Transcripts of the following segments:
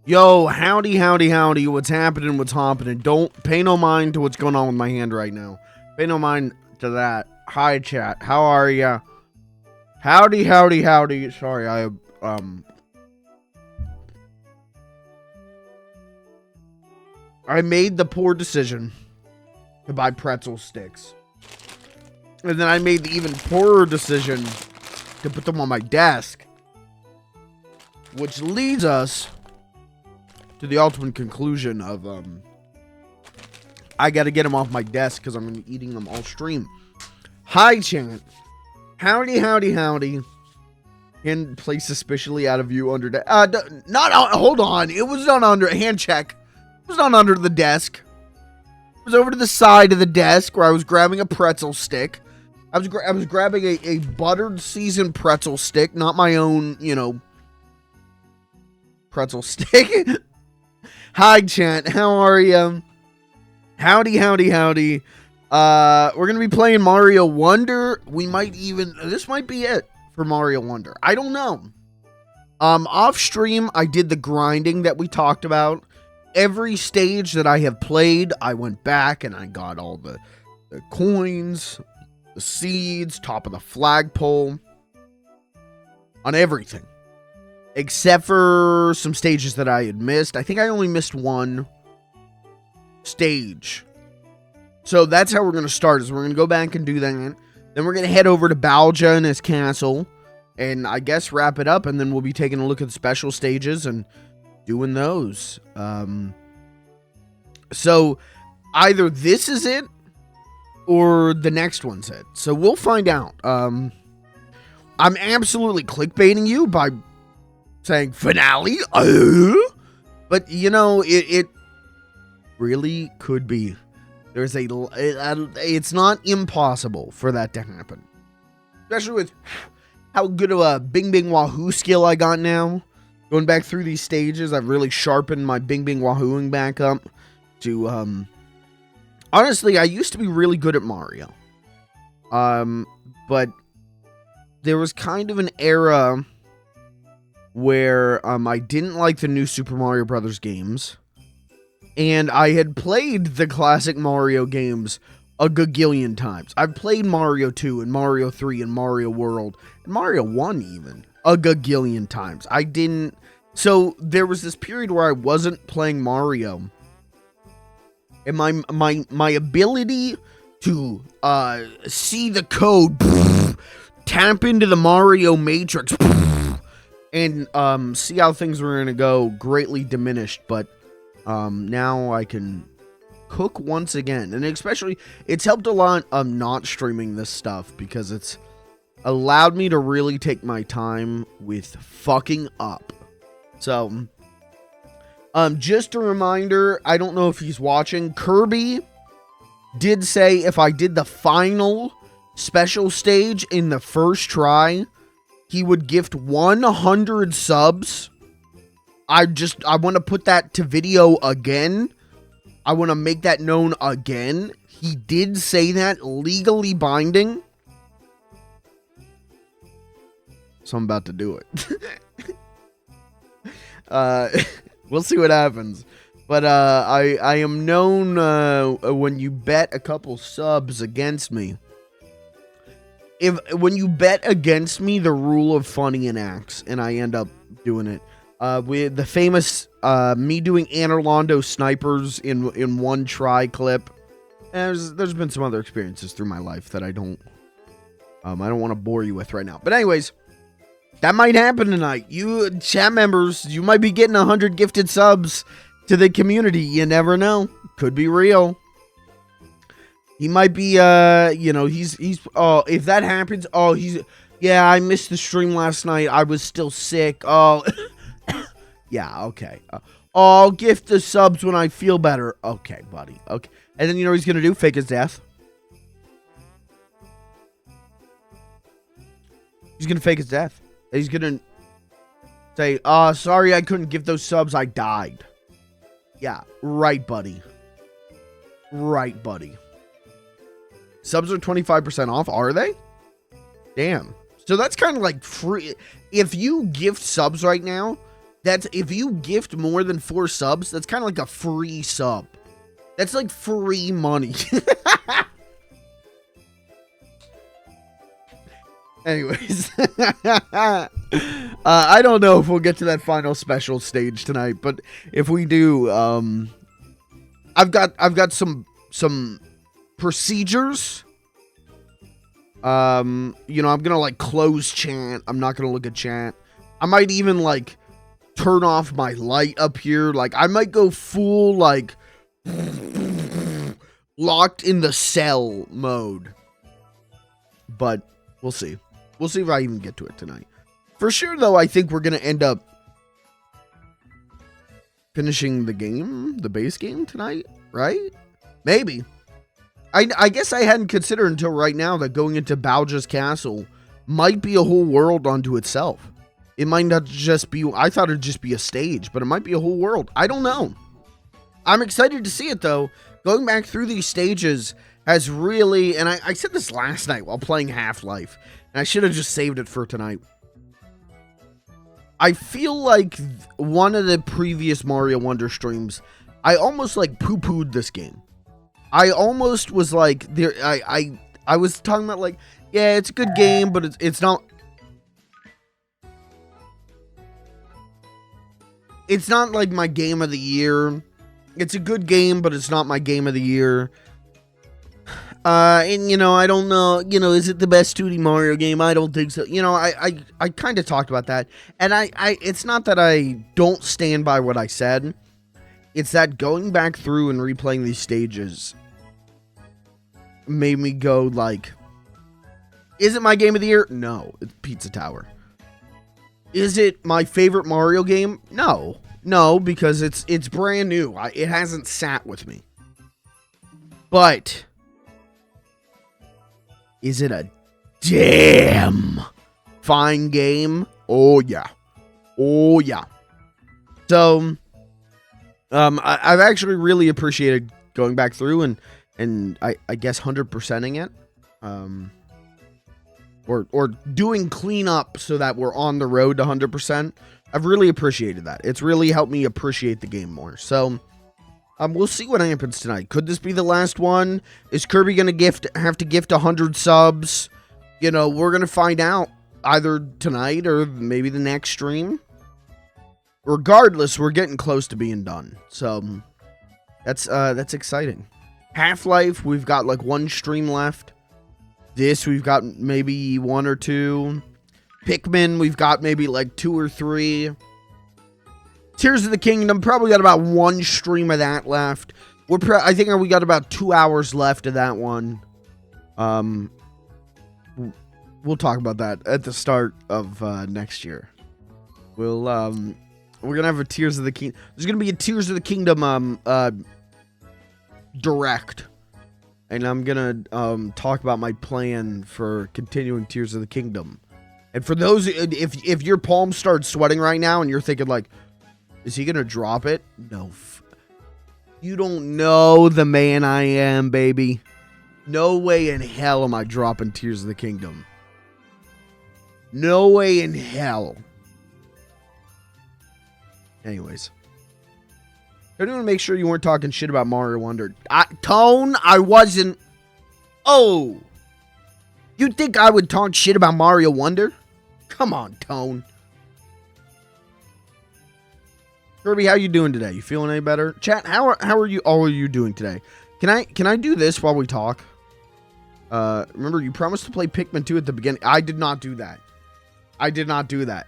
Yo, howdy, howdy, howdy. What's happening? What's happening? Don't pay no mind to what's going on with my hand right now. Pay no mind to that. Hi, chat. How are ya? Howdy, howdy, howdy. Sorry, I made the poor decision to buy pretzel sticks. And then I made the even poorer decision to put them on my desk. Which leads us to the ultimate conclusion of, I gotta get them off my desk because I'm gonna be eating them all stream. Hi, chat. Howdy, howdy, howdy. And place suspiciously out of view under hold on. It was not under, hand check. It was not under the desk. It was over to the side of the desk where I was grabbing a pretzel stick. I was grabbing a buttered seasoned pretzel stick, not my own, pretzel stick. Hi, chat. How are you? Howdy, howdy, howdy. We're going to be playing Mario Wonder. This might be it for Mario Wonder. I don't know. Off stream, I did the grinding that we talked about. Every stage that I have played, I went back and I got all the coins, the seeds, top of the flagpole, on everything. Except for some stages that I had missed. I think I only missed one stage. So that's how we're going to start, is we're going to go back and do that. Then we're going to head over to Bowser and his castle. And I guess wrap it up. And then we'll be taking a look at the special stages and doing those. So either this is it or the next one's it. So we'll find out. I'm absolutely clickbaiting you by saying finale, but it really could be. It's not impossible for that to happen, especially with how good of a Bing Bing Wahoo skill I got now. Going back through these stages, I've really sharpened my Bing Bing Wahooing back up to. Honestly, I used to be really good at Mario, but there was kind of an era where I didn't like the new Super Mario Brothers games, and I had played the classic Mario games a gagillion times. I've played Mario 2 and Mario 3 and Mario World, and Mario 1 even, a gagillion times. So there was this period where I wasn't playing Mario, and my ability to see the code, tap into the Mario Matrix, and see how things were going to go greatly diminished. But now I can cook once again. And especially, it's helped a lot not streaming this stuff, because it's allowed me to really take my time with fucking up. So, just a reminder, I don't know if he's watching. Kirby did say if I did the final special stage in the first try, he would gift 100 subs. I want to put that to video again. I want to make that known again. He did say that, legally binding. So I'm about to do it. We'll see what happens. But I am known when you bet a couple subs against me. When you bet against me, the rule of funny enacts, and I end up doing it. With the famous me doing Anorlando snipers in one try clip. And there's been some other experiences through my life that I don't want to bore you with right now. But anyways, that might happen tonight. You chat members, you might be getting 100 gifted subs to the community. You never know. Could be real. He might be, if that happens, yeah, I missed the stream last night. I was still sick. Oh, yeah, okay. I'll gift the subs when I feel better. Okay, buddy. Okay. And then you know what he's going to do? Fake his death. He's going to fake his death. He's going to say, sorry I couldn't give those subs. I died. Yeah, right, buddy. Right, buddy. Subs are 25% off, are they? Damn. So that's kind of like free. If you gift subs right now, That's if you gift more than 4 subs, that's kind of like a free sub. That's like free money. Anyways, I don't know if we'll get to that final special stage tonight, but if we do, I've got some procedures. You know, I'm gonna like close chat. I'm not gonna look at chat. I might even like turn off my light up here. Like I might go full like locked in the cell mode. But we'll see. We'll see if I even get to it tonight. For sure, though, I think we're going to end up finishing the game, the base game tonight, right? Maybe. I guess I hadn't considered until right now that going into Balja's Castle might be a whole world unto itself. It might not just be, I thought it'd just be a stage, but it might be a whole world. I don't know. I'm excited to see it, though. Going back through these stages has really, and I said this last night while playing Half-Life, and I should have just saved it for tonight. I feel like one of the previous Mario Wonder streams, I almost like poo-pooed this game. I almost was like, I was talking about like, yeah, it's a good game, but it's not. It's not like my game of the year. It's a good game, but it's not my game of the year. And, you know, I don't know, you know, is it the best 2D Mario game? I don't think so. You know, I kind of talked about that. And it's not that I don't stand by what I said. It's that going back through and replaying these stages made me go like, is it my game of the year? No, it's Pizza Tower. Is it my favorite Mario game? No. No, because it's brand new. It hasn't sat with me. But is it a damn fine game? Oh, yeah. Oh, yeah. So, I've actually really appreciated going back through and I guess 100%ing it. Or doing cleanup so that we're on the road to 100%. I've really appreciated that. It's really helped me appreciate the game more. So, we'll see what happens tonight. Could this be the last one? Is Kirby going to have to gift 100 subs? You know, we're going to find out either tonight or maybe the next stream. Regardless, we're getting close to being done. So, that's exciting. Half-Life, we've got like 1 stream left. This, we've got maybe 1 or 2. Pikmin, we've got maybe like 2 or 3. Tears of the Kingdom, probably got about 1 stream of that left. I think we got about 2 hours left of that one. We'll talk about that at the start of next year. We're gonna have a Tears of the Kingdom. There's gonna be a Tears of the Kingdom direct. And I'm going to talk about my plan for continuing Tears of the Kingdom. And for those, if your palms start sweating right now and you're thinking like, is he going to drop it? No. You don't know the man I am, baby. No way in hell am I dropping Tears of the Kingdom. No way in hell. Anyways. I didn't want to make sure you weren't talking shit about Mario Wonder. Tone, I wasn't. Oh. You think I would talk shit about Mario Wonder? Come on, Tone. Kirby, how you doing today? You feeling any better? Chat, how are you all doing today? Can I do this while we talk? Remember, you promised to play Pikmin 2 at the beginning. I did not do that. I did not do that.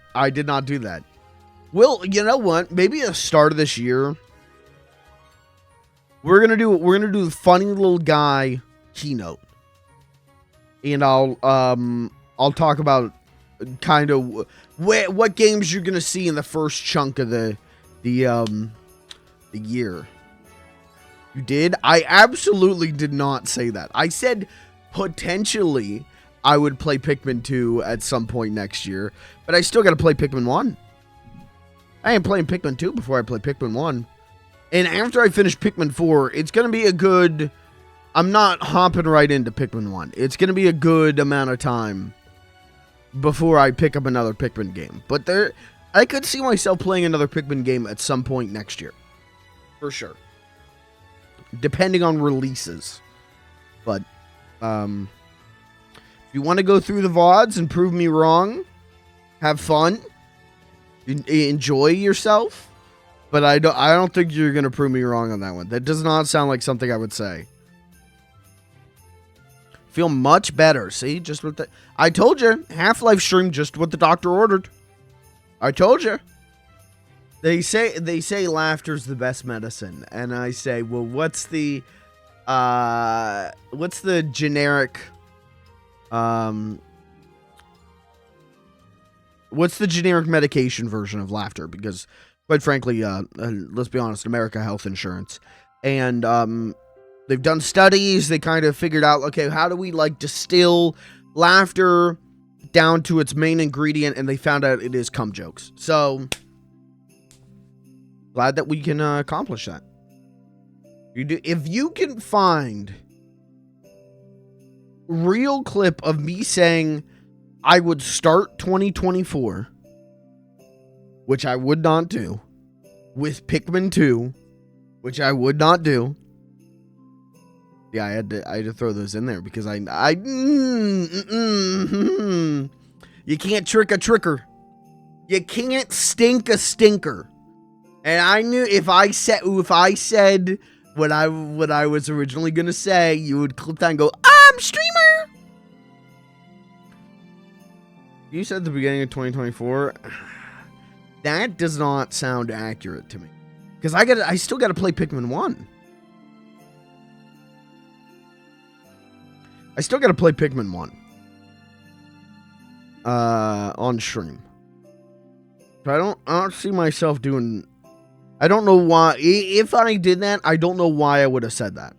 Well, you know what? Maybe at the start of this year, we're gonna do the funny little guy keynote, and I'll talk about kind of what games you're gonna see in the first chunk of the year. You did? I absolutely did not say that. I said potentially I would play Pikmin 2 at some point next year, but I still got to play Pikmin 1. I ain't playing Pikmin 2 before I play Pikmin 1. And after I finish Pikmin 4, it's going to be a good... I'm not hopping right into Pikmin 1. It's going to be a good amount of time before I pick up another Pikmin game. But I could see myself playing another Pikmin game at some point next year. For sure. Depending on releases. But, if you want to go through the VODs and prove me wrong, have fun, enjoy yourself, but I don't think you're going to prove me wrong on that one. That does not sound like something I would say. Feel much better. See, just what I told you. Half-Life stream, just what the doctor ordered. I told you. They say laughter's the best medicine, and I say, well, what's the generic what's the generic medication version of laughter? Because quite frankly, let's be honest, America health insurance, and they've done studies. They kind of figured out, okay, how do we like distill laughter down to its main ingredient, and they found out it is cum jokes. So glad that we can accomplish that. If you can find real clip of me saying I would start 2024, which I would not do, with Pikmin 2, which I would not do. Yeah, I had to throw those in there because you can't trick a tricker. You can't stink a stinker. And I knew if I said what I was originally gonna say, you would clip that and go, streamer. You said the beginning of 2024. That does not sound accurate to me, because I still gotta play Pikmin 1. I still gotta play Pikmin 1 on stream. So I don't see myself doing. I don't know why. If I did that, I don't know why I would have said that.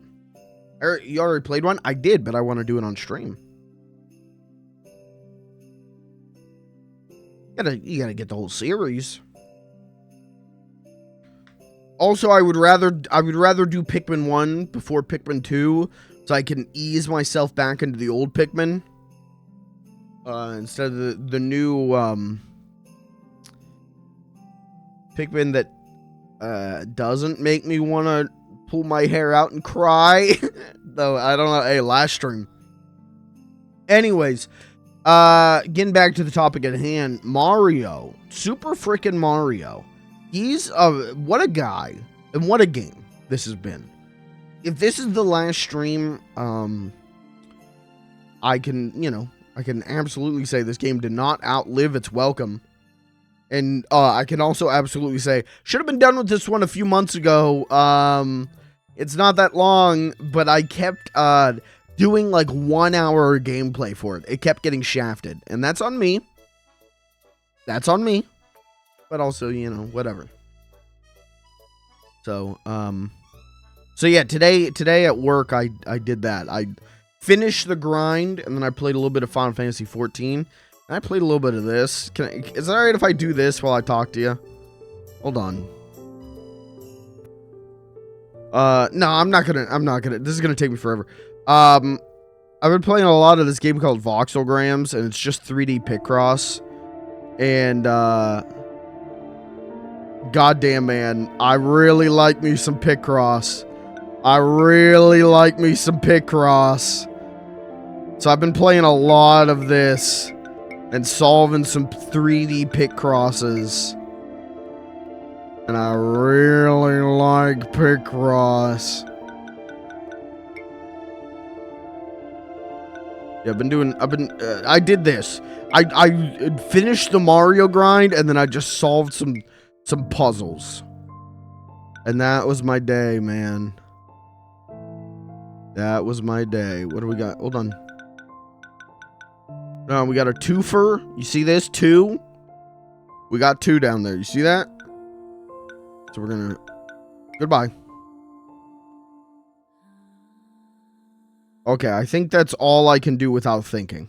You already played one? I did, but I want to do it on stream. You gotta get the whole series. Also, I would rather do Pikmin 1 before Pikmin 2, so I can ease myself back into the old Pikmin. Instead of the new Pikmin that doesn't make me want to pull my hair out and cry. Though, I don't know. Hey, last stream. Anyways, getting back to the topic at hand, Mario. Super freaking Mario. He's, what a guy. And what a game this has been. If this is the last stream, I can absolutely say this game did not outlive its welcome. And I can also absolutely say, should have been done with this one a few months ago. It's not that long, but I kept doing like 1 hour gameplay for it. It kept getting shafted, and that's on me. That's on me. But also, whatever. So, yeah, today at work, I did that. I finished the grind, and then I played a little bit of Final Fantasy 14. And I played a little bit of this. Is it alright if I do this while I talk to you? Hold on. No, I'm not gonna. This is gonna take me forever. I've been playing a lot of this game called Voxelgrams, and it's just 3D Picross. And, goddamn, man, I really like me some Picross. So I've been playing a lot of this and solving some 3D Picrosses. And I really like Picross. Yeah, I did this. I finished the Mario grind, and then I just solved some puzzles. And that was my day, man. That was my day. What do we got? Hold on. No, we got a twofer. You see this? 2. We got 2 down there. You see that? So we're gonna... Goodbye. Okay, I think that's all I can do without thinking.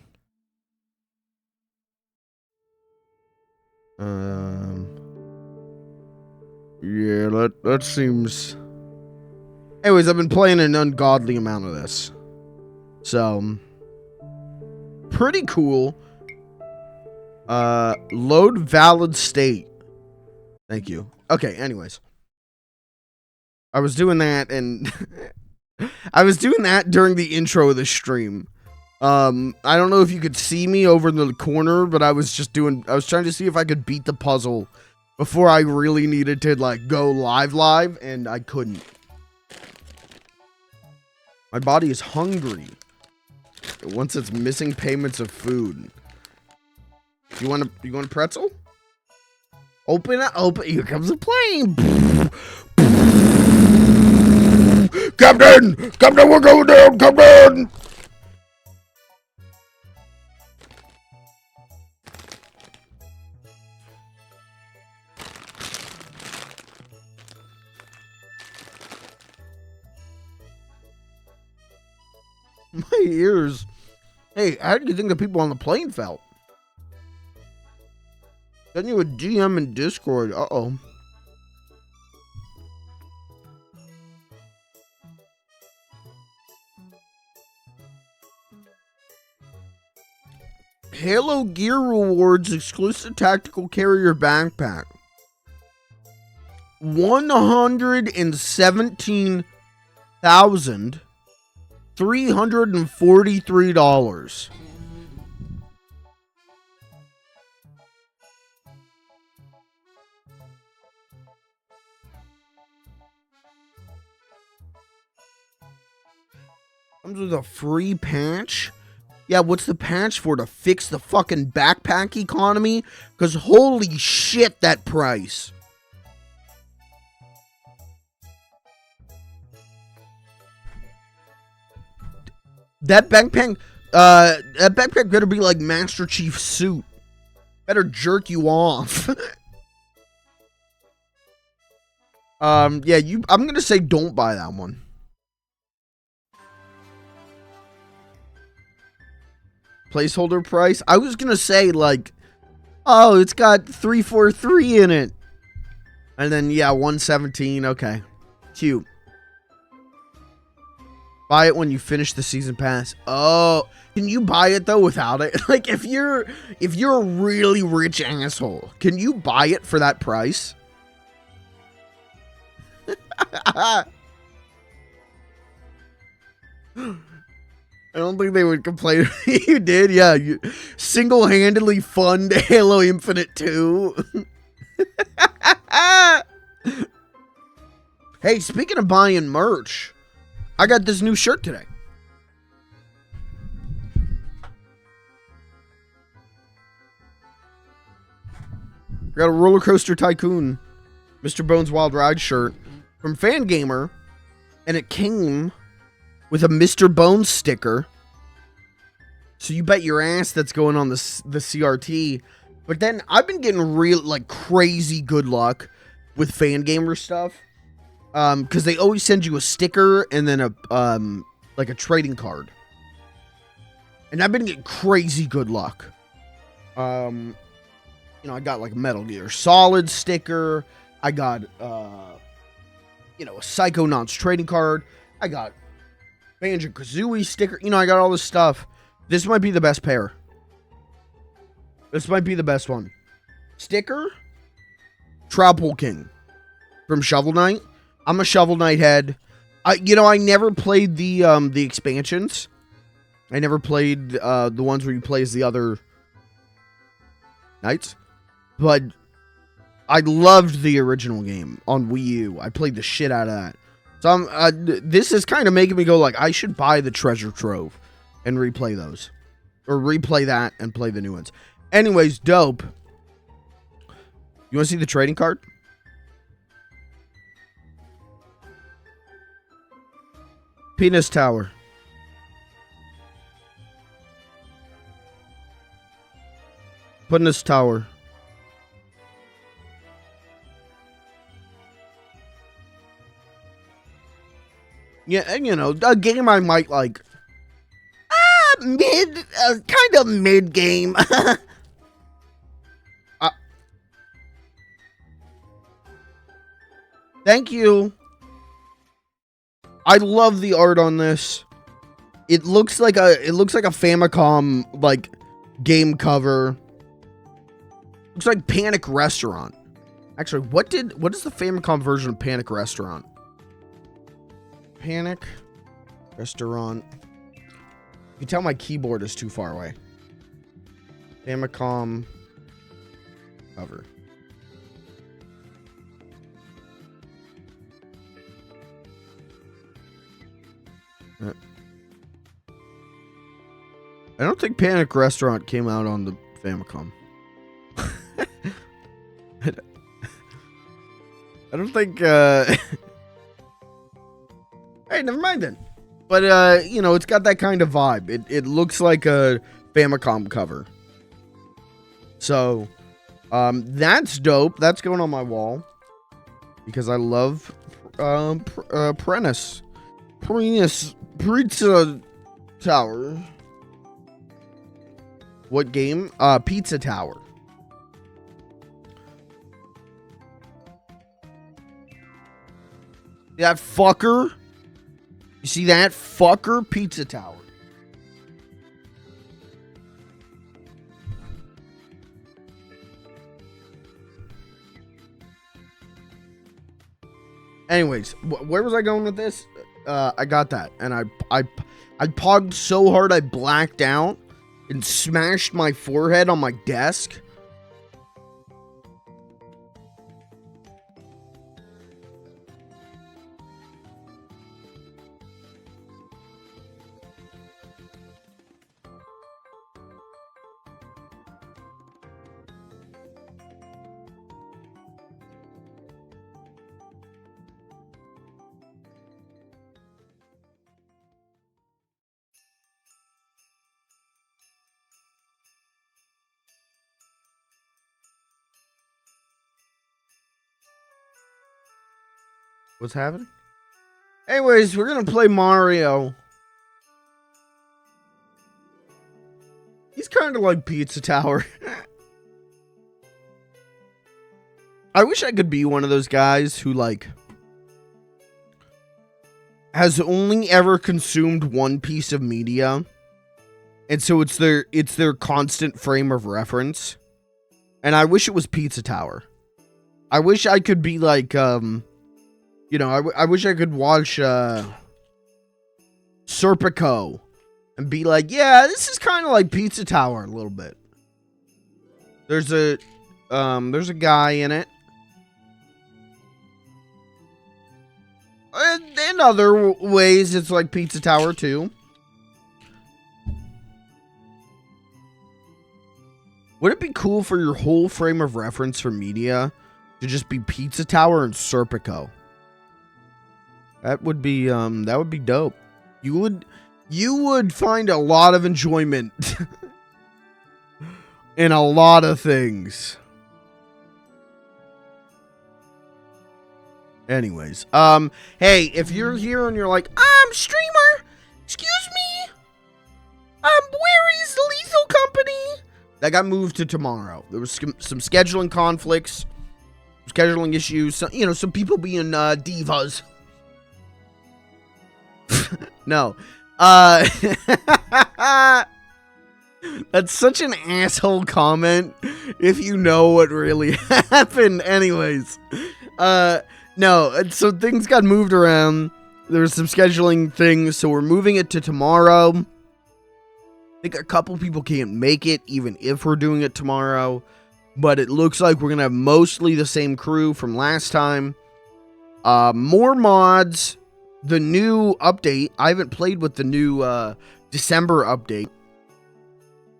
Yeah, that seems... Anyways, I've been playing an ungodly amount of this. So... Pretty cool. Load valid state. Thank you. Okay, anyways. I was doing that, and I was doing that during the intro of the stream. I don't know if you could see me over in the corner, but I was trying to see if I could beat the puzzle before I really needed to, like, go live, and I couldn't. My body is hungry. Once it's missing payments of food. You want a pretzel? Open it, here comes a plane. Captain, we're going down, Captain. My ears. Hey, how do you think the people on the plane felt? Send you a DM in Discord. Uh-oh. Halo Gear Rewards exclusive tactical carrier backpack. $117,343. Comes with a free patch. Yeah, what's the patch for? To fix the fucking backpack economy? Because holy shit, that price. That backpack better be like Master Chief's suit. Better jerk you off. Yeah, I'm gonna say don't buy that one. Placeholder price. I was gonna say, like, oh, it's got 343 in it. And then, yeah, 117. Okay. Cute. Buy it when you finish the season pass. Oh, can you buy it though without it? Like, if you're a really rich asshole, can you buy it for that price? I don't think they would complain if you did. Yeah, you single-handedly fund Halo Infinite 2. Hey, speaking of buying merch, I got this new shirt today. I got a Roller Coaster Tycoon Mr. Bones Wild Ride shirt from Fangamer, and it came with a Mr. Bones sticker. So you bet your ass that's going on the CRT. But then I've been getting real, like, crazy good luck with Fangamer stuff. Because they always send you a sticker and then a trading card. And I've been getting crazy good luck. I got like a Metal Gear Solid sticker. I got, a Psychonauts trading card. I got Banjo-Kazooie sticker. I got all this stuff. This might be the best pair. This might be the best one. Sticker, Trapple King from Shovel Knight. I'm a Shovel Knight head. I never played the expansions. I never played the ones where you play as the other knights. But I loved the original game on Wii U. I played the shit out of that. So this is kind of making me go like, I should buy the Treasure Trove and replay those. Or replay that and play the new ones. Anyways, dope. You want to see the trading card? Penis Tower. Penis Tower. Yeah, and a game I might like. Kind of mid game. Thank you. I love the art on this. It looks like a Famicom like game cover. Looks like Panic Restaurant. Actually, what is the Famicom version of Panic Restaurant? Panic Restaurant. You can tell my keyboard is too far away. Famicom cover. I don't think Panic Restaurant came out on the Famicom. I don't think, hey, never mind then. But, you know, it's got that kind of vibe. It looks like a Famicom cover. So, that's dope. That's going on my wall. Because I love, Pizza Tower. What game? Pizza Tower. That fucker? You see that fucker? Pizza Tower. Anyways, where was I going with this? I got that, and I pogged so hard I blacked out and smashed my forehead on my desk. What's happening? Anyways, we're gonna play Mario. He's kind of like Pizza Tower. I wish I could be one of those guys who, like, has only ever consumed one piece of media, and so it's their constant frame of reference. And I wish it was Pizza Tower. I wish I could be like, you know, I wish I could watch Serpico and be like, yeah, this is kind of like Pizza Tower a little bit. There's a guy in it. And in other ways, it's like Pizza Tower too. Would it be cool for your whole frame of reference for media to just be Pizza Tower and Serpico? That would be dope. You would find a lot of enjoyment in a lot of things. Anyways, hey, if you're here and you're like, streamer, excuse me, where is Lethal Company? That got moved to tomorrow. There was some scheduling conflicts, scheduling issues, some people being divas. No. That's such an asshole comment if you know what really happened. Anyways. No, so things got moved around. There was some scheduling things, so we're moving it to tomorrow. I think a couple people can't make it, even if we're doing it tomorrow. But it looks like we're going to have mostly the same crew from last time. More mods. The new update. I haven't played with the new December update,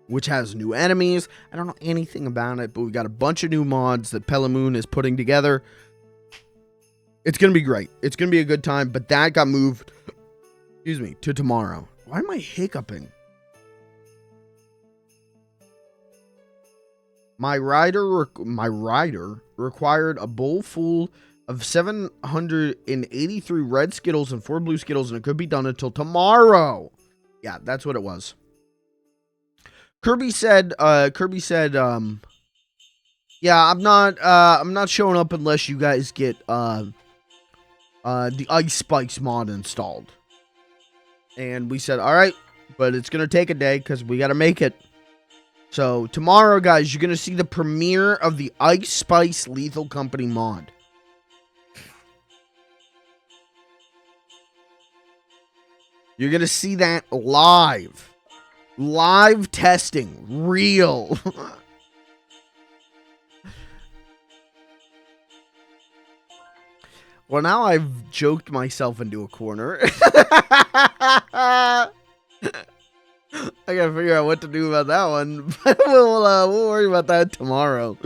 which has new enemies. I don't know anything about it, but we got a bunch of new mods that Pelamoon is putting together. It's going to be great. It's going to be a good time, but that got moved, to tomorrow. Why am I hiccuping? My rider required a bowl full of 783 red Skittles and 4 blue Skittles, and it could be done until tomorrow. Yeah, that's what it was. Kirby said, yeah, I'm not showing up unless you guys get, the Ice Spikes mod installed. And we said, all right, but it's going to take a day because we got to make it. So tomorrow, guys, you're going to see the premiere of the Ice Spice Lethal Company mod. You're going to see that live. Live testing. Real. Well, now I've joked myself into a corner. I gotta figure out what to do about that one. we'll worry about that tomorrow.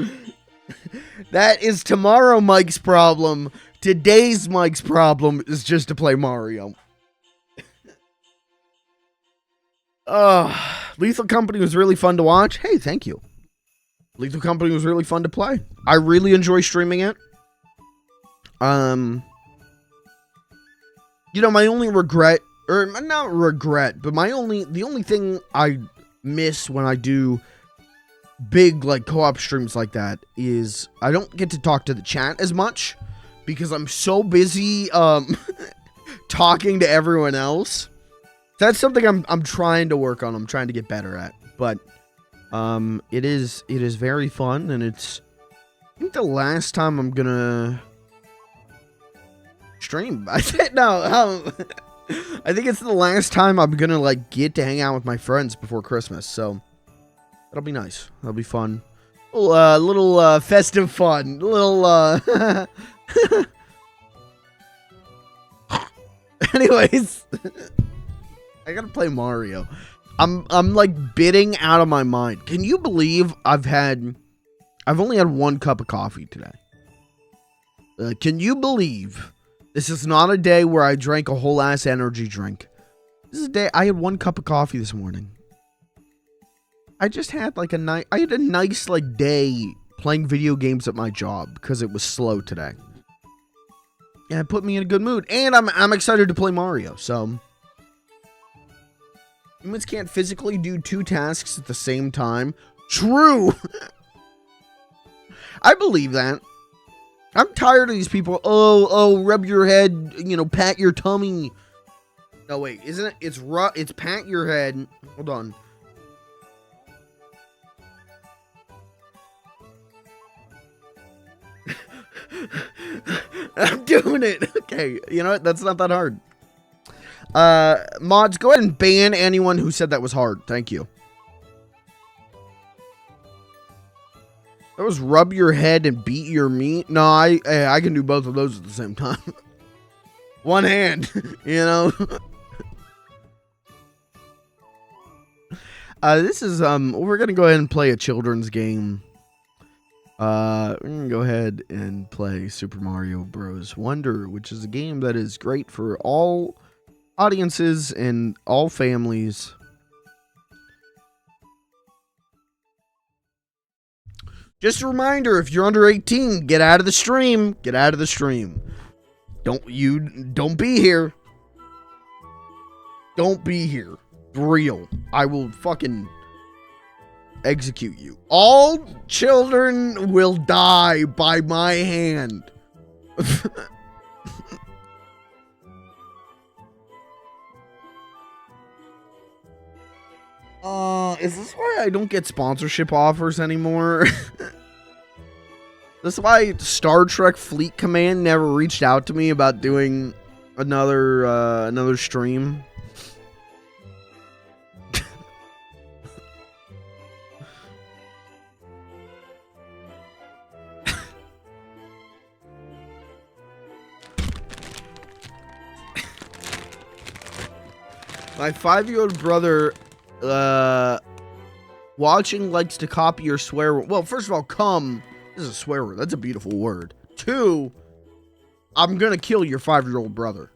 That is tomorrow Mike's problem. Today's Mike's problem is just to play Mario. Lethal Company was really fun to watch. Hey, thank you. Lethal Company was really fun to play. I really enjoy streaming it. You know, my only regret, or not regret, but the only thing I miss when I do big, like, co-op streams like that is I don't get to talk to the chat as much because I'm so busy, talking to everyone else. That's something I'm trying to work on. I'm trying to get better at, but, it is very fun, and it's, I think the last time I'm gonna stream. I think it's the last time I'm gonna like get to hang out with my friends before Christmas, so that'll be nice. That'll be fun. Little festive fun. Anyways, I gotta play Mario. I'm like bidding out of my mind. Can you believe I've only had 1 cup of coffee today? Can you believe? This is not a day where I drank a whole ass energy drink. This is a day I had 1 cup of coffee this morning. I just had like I had a nice like day playing video games at my job because it was slow today. And it put me in a good mood. And I'm excited to play Mario, so humans can't physically do 2 tasks at the same time. True. I believe that. I'm tired of these people. Oh, rub your head, you know, pat your tummy. No, wait, isn't it? It's pat your head. Hold on. I'm doing it. Okay, you know what? That's not that hard. Mods, go ahead and ban anyone who said that was hard. Thank you. That was rub your head and beat your meat. No, I can do both of those at the same time. One hand, you know. This is we're gonna go ahead and play a children's game. We're gonna go ahead and play Super Mario Bros. Wonder, which is a game that is great for all audiences and all families. Just a reminder, if you're under 18, get out of the stream. Get out of the stream. Don't be here. Don't be here. For real. I will fucking execute you. All children will die by my hand. Is this why I don't get sponsorship offers anymore? This is why Star Trek Fleet Command never reached out to me about doing another stream. My 5-year-old brother watching likes to copy your swear word. Well, first of all, cum is a swear word. That's a beautiful word. 2, I'm gonna kill your 5-year-old brother.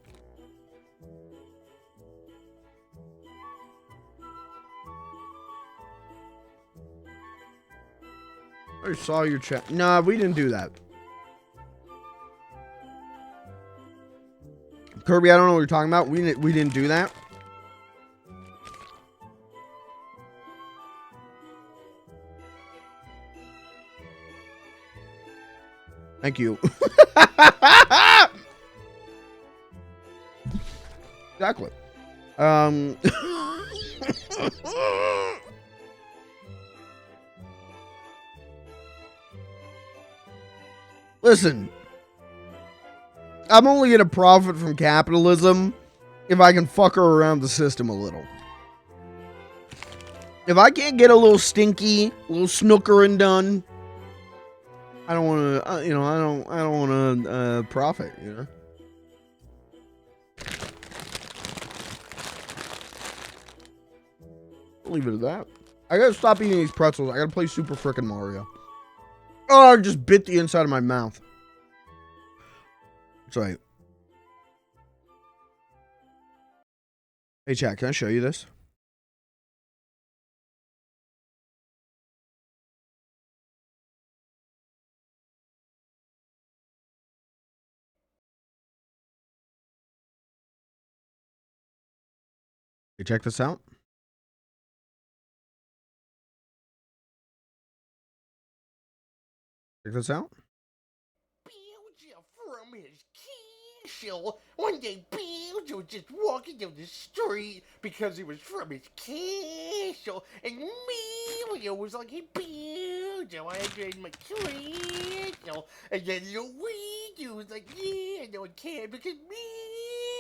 I saw your chat. Nah, we didn't do that. Kirby, I don't know what you're talking about. We didn't do that. Thank you. Exactly. Listen, I'm only gonna profit from capitalism if I can fuck her around the system a little. If I can't get a little stinky, a little snookering done, I don't want to, I don't want to profit, I'll leave it at that. I gotta stop eating these pretzels. I gotta play Super Frickin' Mario. Oh, I just bit the inside of my mouth. That's right. Hey, chat, can I show you this? Hey, check this out. Check this out. From his castle. One day, Bilge was just walking down the street because he was from his castle, and Mario was like, "Hey, Bilge, I enjoyed my castle." And then Luigi was like, "Yeah, no one cared because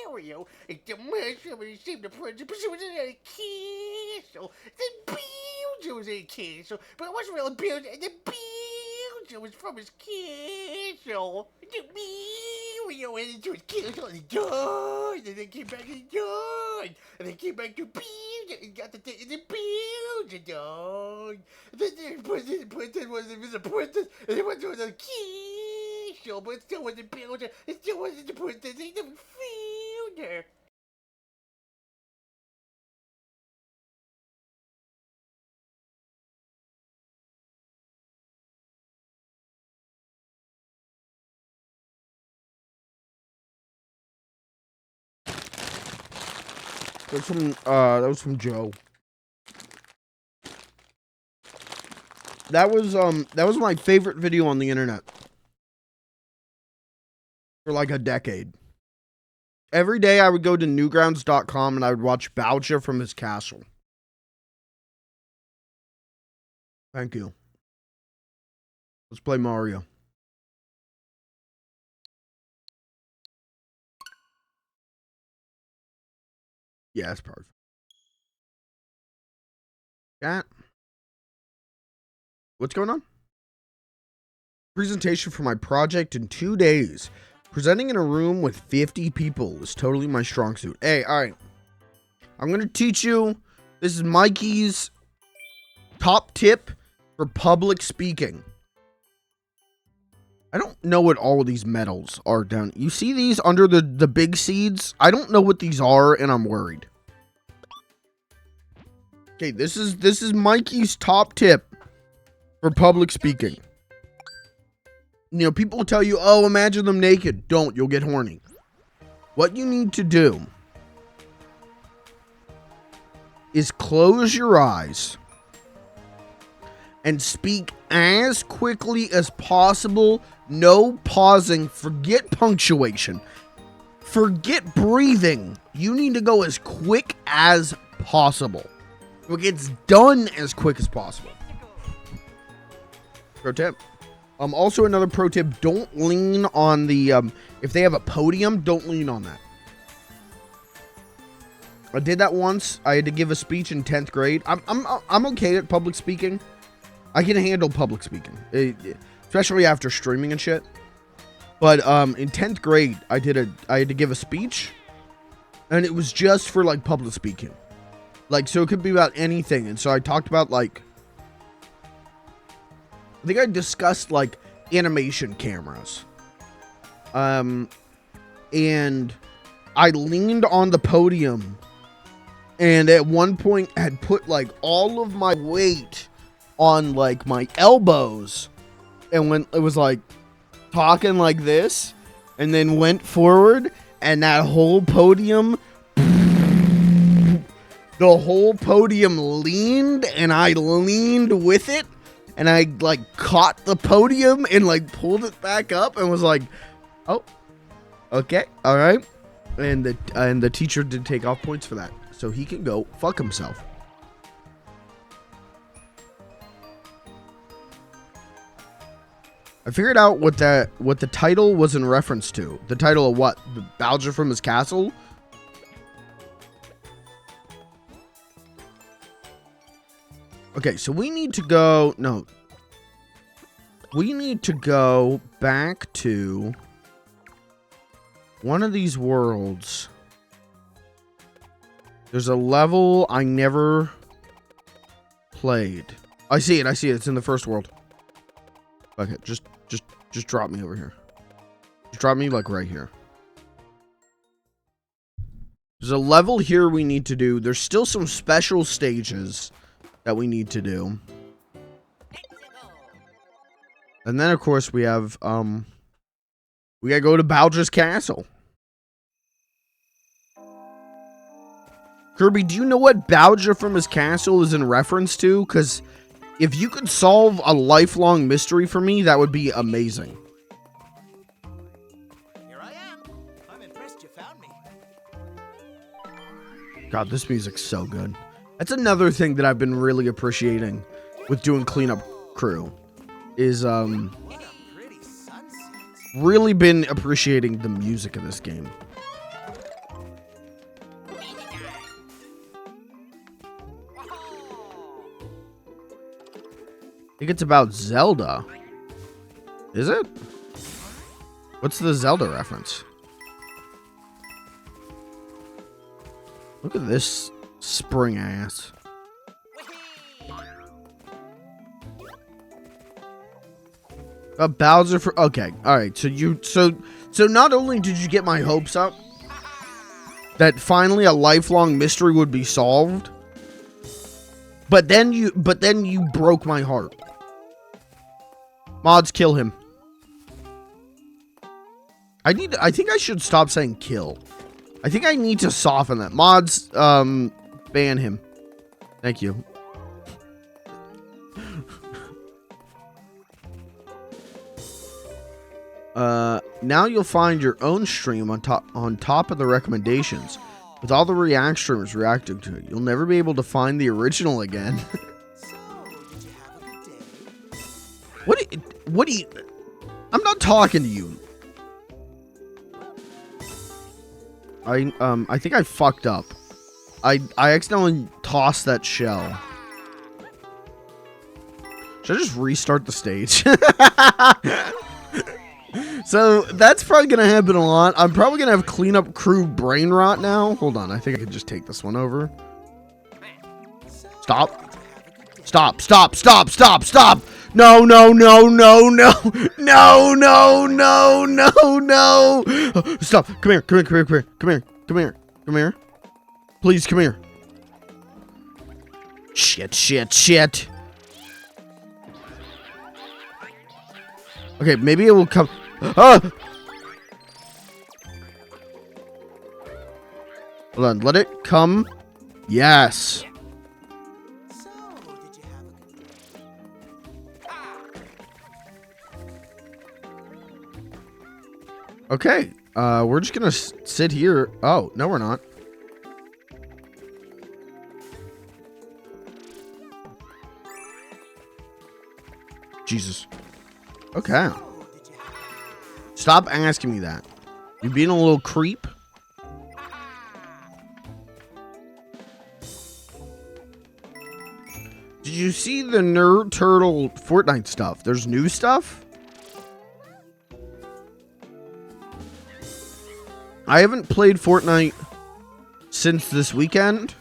Mario is the mushroom and he saved the princess, but she was in a castle." Then Bilge was in a castle, but it wasn't really Bilge, and then Bilge was from his castle. Mario went into his castle and he died, and then came back and he died, and then came back to Bilge and got the thing, and then Bilge died. And then the princess was a princess, and they went to another castle, but it still wasn't Bilge, it still wasn't the princess, they never found her. That was from Joe. That was my favorite video on the internet for like a decade. Every day I would go to newgrounds.com and I would watch Bowser from his castle. Thank you. Let's play Mario. Yeah, that's perfect. Chat. What's going on? Presentation for my project in 2 days. Presenting in a room with 50 people is totally my strong suit. Hey, all right. I'm going to teach you. This is Mikey's top tip for public speaking. I don't know what all of these medals are down. You see these under the big seeds? I don't know what these are, and I'm worried. Okay, this is Mikey's top tip for public speaking. You know, people will tell you, oh, imagine them naked. Don't, you'll get horny. What you need to do is close your eyes and speak as quickly as possible. No pausing. Forget punctuation. Forget breathing. You need to go as quick as possible. It gets done as quick as possible. Pro tip. Also another pro tip, don't lean on the, if they have a podium, don't lean on that. I did that once. I had to give a speech in 10th grade. I'm okay at public speaking. I can handle public speaking, especially after streaming and shit. But in 10th grade, I had to give a speech, and it was just for like public speaking. Like, so it could be about anything. And so I talked about like, I think I discussed like animation cameras. And I leaned on the podium and at one point had put like all of my weight on like my elbows, and when it was like talking like this and then went forward, and that whole podium, the whole podium leaned, and I leaned with it, and I like caught the podium and like pulled it back up and was like, oh, okay, all right. And the teacher did take off points for that, so he can go fuck himself. I figured out what the title was in reference to. The title of what? The Bowser from his castle? Okay, so we need to go... No. We need to go back to one of these worlds. There's a level I never played. I see it. It's in the first world. Okay, just drop me over here. Just drop me like right here. There's a level here we need to do. There's still some special stages that we need to do. And then of course we have we gotta go to Bowser's castle. Kirby, do you know what Bowser from his castle is in reference to? Because if you could solve a lifelong mystery for me, that would be amazing. Here I am. I'm impressed you found me. God, this music's so good. That's another thing that I've been really appreciating with doing Cleanup Crew. Is What a pretty sunset. really been appreciating the music of this game. I think it's about Zelda. Is it? What's the Zelda reference? Look at this spring ass. Bowser for... Okay, alright, so not only did you get my hopes up that finally a lifelong mystery would be solved, but then you broke my heart. Mods, kill him. I think I should stop saying kill. I think I need to soften that. Mods, ban him. Thank you. Now you'll find your own stream on top of the recommendations, with all the React streamers reacting to it. You'll never be able to find the original again. So, did you have a good day? What do you... I'm not talking to you. I think I fucked up. I accidentally tossed that shell. Should I just restart the stage? So that's probably gonna happen a lot. I'm probably gonna have Cleanup Crew brain rot now. Hold on, I think I can just take this one over. Stop. Stop, stop, stop, stop, stop! No, no, no, no, no! No, no, no, no, no! Stop! Come here, come here, come here, come here, come here, come here, come here. Please, come here. Shit, shit, shit. Okay, maybe it will come. Ah! Hold on, let it come. Yes. So, did you have a good day? Okay, we're just gonna sit here. Oh, no, we're not. Jesus. Okay. Stop asking me that. You being a little creep? Did you see the Nerd Turtle Fortnite stuff? There's new stuff? I haven't played Fortnite since this weekend,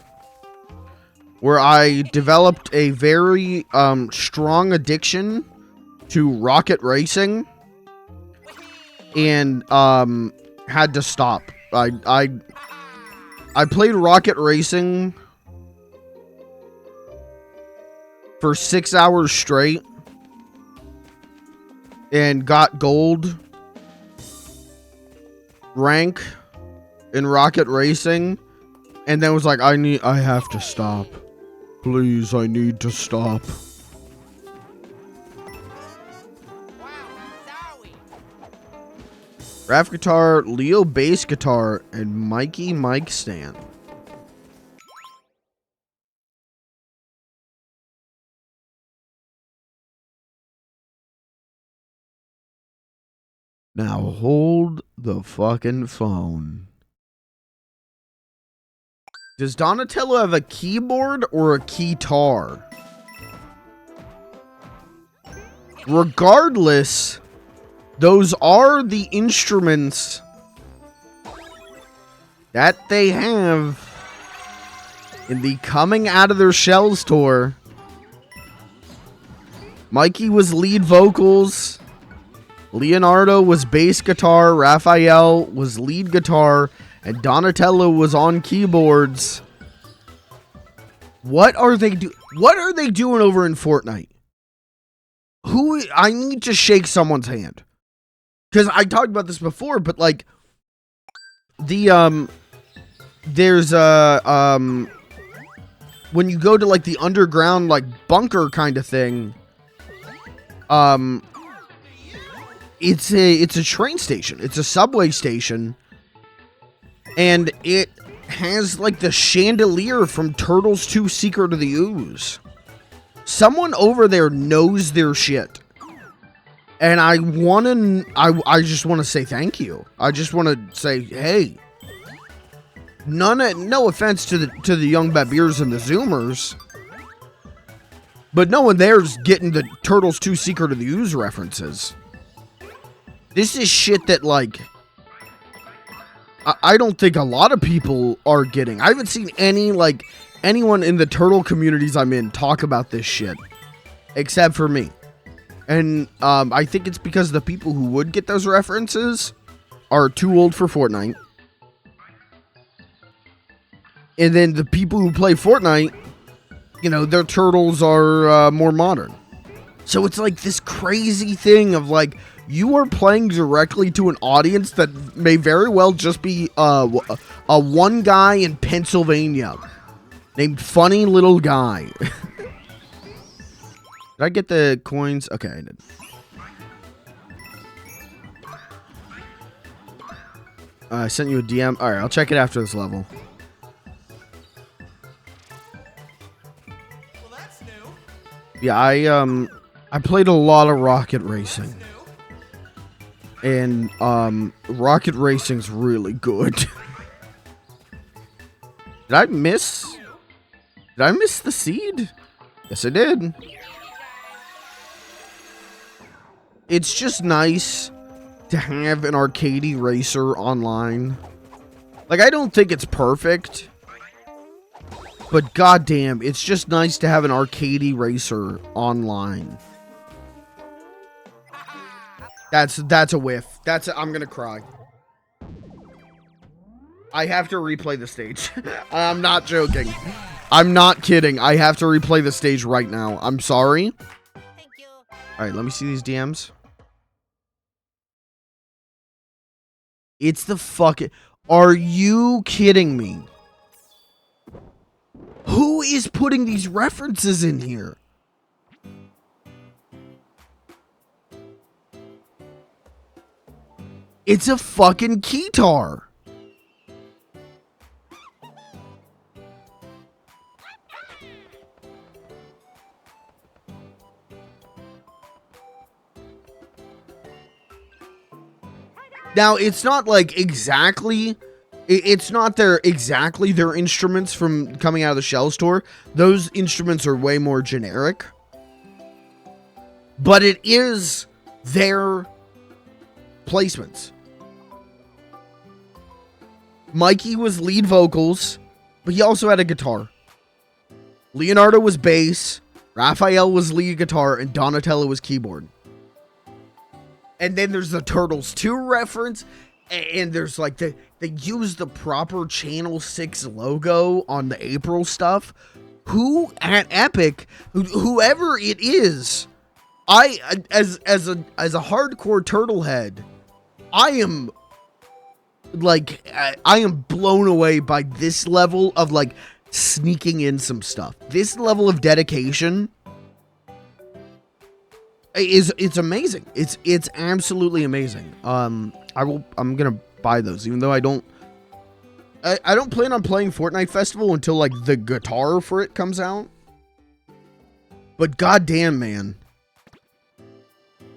where I developed a very strong addiction to rocket racing and had to stop. I played rocket racing for 6 hours straight and got gold rank in rocket racing, and then was like, I have to stop. Please, I need to stop. Raf guitar, Leo bass guitar, and Mikey mic stand. Now hold the fucking phone. Does Donatello have a keyboard or a keytar? Regardless, those are the instruments that they have in the Coming Out of Their Shells tour. Mikey was lead vocals. Leonardo was bass guitar. Raphael was lead guitar. And Donatello was on keyboards. What are they doing over in Fortnite? I need to shake someone's hand. Because I talked about this before, but like there's when you go to like the underground like bunker kind of thing, it's a train station. It's a subway station. And it has like the chandelier from Turtles 2 Secret of the Ooze. Someone over there knows their shit. And I just want to say thank you. I just want to say, hey, no offense to the young Babirs and the Zoomers, but no one there's getting the Turtles 2 Secret of the Ooze references. This is shit that like I don't think a lot of people are getting. I haven't seen anyone in the turtle communities I'm in talk about this shit, except for me. And I think it's because the people who would get those references are too old for Fortnite. And then the people who play Fortnite, you know, their turtles are more modern. So it's like this crazy thing of like, you are playing directly to an audience that may very well just be a one guy in Pennsylvania named Funny Little Guy. Did I get the coins? Okay, I did. I sent you a DM. All right, I'll check it after this level. Well, that's new. Yeah, I played a lot of Rocket Racing. And Rocket Racing's really good. Did I miss the seed? Yes, I did. It's just nice to have an arcadey racer online. Like, I don't think it's perfect, but goddamn, it's just nice to have an arcadey racer online. That's a whiff. I'm gonna cry. I have to replay the stage. I'm not joking. I'm not kidding. I have to replay the stage right now. I'm sorry. Thank you. Alright, let me see these DMs. It's the fucking... Are you kidding me? Who is putting these references in here? It's a fucking keytar. Now, it's not like exactly... It's not their instruments from Coming Out of the Shell store. Those instruments are way more generic. But it is their placements. Mikey was lead vocals, but he also had a guitar. Leonardo was bass, Raphael was lead guitar, and Donatello was keyboard. And then there's the Turtles 2 reference, and there's like they use the proper Channel 6 logo on the April stuff. Who at Epic, whoever it is, as a hardcore turtle head, I am blown away by this level of like sneaking in some stuff. This level of dedication it's amazing. It's absolutely amazing. I'm gonna buy those, even though I don't plan on playing Fortnite Festival until like the guitar for it comes out. But goddamn, man.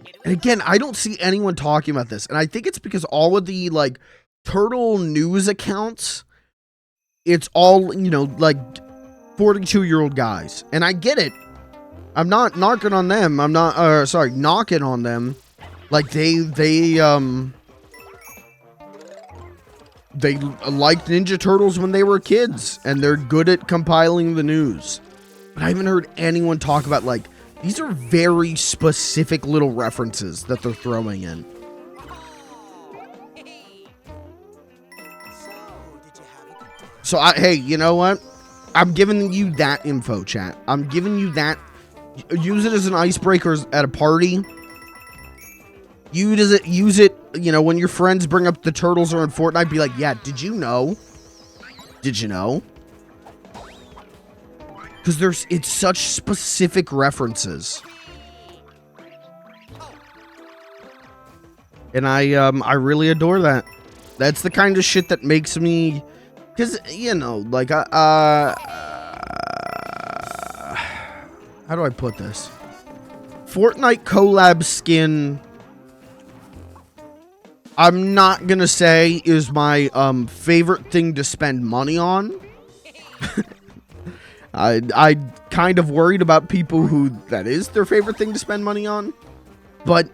It And again, I don't see anyone talking about this. And I think it's because all of the, like, turtle news accounts, it's all, you know, like 42-year-old guys. And I get it. I'm not knocking on them. I'm not, knocking on them. Like, they liked Ninja Turtles when they were kids. And they're good at compiling the news. But I haven't heard anyone talk about, like, these are very specific little references that they're throwing in. So, hey, you know what? I'm giving you that info, chat. I'm giving you that. Use it as an icebreaker at a party. Use it, you know, when your friends bring up the turtles or in Fortnite, be like, yeah, did you know? Did you know? Because it's such specific references. And I really adore that. That's the kind of shit that makes me, because, you know, like, how do I put this? Fortnite collab skin, I'm not gonna say is my favorite thing to spend money on. I kind of worried about people who that is their favorite thing to spend money on, but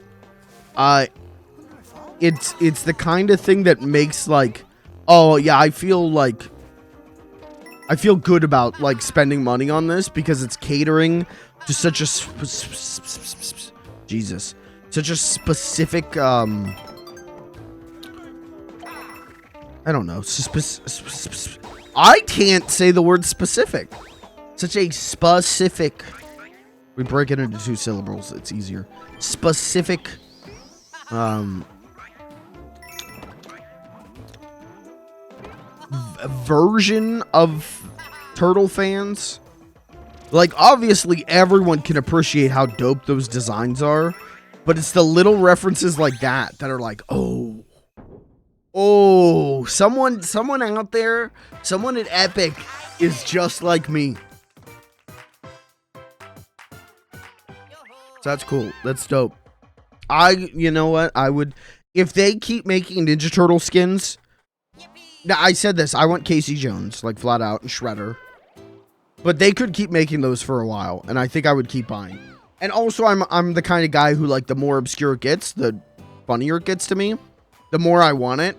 it's the kind of thing that makes, like, oh yeah, I feel good about, like, spending money on this because it's catering to such a such a specific I don't know, I can't say the word specific. Such a specific, we break it into 2 syllables, it's easier. Specific, version of turtle fans. Like, obviously everyone can appreciate how dope those designs are, but it's the little references like that that are like, oh, someone out there, someone at Epic is just like me. So that's cool. That's dope. You know what? I would, if they keep making Ninja Turtle skins. Now, I said this. I want Casey Jones, like, flat out, and Shredder. But they could keep making those for a while, and I think I would keep buying. And also, I'm the kind of guy who, like, the more obscure it gets, the funnier it gets to me. The more I want it.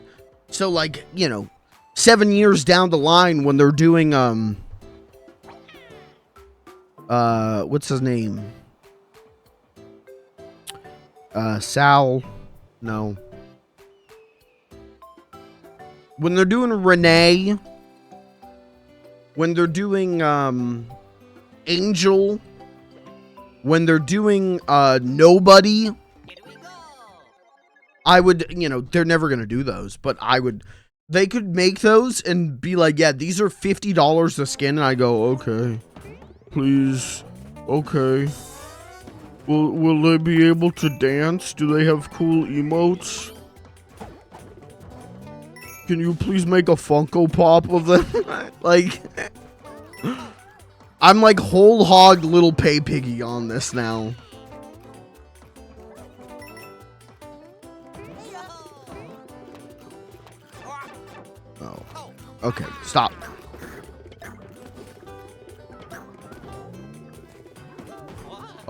So, like, you know, 7 years down the line when they're doing, what's his name? Sal, no. When they're doing Renee, when they're doing, Angel, when they're doing, Nobody, I would, you know, they're never gonna do those, but they could make those and be like, yeah, these are $50 a skin, and I go, okay, please, okay. Will they be able to dance? Do they have cool emotes? Can you please make a Funko Pop of them? Like, I'm like whole hog little pay piggy on this now. Oh, okay, stop.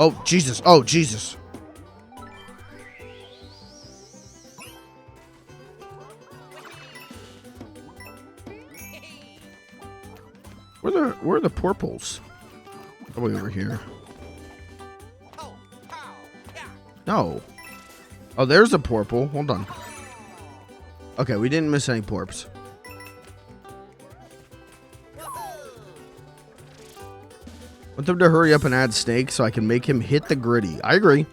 Oh, Jesus. Oh, Jesus. Where are the purples? Probably over here. No. Oh, there's a purple. Hold on. Okay, we didn't miss any porps. Want them to hurry up and add Snake so I can make him hit the gritty. I agree.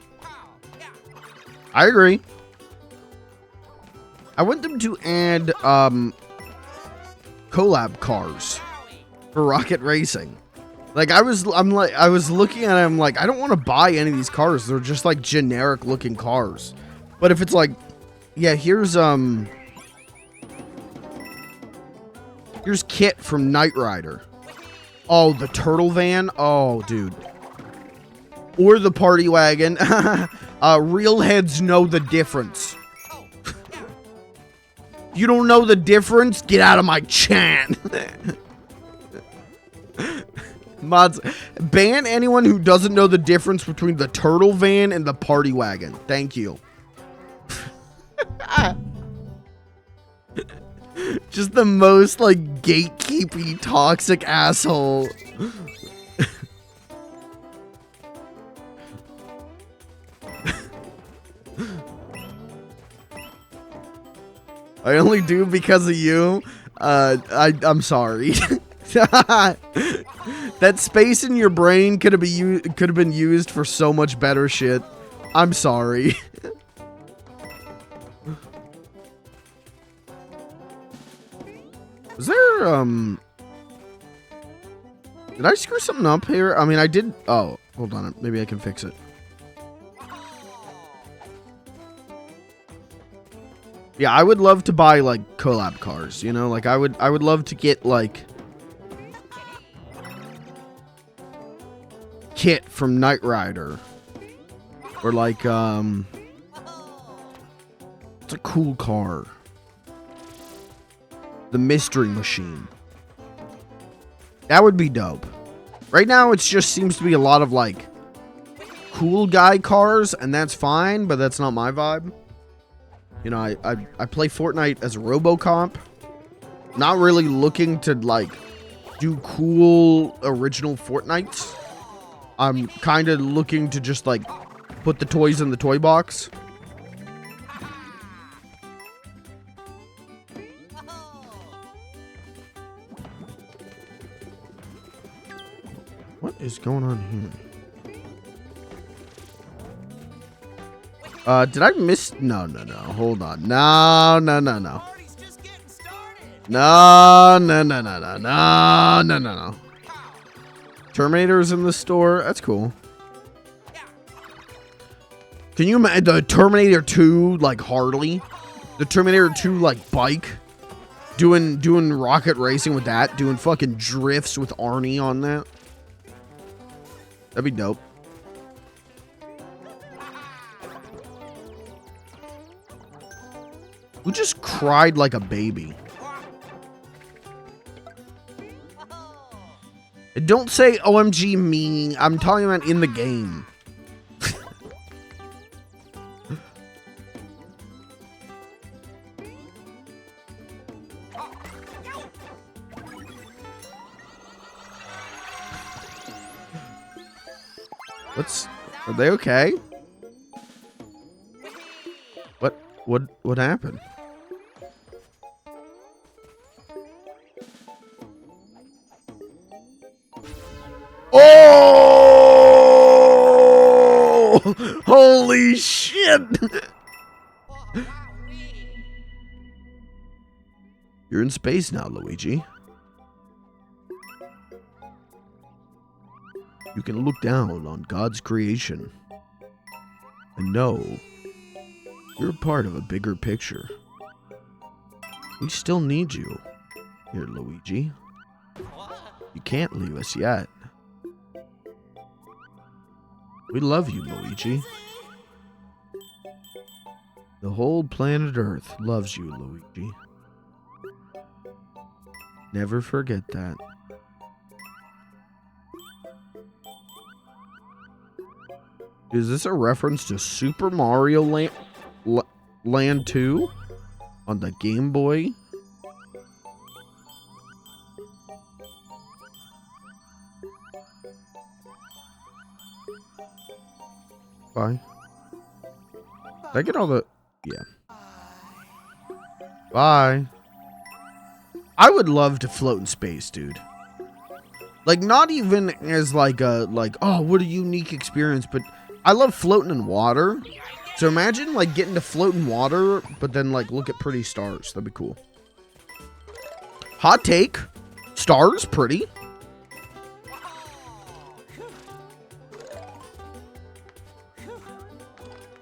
I agree. I want them to add collab cars for Rocket Racing. Like, I was looking at it, I'm like, I don't want to buy any of these cars. They're just like generic looking cars. But if it's like, yeah, here's Kit from Knight Rider. Oh, the turtle van. Oh, dude. Or the party wagon. Real heads know the difference. You don't know the difference? Get out of my chat. Mods, ban anyone who doesn't know the difference between the turtle van and the party wagon. Thank you. Just the most, like, gatekeepy, toxic asshole. I only do because of you. I'm sorry. That space in your brain could have been used for so much better shit. I'm sorry. Was there did I screw something up here? I mean, I did. Oh, hold on. Maybe I can fix it. Yeah, I would love to buy like collab cars, you know? Like I would love to get like Kit from Knight Rider. Or like it's a cool car. The Mystery Machine. That would be dope. Right now, it just seems to be a lot of, like, cool guy cars, and that's fine, but that's not my vibe. You know, I play Fortnite as a RoboCop. Not really looking to, like, do cool original Fortnites. I'm kind of looking to just, like, put the toys in the toy box. What is going on here? Did I miss? No. Hold on. No. No. Terminator's in the store. That's cool. Can you imagine the Terminator 2 like Harley? The Terminator 2 like bike? Doing rocket racing with that? Doing fucking drifts with Arnie on that? That'd be dope. Who just cried like a baby? And don't say OMG me. I'm talking about in the game. Are they okay? What happened? Oh! Holy shit! You're in space now, Luigi. You can look down on God's creation and know you're a part of a bigger picture. We still need you here, Luigi. You can't leave us yet. We love you, Luigi. The whole planet Earth loves you, Luigi. Never forget that. Is this a reference to Super Mario Land 2 on the Game Boy? Bye. Did I get all the... Yeah. Bye. I would love to float in space, dude. Like, not even as like a, oh, what a unique experience, but I love floating in water. So imagine, like, getting to float in water, but then, like, look at pretty stars. That'd be cool. Hot take. Stars, pretty.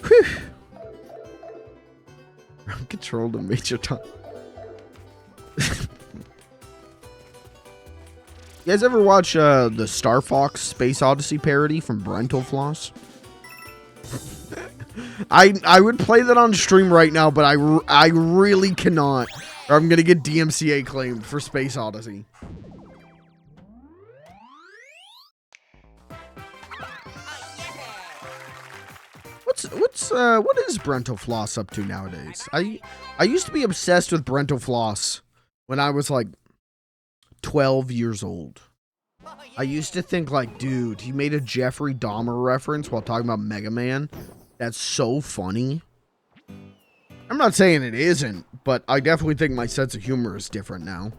Whew. I'm controlled a major time. You guys ever watch the Star Fox Space Odyssey parody from Brental Floss? I would play that on stream right now, but I really cannot. Or I'm gonna get DMCA claimed for Space Odyssey. What is Brento Floss up to nowadays? I used to be obsessed with Brento Floss when I was like 12 years old. I used to think like, dude, he made a Jeffrey Dahmer reference while talking about Mega Man. That's so funny. I'm not saying it isn't, but I definitely think my sense of humor is different now.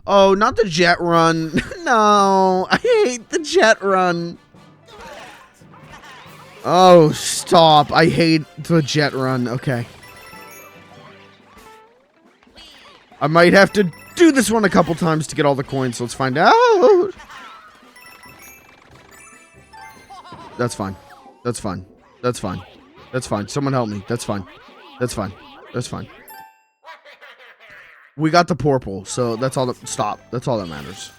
Oh, not the jet run. No, I hate the jet run. Oh, stop. I hate the jet run. Okay. I might have to do this one a couple times to get all the coins, so let's find out. That's fine. That's fine. That's fine. That's fine. Someone help me. That's fine. That's fine. That's fine. We got the purple, so that's all that. Stop. That's all that matters.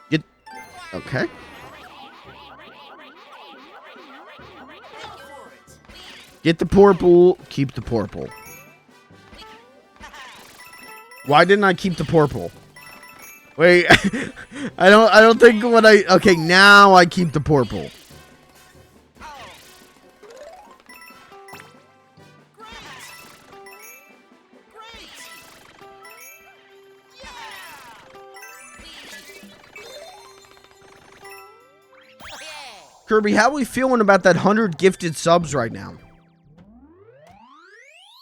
Get. Okay. Get the purple. Keep the purple. Why didn't I keep the purple? Wait. I don't think what I. Okay, now I keep the purple. Kirby, how are we feeling about that 100 gifted subs right now?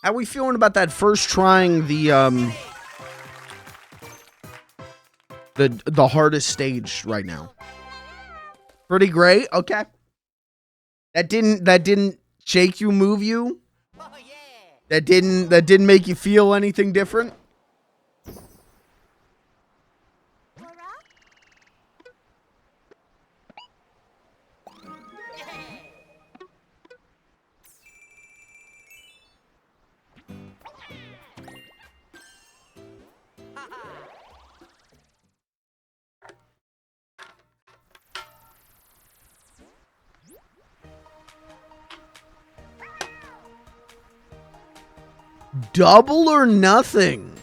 How are we feeling about that first trying the hardest stage right now? Pretty great. Okay. That didn't shake you, move you? That didn't make you feel anything different? Double or nothing.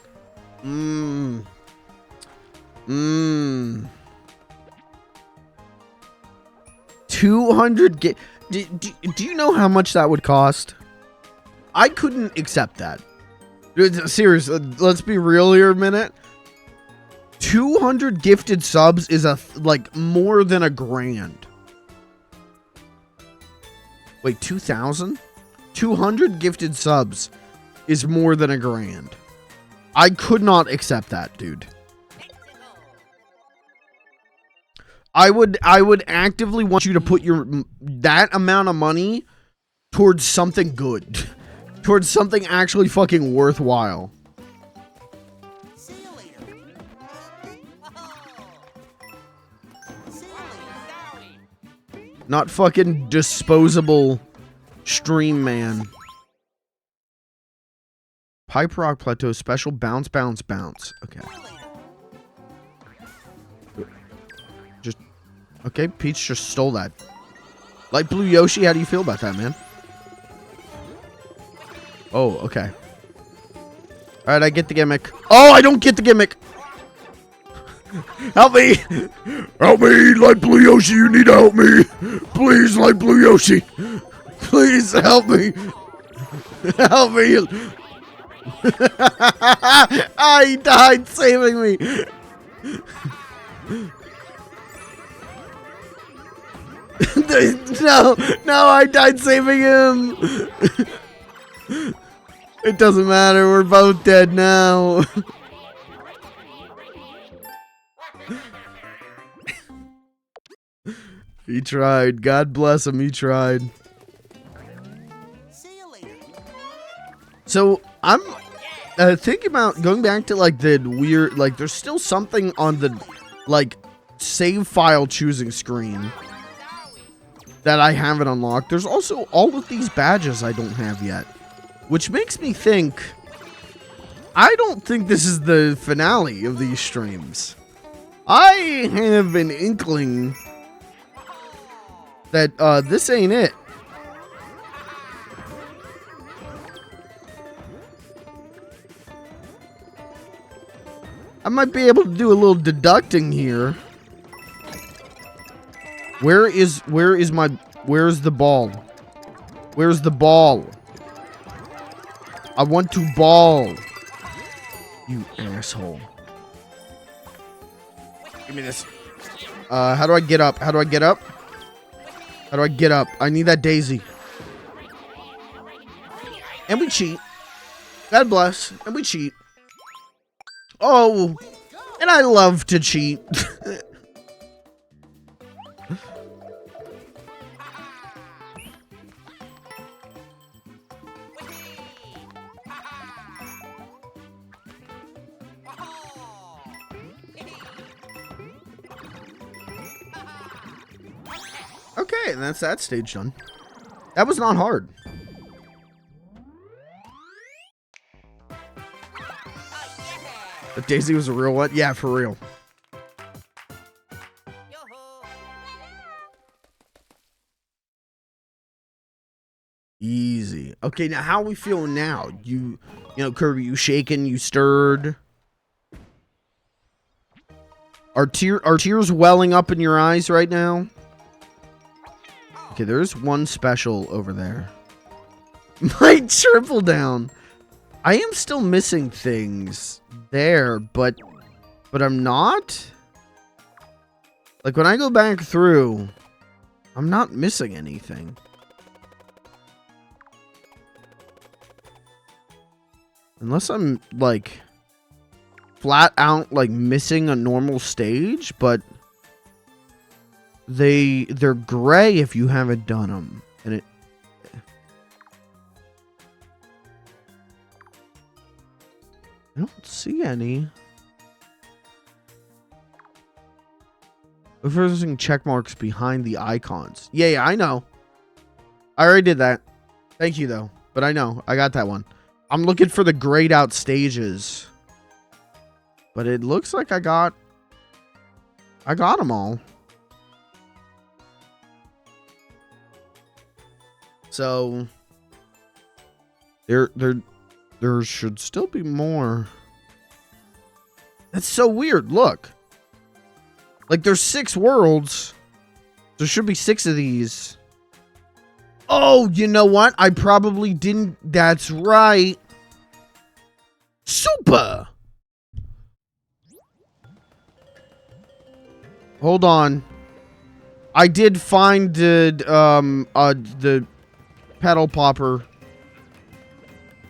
200 get. Do you know how much that would cost? I couldn't accept that. Seriously, let's be real here a minute. 200 gifted subs is like more than $1,000. Wait, 2,000? 200 gifted subs is more than $1,000. I could not accept that, dude. I would actively want you to put that amount of money towards something good. Towards something actually fucking worthwhile. See you later. See you later. Not fucking disposable stream man. Pipe Rock Plateau special bounce, bounce, bounce. Okay. Just okay. Peach just stole that. Light Blue Yoshi, how do you feel about that, man? Oh, okay. All right, I get the gimmick. Oh, I don't get the gimmick. Help me! Help me, Light Blue Yoshi! You need to help me, please, Light Blue Yoshi. Please help me. Help me. He died saving me. No, I died saving him. It doesn't matter, we're both dead now. He tried. God bless him, he tried. See you later. So, I'm thinking about going back to, like, the weird, like, there's still something on the, like, save file choosing screen that I haven't unlocked. There's also all of these badges I don't have yet, which makes me think, I don't think this is the finale of these streams. I have an inkling that this ain't it. I might be able to do a little deducting here. Where's the ball? Where's the ball? I want to ball. You asshole. Give me this. How do I get up? How do I get up? How do I get up? I need that daisy. And we cheat. God bless. And we cheat. Oh, and I love to cheat. Okay, and that's that stage done. That was not hard. If Daisy was a real one? Yeah, for real. Easy. Okay, now how are we feeling now? You know, Kirby, you shaking, you stirred. Are tears welling up in your eyes right now? Okay, there's one special over there. My triple down. I am still missing things there, but I'm not. Like when I go back through, I'm not missing anything. Unless I'm like flat out like missing a normal stage, but they're gray if you haven't done them, and it. I don't see any. If we're using check marks behind the icons. Yeah, I know. I already did that. Thank you though, but I know I got that one. I'm looking for the grayed out stages, but it looks like I got them all. So there should still be more. That's so weird. Look, like there's 6 worlds. There should be 6 of these. Oh, you know what? I probably didn't. That's right. Super. Hold on. I did find the pedal popper,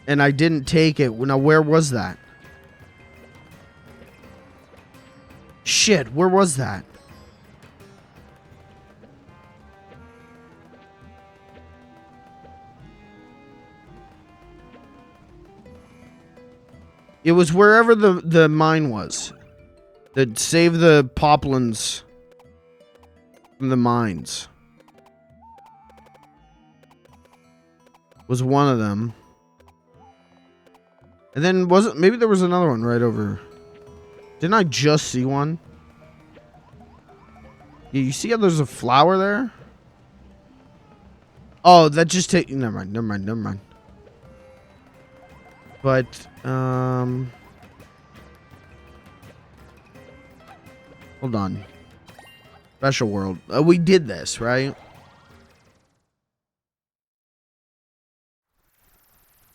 and I didn't take it. Now, where was that? Shit, where was that? It was wherever the mine was. That saved the poplins from the mines. Was one of them. And then maybe there was another one right over. Didn't I just see one? Yeah, you see how there's a flower there? Oh, that just never mind. But hold on. Special world. We did this, right?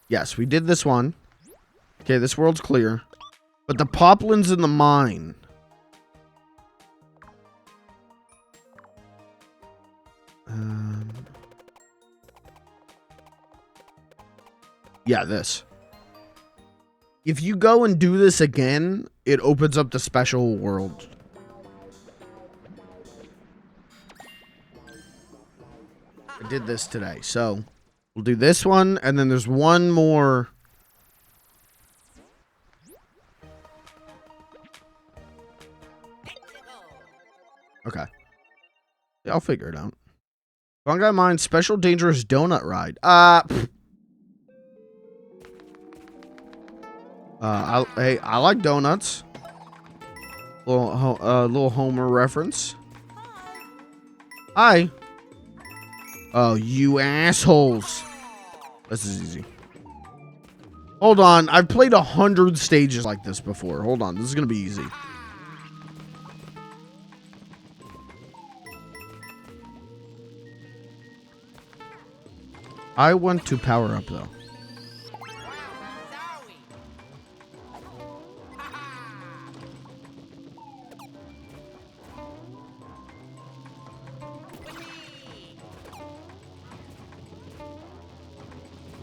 Yes, we did this one. Okay, this world's clear. But the poplin's in the mine. Yeah, this. If you go and do this again, it opens up the special world. I did this today, so we'll do this one, and then there's one more. Okay. Yeah, I'll figure it out. Fungi Mine Special Dangerous Donut Ride. Hey, I like donuts. Little Homer reference. Hi. Oh, you assholes. This is easy. Hold on. I've played 100 stages like this before. Hold on. This is going to be easy. I want to power up, though.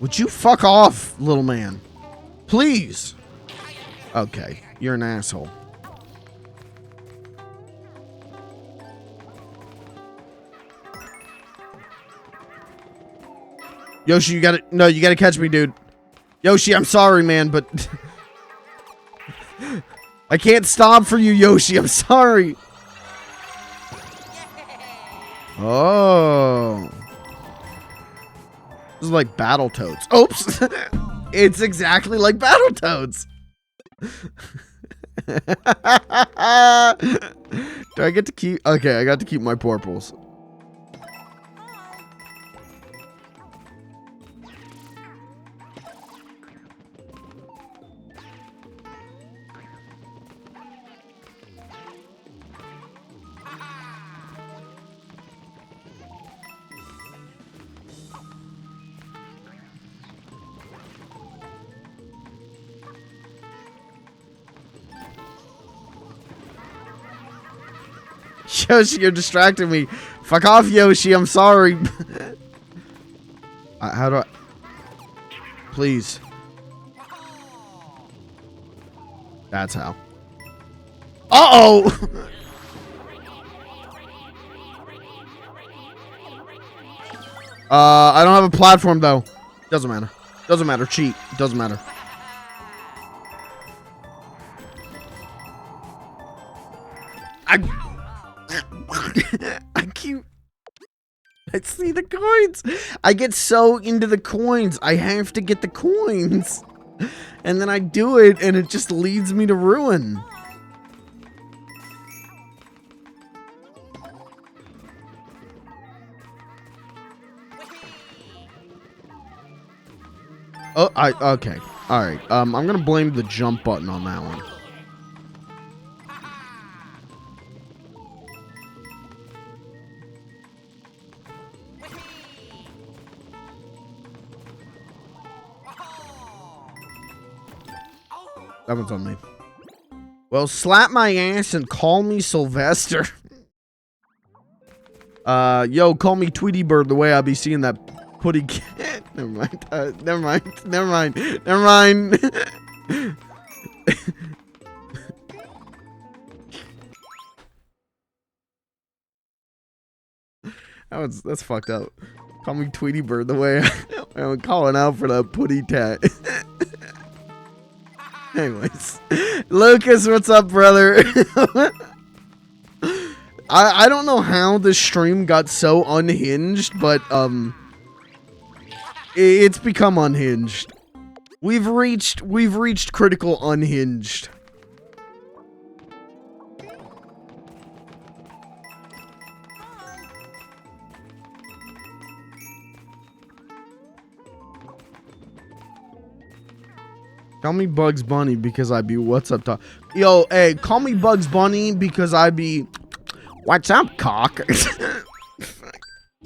Would you fuck off, little man? Please. Okay, you're an asshole. Yoshi, you gotta... No, you gotta catch me, dude. Yoshi, I'm sorry, man, but... I can't stop for you, Yoshi. I'm sorry. Oh... This is like Battletoads. Oops! It's exactly like Battletoads. Do I get to keep... Okay, I got to keep my purples. Yoshi, you're distracting me. Fuck off, Yoshi. I'm sorry. How do I... Please. That's how. Uh-oh! I don't have a platform, though. Doesn't matter. Doesn't matter. Cheat. Doesn't matter. I see the coins. I get so into the coins. I have to get the coins. And then I do it, and it just leads me to ruin. Oh, okay. All right. I'm gonna blame the jump button on that one. That one's on me. Well, slap my ass and call me Sylvester. Yo, call me Tweety Bird the way I be seeing that putty cat. Never mind. Never mind. Never mind. Never mind. That's fucked up. Call me Tweety Bird the way I'm calling out for that putty tat. Anyways, Lucas, what's up, brother? I don't know how this stream got so unhinged, but it's become unhinged. We've reached critical unhinged. Call me Bugs Bunny because I be what's up, Doc. Yo, hey, call me Bugs Bunny because I be what's up, cock.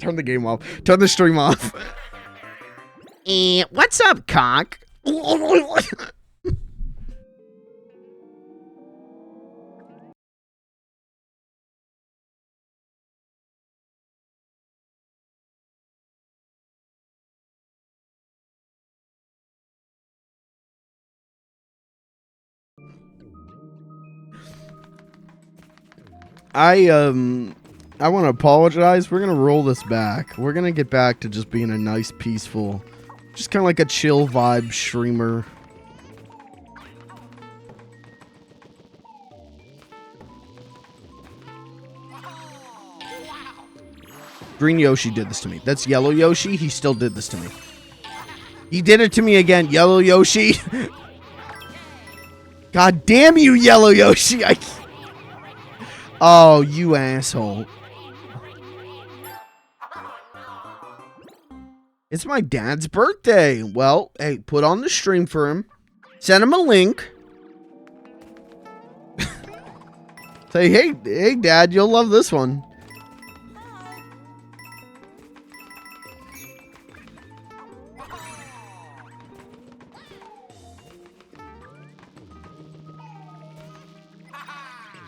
Turn the game off. Turn the stream off. What's up, cock? I want to apologize. We're going to roll this back. We're going to get back to just being a nice, peaceful, just kind of like a chill vibe streamer. Green Yoshi did this to me. That's Yellow Yoshi. He still did this to me. He did it to me again. Yellow Yoshi. God damn you, Yellow Yoshi. Oh, you asshole. It's my dad's birthday. Well, hey, put on the stream for him. Send him a link. Say, hey, Dad, you'll love this one.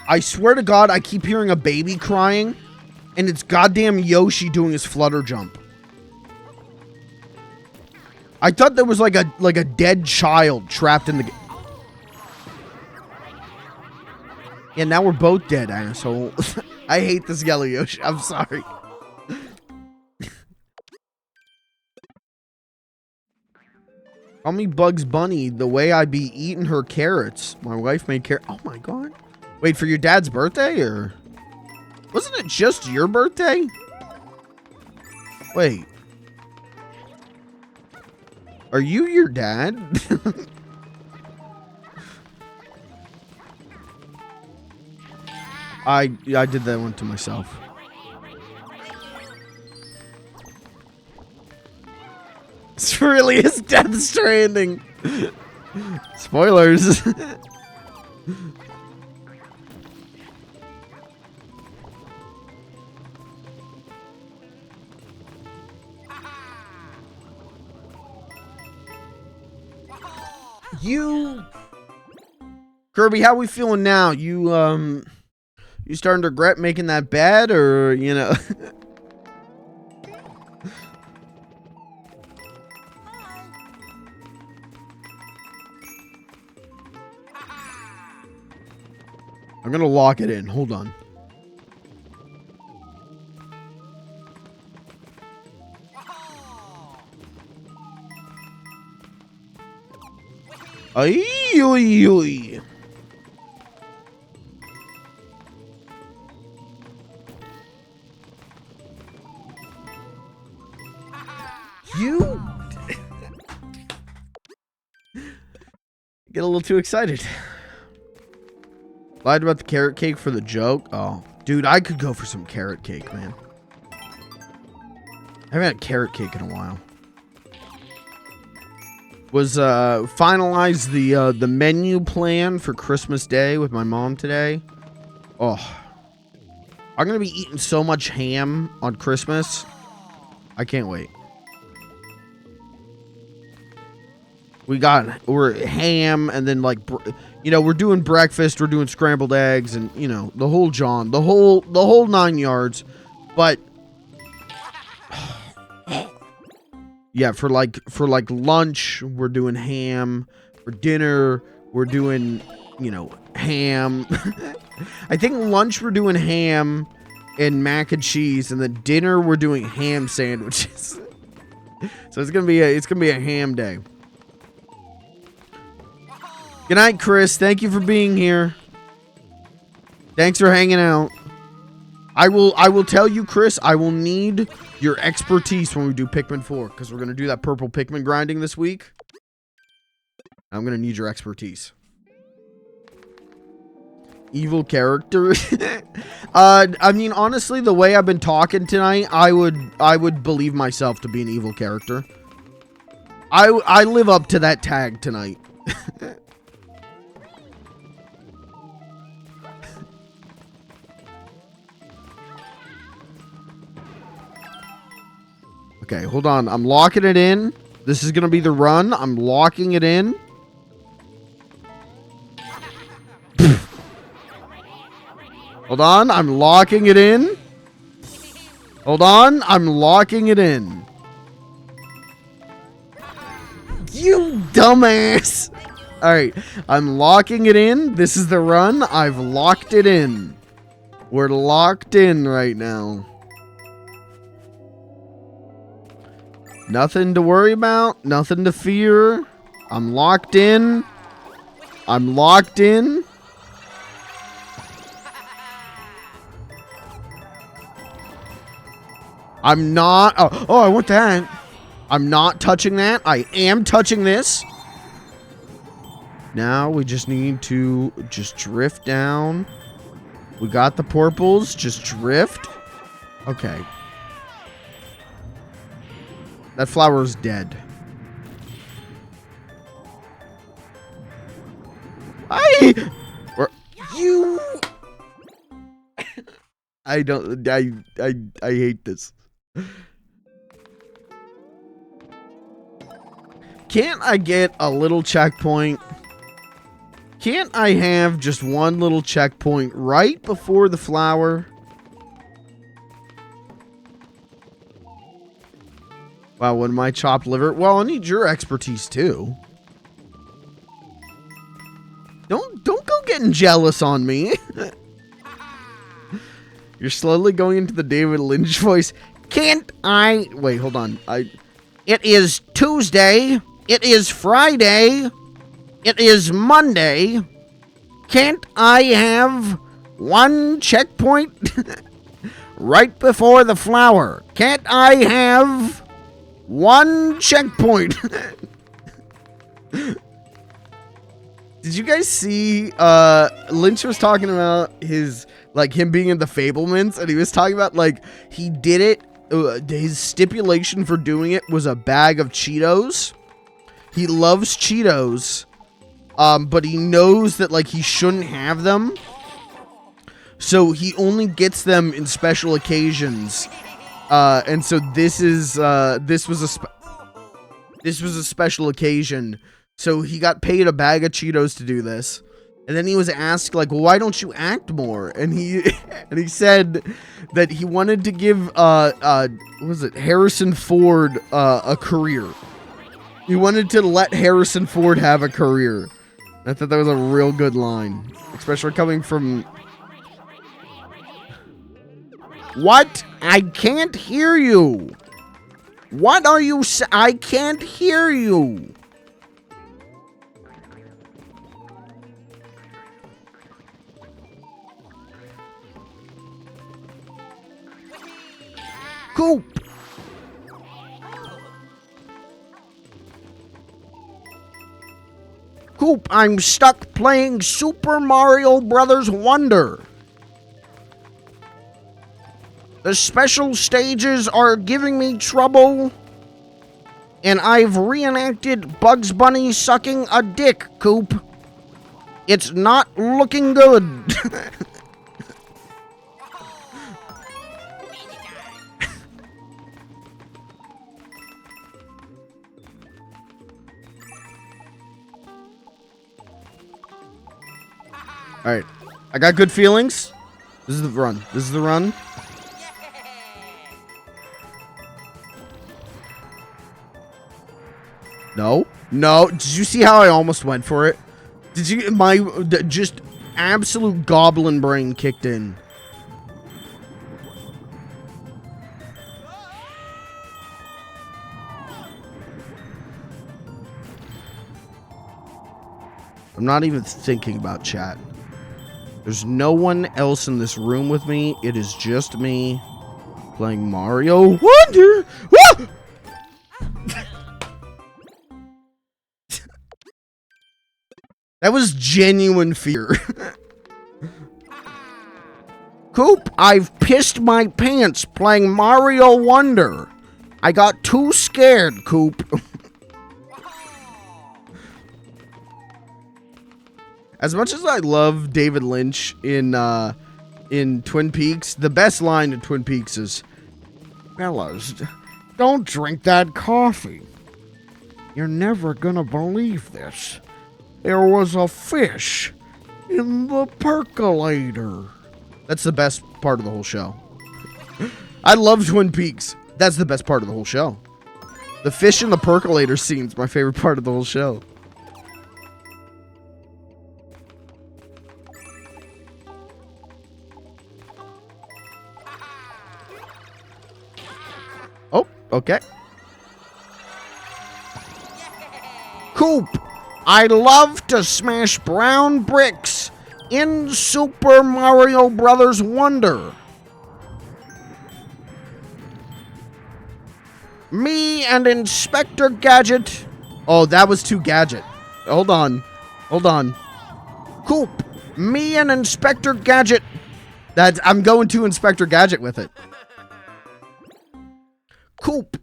I swear to God, I keep hearing a baby crying, and it's goddamn Yoshi doing his flutter jump. I thought there was like a dead child trapped in the. Yeah, now we're both dead, asshole. I hate this yellow Yoshi. I'm sorry. Call me Bugs Bunny. The way I be eating her carrots. My wife made carrot. Oh my God. Wait, for your dad's birthday, or wasn't it just your birthday? Wait. Are you your dad? I did that one to myself. It's really his Death Stranding. Spoilers. Kirby, how we feeling now? You starting to regret making that bad, or you know? I'm gonna lock it in. Hold on. Ay, oy, oy. You get a little too excited. Lied about the carrot cake for the joke. Oh, dude, I could go for some carrot cake, man. I haven't had carrot cake in a while. Was finalized the menu plan for Christmas Day with my mom today. Oh, I'm gonna be eating so much ham on Christmas. I can't wait. We're ham, and then like, you know, we're doing breakfast, we're doing scrambled eggs, and you know, the whole John, the whole 9 yards. But yeah, for like lunch, we're doing ham. For dinner, we're doing, you know, ham. I think lunch we're doing ham and mac and cheese, and then dinner we're doing ham sandwiches. So it's gonna be a ham day. Good night, Chris. Thank you for being here. Thanks for hanging out. I will tell you, Chris, I will need your expertise when we do Pikmin 4, because we're going to do that purple Pikmin grinding this week. I'm going to need your expertise. Evil character. I mean, honestly, the way I've been talking tonight, I would believe myself to be an evil character. I live up to that tag tonight. Okay, hold on. I'm locking it in. This is going to be the run. I'm locking it in. Hold on. I'm locking it in. Hold on. I'm locking it in. You dumbass. All right. I'm locking it in. This is the run. I've locked it in. We're locked in right now. Nothing to worry about. Nothing to fear. I'm locked in. I'm locked in. I'm not. Oh, I want that. I'm not touching that. I am touching this. Now we just need to just drift down. We got the purples. Just drift. Okay. That flower is dead. You. I don't. I hate this. Can't I get a little checkpoint? Can't I have just one little checkpoint right before the flower? Wow, when my chopped liver. Well, I need your expertise too. Don't go getting jealous on me. You're slowly going into the David Lynch voice. Can't I? Wait, hold on. It is Tuesday. It is Friday. It is Monday. Can't I have one checkpoint right before the flower? Can't I have one checkpoint? Did you guys see Lynch was talking about his him being in the Fablemans, and he was talking about he did it, his stipulation for doing it was a bag of Cheetos. He loves Cheetos, but he knows that he shouldn't have them, so he only gets them in special occasions. And so this was a special occasion. So he got paid a bag of Cheetos to do this. And then he was asked, well, why don't you act more? And he said that he wanted to give Harrison Ford a career. He wanted to let Harrison Ford have a career. I thought that was a real good line, especially coming from. What? I can't hear you. What are you I can't hear you. Coop. Coop, I'm stuck playing Super Mario Brothers Wonder. The special stages are giving me trouble, and I've reenacted Bugs Bunny sucking a dick, Coop. It's not looking good. Alright, I got good feelings. This is the run. This is the run. No. No. Did you see how I almost went for it? Did you? My just absolute goblin brain kicked in. I'm not even thinking about chat. There's no one else in this room with me. It is just me playing Mario Wonder. Woo! That was genuine fear. Coop, I've pissed my pants playing Mario Wonder. I got too scared, Coop. As much as I love David Lynch in Twin Peaks, the best line in Twin Peaks is, "Fellas, don't drink that coffee. You're never gonna believe this. There was a fish in the percolator." That's the best part of the whole show. I love Twin Peaks. That's the best part of the whole show. The fish in the percolator scene's my favorite part of the whole show. Oh, okay. Coop, I love to smash brown bricks in Super Mario Brothers Wonder. Me and Inspector Gadget. Oh, that was too Gadget. Hold on. Hold on. Coop, me and Inspector Gadget I'm going to Inspector Gadget with it. Coop.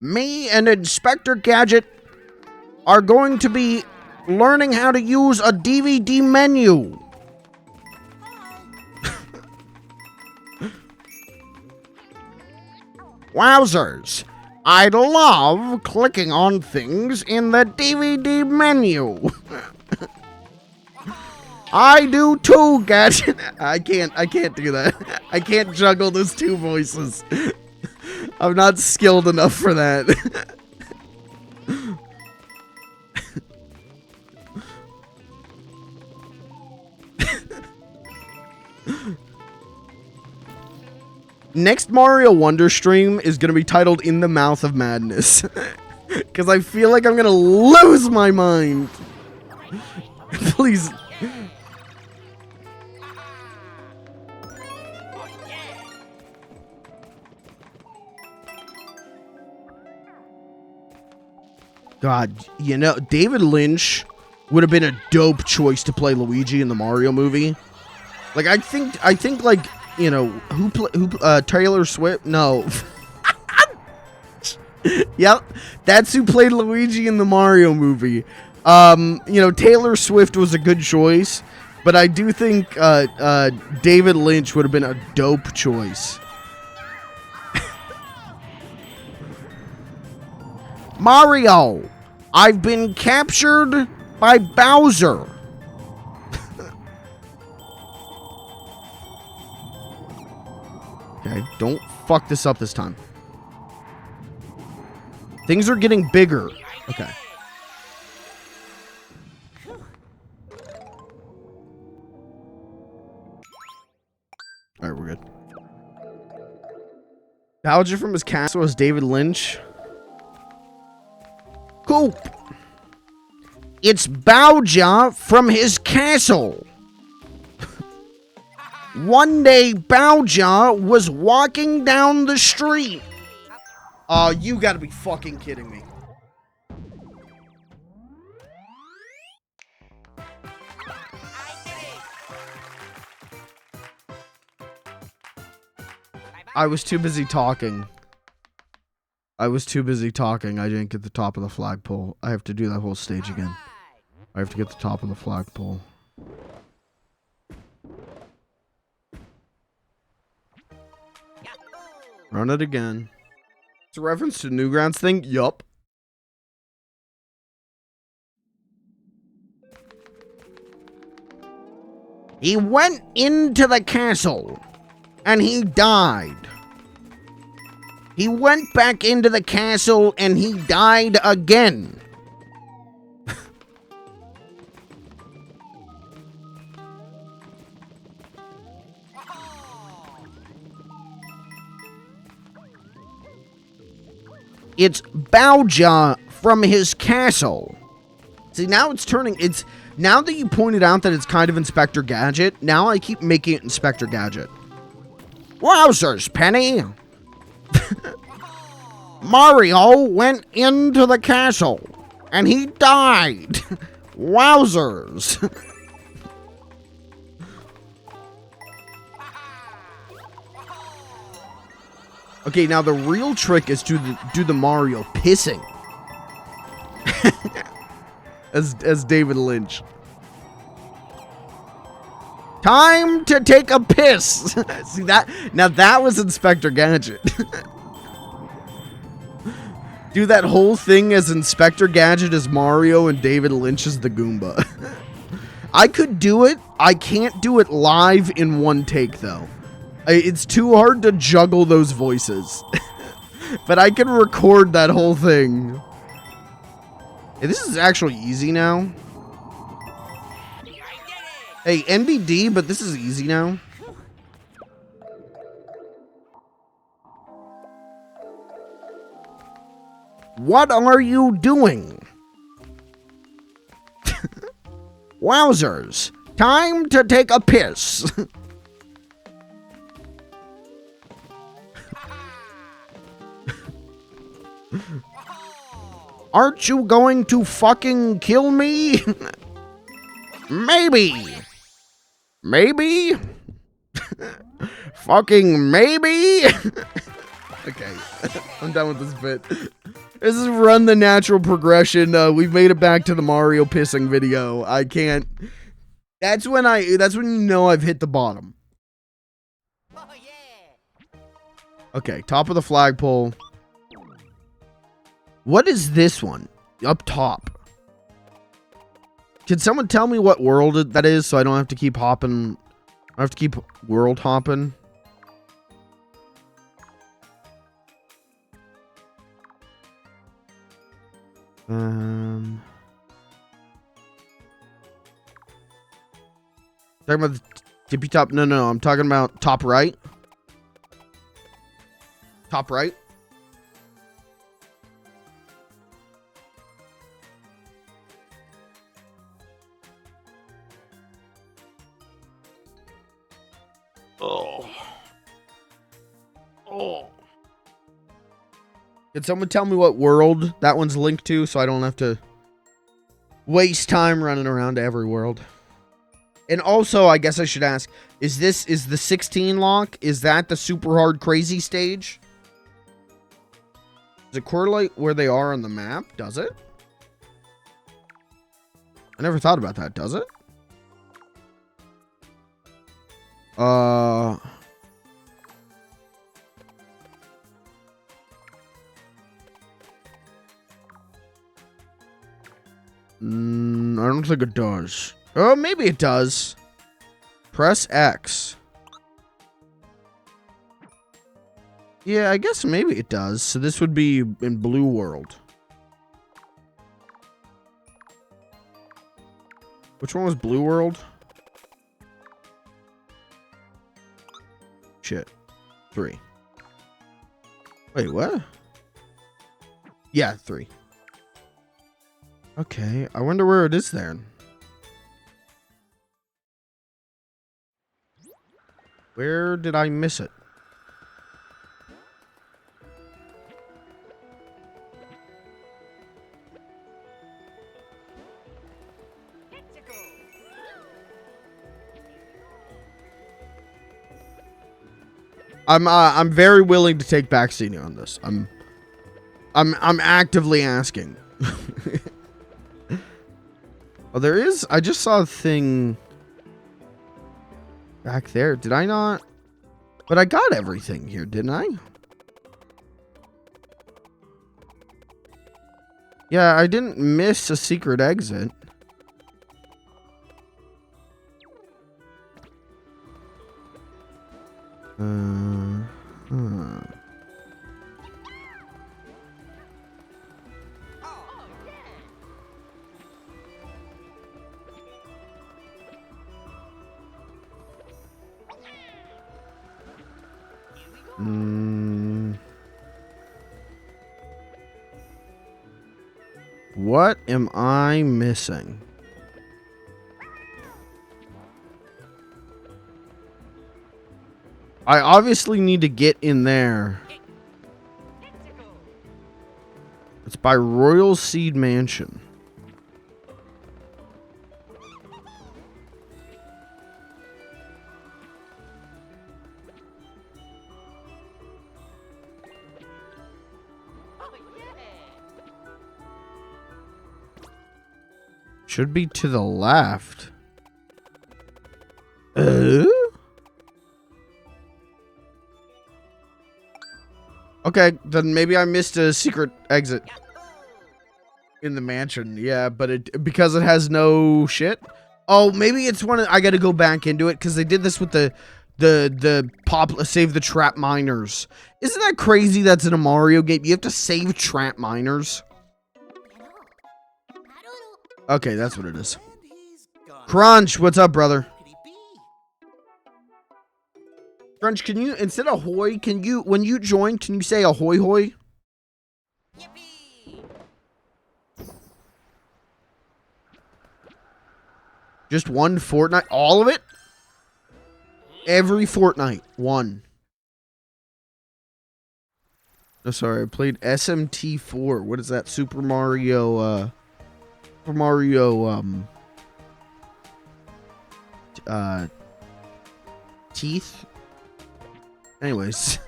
Me and Inspector Gadget are going to be learning how to use a DVD menu. Wowzers. I love clicking on things in the DVD menu. I do too, Gadget. I can't do that. I can't juggle those two voices. I'm not skilled enough for that. Next Mario Wonder stream is going to be titled In the Mouth of Madness. Because I feel like I'm going to lose my mind. Please. God, you know, David Lynch would have been a dope choice to play Luigi in the Mario movie. Like, I think like, you know, Taylor Swift? No. Yep, that's who played Luigi in the Mario movie. You know, Taylor Swift was a good choice, but I do think David Lynch would have been a dope choice. Mario, I've been captured by Bowser. Okay, don't fuck this up this time. Things are getting bigger. Okay. Alright, we're good. Bowser from his castle is David Lynch. Cool. It's Bowser from his castle. One day, Bowser was walking down the street. Oh, you gotta be fucking kidding me. I was too busy talking. I didn't get the top of the flagpole. I have to do that whole stage again. I have to get the top of the flagpole. Run it again. It's a reference to Newgrounds thing? Yup. He went into the castle and he died. He went back into the castle and he died again. It's Bowser from his castle. See, now it's turning, now that you pointed out that it's kind of Inspector Gadget, now I keep making it Inspector Gadget. Wowzers, Penny. Mario went into the castle and he died. Wowzers. Okay, now the real trick is to do the Mario pissing. as David Lynch. Time to take a piss. See that? Now that was Inspector Gadget. Do that whole thing as Inspector Gadget as Mario and David Lynch as the Goomba. I could do it. I can't do it live in one take though. It's too hard to juggle those voices. But I can record that whole thing. Hey, this is actually easy now. Hey, NBD, but this is easy now. What are you doing? Wowzers. Time to take a piss. Aren't you going to fucking kill me? Maybe. Maybe? Fucking maybe. Okay, I'm done with this bit. This is run the natural progression. We've made it back to the Mario pissing video. I can't. That's when you know I've hit the bottom. Oh, yeah. Okay, top of the flagpole. What is this one? Up top. Can someone tell me what world that is so I don't have to keep hopping? I have to keep world hopping. Talking about the tippy top. No, I'm talking about top right. Top right. Oh. Can someone tell me what world that one's linked to so I don't have to waste time running around to every world? And also, I guess I should ask, is the 16 lock, is that the super hard crazy stage? Does it correlate where they are on the map? Does it? I never thought about that. Does it? I don't think it does. Oh, maybe it does. Press X. Yeah, I guess maybe it does. So this would be in Blue World. Which one was Blue World? Shit. 3. Wait, what? Yeah, 3. Okay, I wonder where it is there. Where did I miss it? I'm very willing to take backseating on this. I'm actively asking. Oh, there is. I just saw a thing back there. Did I not? But I got everything here, didn't I? Yeah, I didn't miss a secret exit. What am I missing? I obviously need to get in there. It's by Royal Seed Mansion. Should be to the left. Okay, then maybe I missed a secret exit in the mansion. Yeah, but because it has no shit. Oh, maybe it's one. I got to go back into it because they did this with the save the trap miners. Isn't that crazy? That's in a Mario game. You have to save trap miners. Okay, that's what it is. Crunch, what's up, brother? Crunch, can you, instead of hoy, can you, when you join, can you say ahoy hoy? Yippee! Just one fortnight? All of it? Every fortnight. One. Oh, sorry, I played SMT4. What is that? Super Mario, teeth? Anyways.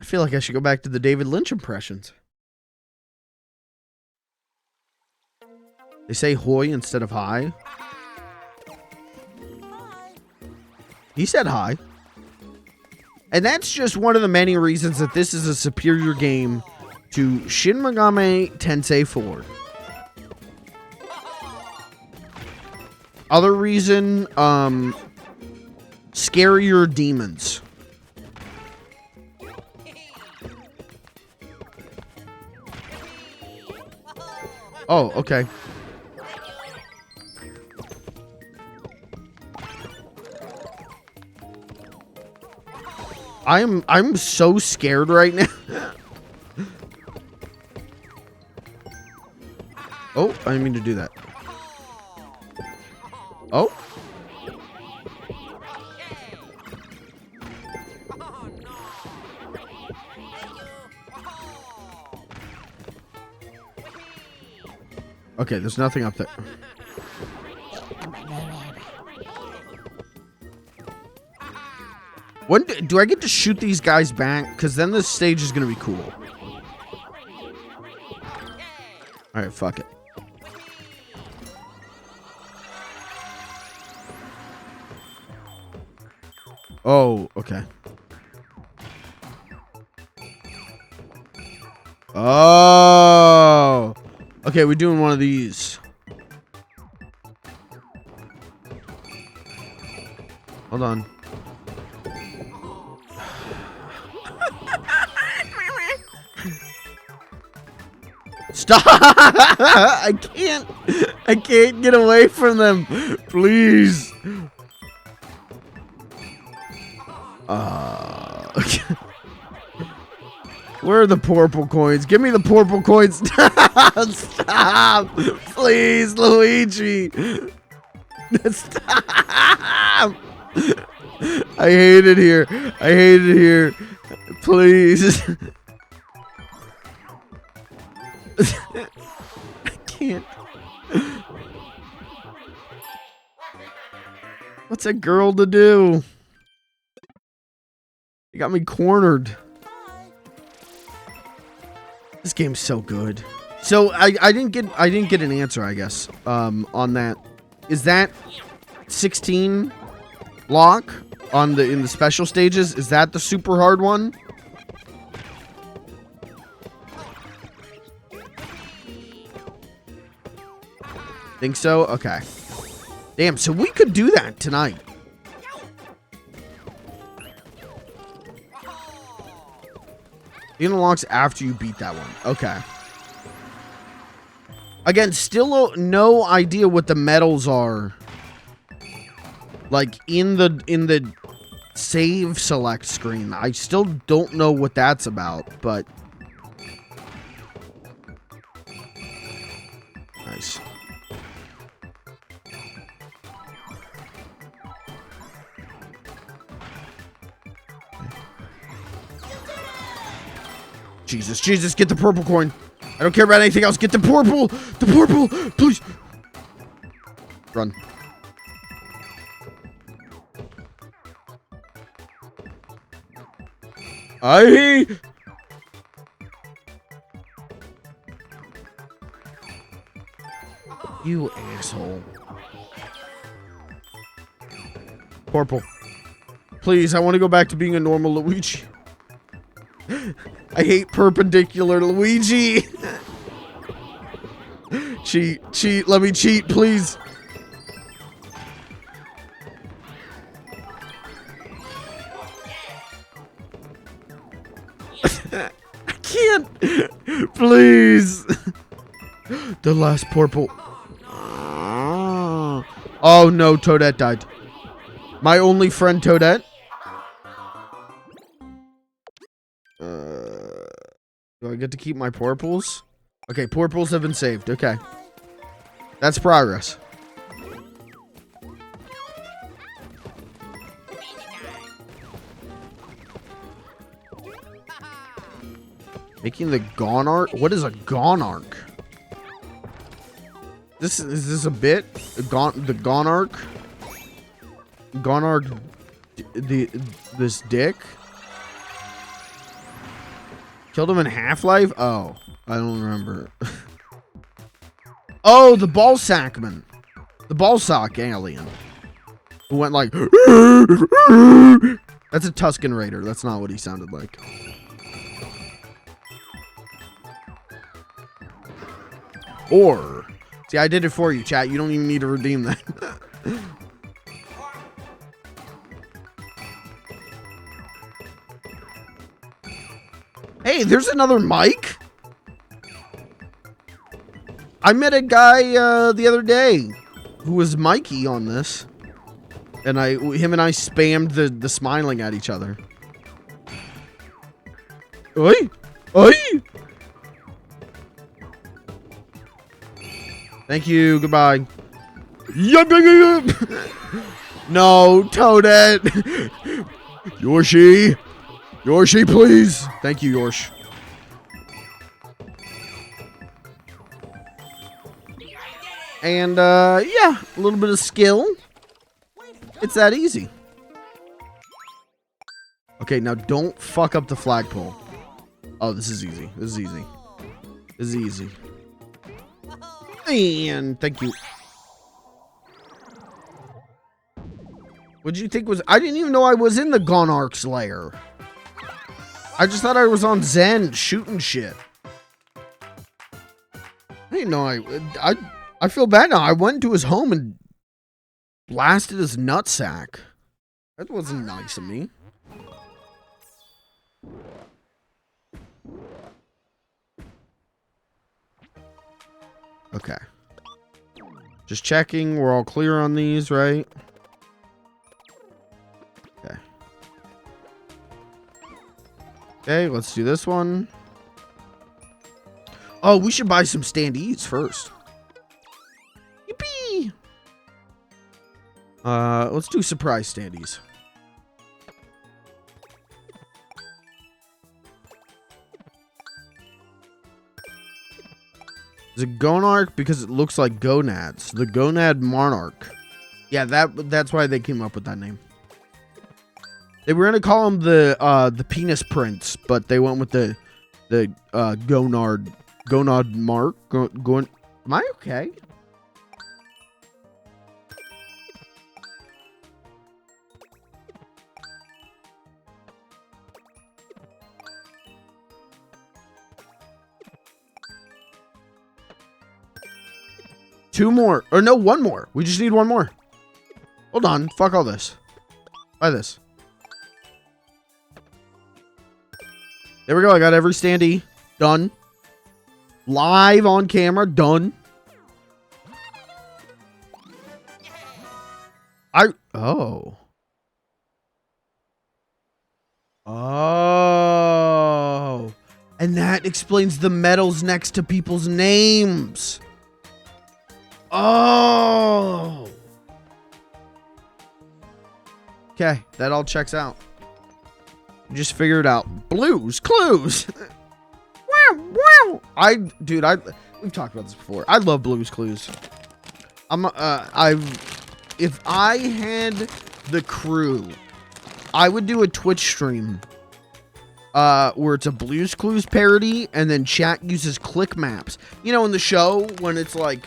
I feel like I should go back to the David Lynch impressions. They say hoy instead of hi. He said hi. And that's just one of the many reasons that this is a superior game to Shin Megami Tensei 4. Other reason, scarier demons. Oh, okay. I'm so scared right now. Oh, I didn't mean to do that. Oh. Okay, there's nothing up there. When do I get to shoot these guys back? Because then this stage is going to be cool. Alright, fuck it. Oh, okay. Oh! Okay, we're doing one of these. Hold on. Stop! I can't get away from them. Please. Okay. Where are the purple coins? Give me the purple coins. Stop! Please, Luigi. Stop! I hate it here. I hate it here. Please. I can't. What's a girl to do? You got me cornered. This game's so good. So I didn't get an answer, I guess, on that. Is that 16 lock on in the special stages? Is that the super hard one? Think so? Okay. Damn, so we could do that tonight. It unlocks after you beat that one. Okay. Again, still no idea what the medals are. Like in the save select screen. I still don't know what that's about, but nice. Jesus, get the purple coin. I don't care about anything else. Get the purple, please. Run. You asshole. Purple. Please, I want to go back to being a normal Luigi. I hate perpendicular Luigi. Cheat, let me cheat, please. I can't. Please. The last purple. Oh no, Toadette died. My only friend Toadette. Do I get to keep my purples? Okay, purples have been saved. Okay. That's progress. Making the Gonarch? What is a Gonarch? Is this a bit? The Gonarch? Gonarch this dick. Killed him in Half-Life? Oh, I don't remember. Oh, the ball sackman. The ball sock alien. Who went like... That's a Tusken Raider. That's not what he sounded like. Or... See, I did it for you, chat. You don't even need to redeem that. Hey, there's another Mike. I met a guy the other day who was Mikey on this, and him and I spammed the smiling at each other. Oi, oi. Thank you. Goodbye. Yup, yup, yup, yup. No, Toadette. Yoshi. Yoshi, please. Thank you, Yorsh. And, yeah, a little bit of skill. It's that easy. Okay, now don't fuck up the flagpole. Oh, this is easy. This is easy. This is easy. And thank you. What'd you think was... I didn't even know I was in the Gonarch's lair. I just thought I was on Zen shooting shit. I didn't know I feel bad now. I went to his home and blasted his nutsack. That wasn't nice of me. Okay. Just checking. We're all clear on these, right? Okay. Okay, let's do this one. Oh, we should buy some standees first. Yippee! Let's do surprise standees. Is it Gonarch? Because it looks like gonads. The gonad monarch. Yeah, that's why they came up with that name. They were gonna call him the penis prince, but they went with the gonad mark. Am I okay? Two more. Or no, one more. We just need one more. Hold on. Fuck all this. Buy this. There we go. I got every standee. Done. Live on camera. Done. Oh. Oh. And that explains the medals next to people's names. Oh. Okay, that all checks out. Just figure it out. Blues Clues. Wow. Dude, we've talked about this before. I love Blues Clues. If I had the crew, I would do a Twitch stream where it's a Blues Clues parody and then chat uses click maps. You know, in the show when it's like,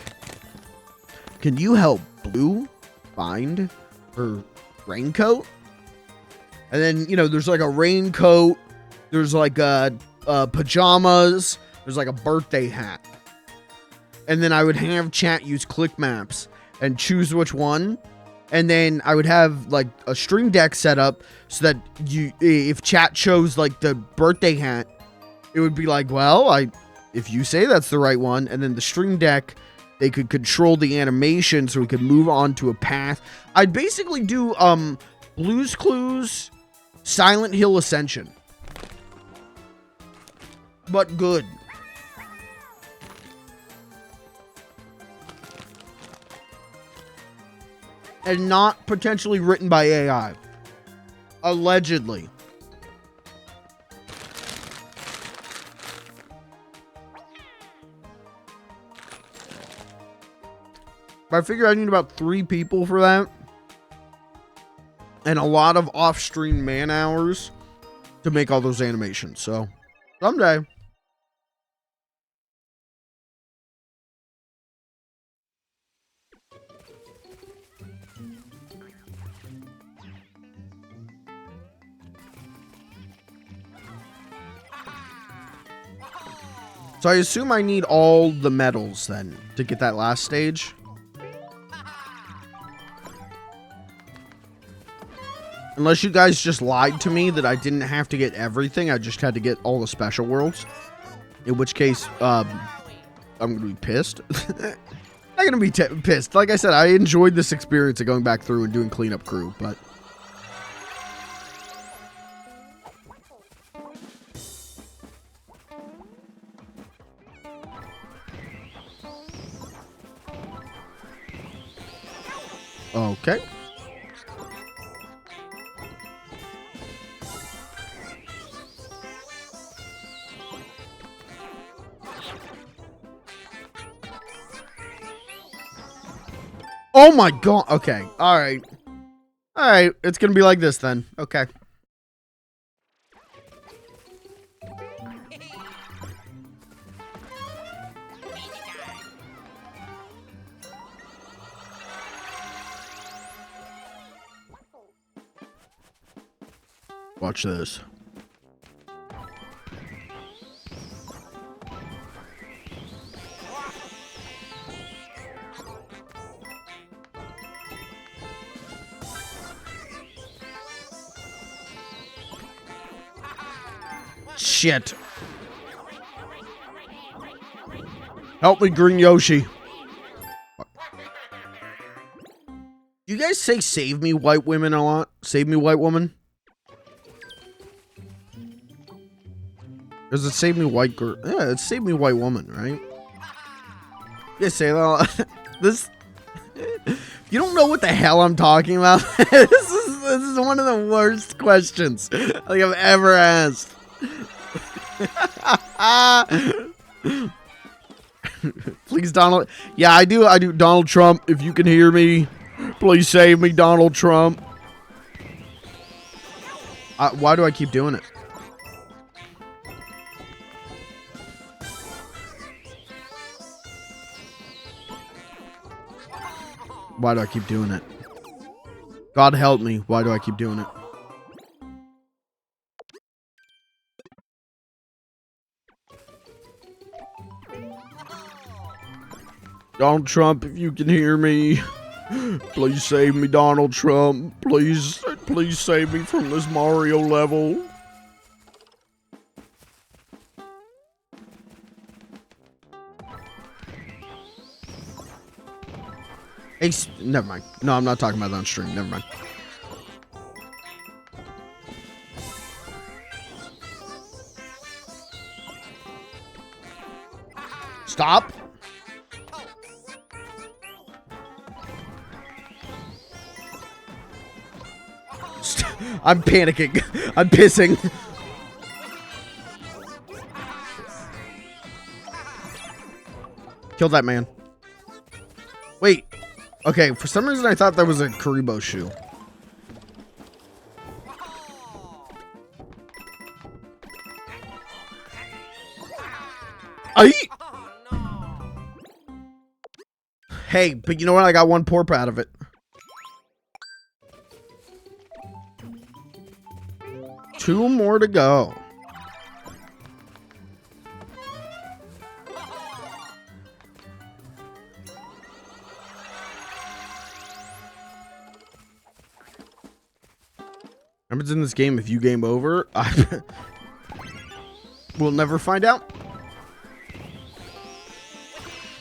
can you help Blue find her raincoat? And then, you know, there's like a raincoat, there's like pajamas, there's like a birthday hat. And then I would have chat use click maps and choose which one. And then I would have like a stream deck set up so that if chat chose like the birthday hat, it would be like, well, if you say that's the right one, and then the stream deck, they could control the animation so we could move on to a path. I'd basically do Blues Clues Silent Hill Ascension. But good. And not potentially written by AI. Allegedly. But I figure I need about 3 people for that. and a lot of off-stream man hours to make all those animations. So someday. So I assume I need all the medals then to get that last stage. Unless you guys just lied to me that I didn't have to get everything, I just had to get all the special worlds. In which case, I'm gonna be pissed. Not gonna be pissed. Like I said, I enjoyed this experience of going back through and doing cleanup crew, but... Okay. Oh my god. Okay. All right. All right. It's going to be like this then. Okay. Watch this. Shit. Help me, Green Yoshi. You guys say save me, white women a lot? Save me, white woman? Does it save me, white girl? Yeah, it's save me, white woman, right? Yeah, say that. This... You don't know what the hell I'm talking about? This is one of the worst questions like I've ever asked. Please, Donald. Yeah, I do. Donald Trump, if you can hear me, please save me, Donald Trump. Why do I keep doing it? Why do I keep doing it? God help me. Why do I keep doing it? Donald Trump, if you can hear me, please save me, Donald Trump. Please save me from this Mario level. Hey, never mind. No, I'm not talking about that on stream. Never mind. Stop. I'm panicking. I'm pissing. Kill that man. Wait. Okay, for some reason I thought that was a Karibo shoe. Hey, but you know what? I got one porp out of it. Two more to go. Happens in this game, if you game over, we'll never find out.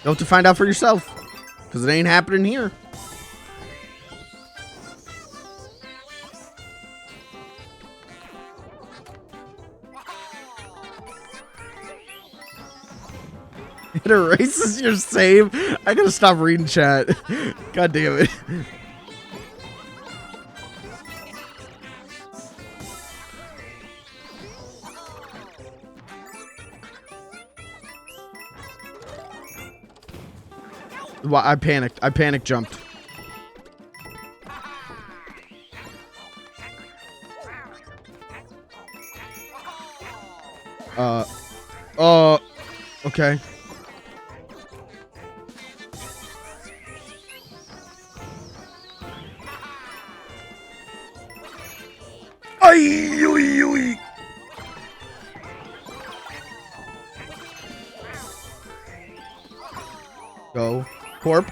You'll have to find out for yourself, because it ain't happening here. It erases your save. I gotta stop reading chat. God damn it. Well, I panicked. I panic jumped. Okay. Ay. Go. Corp.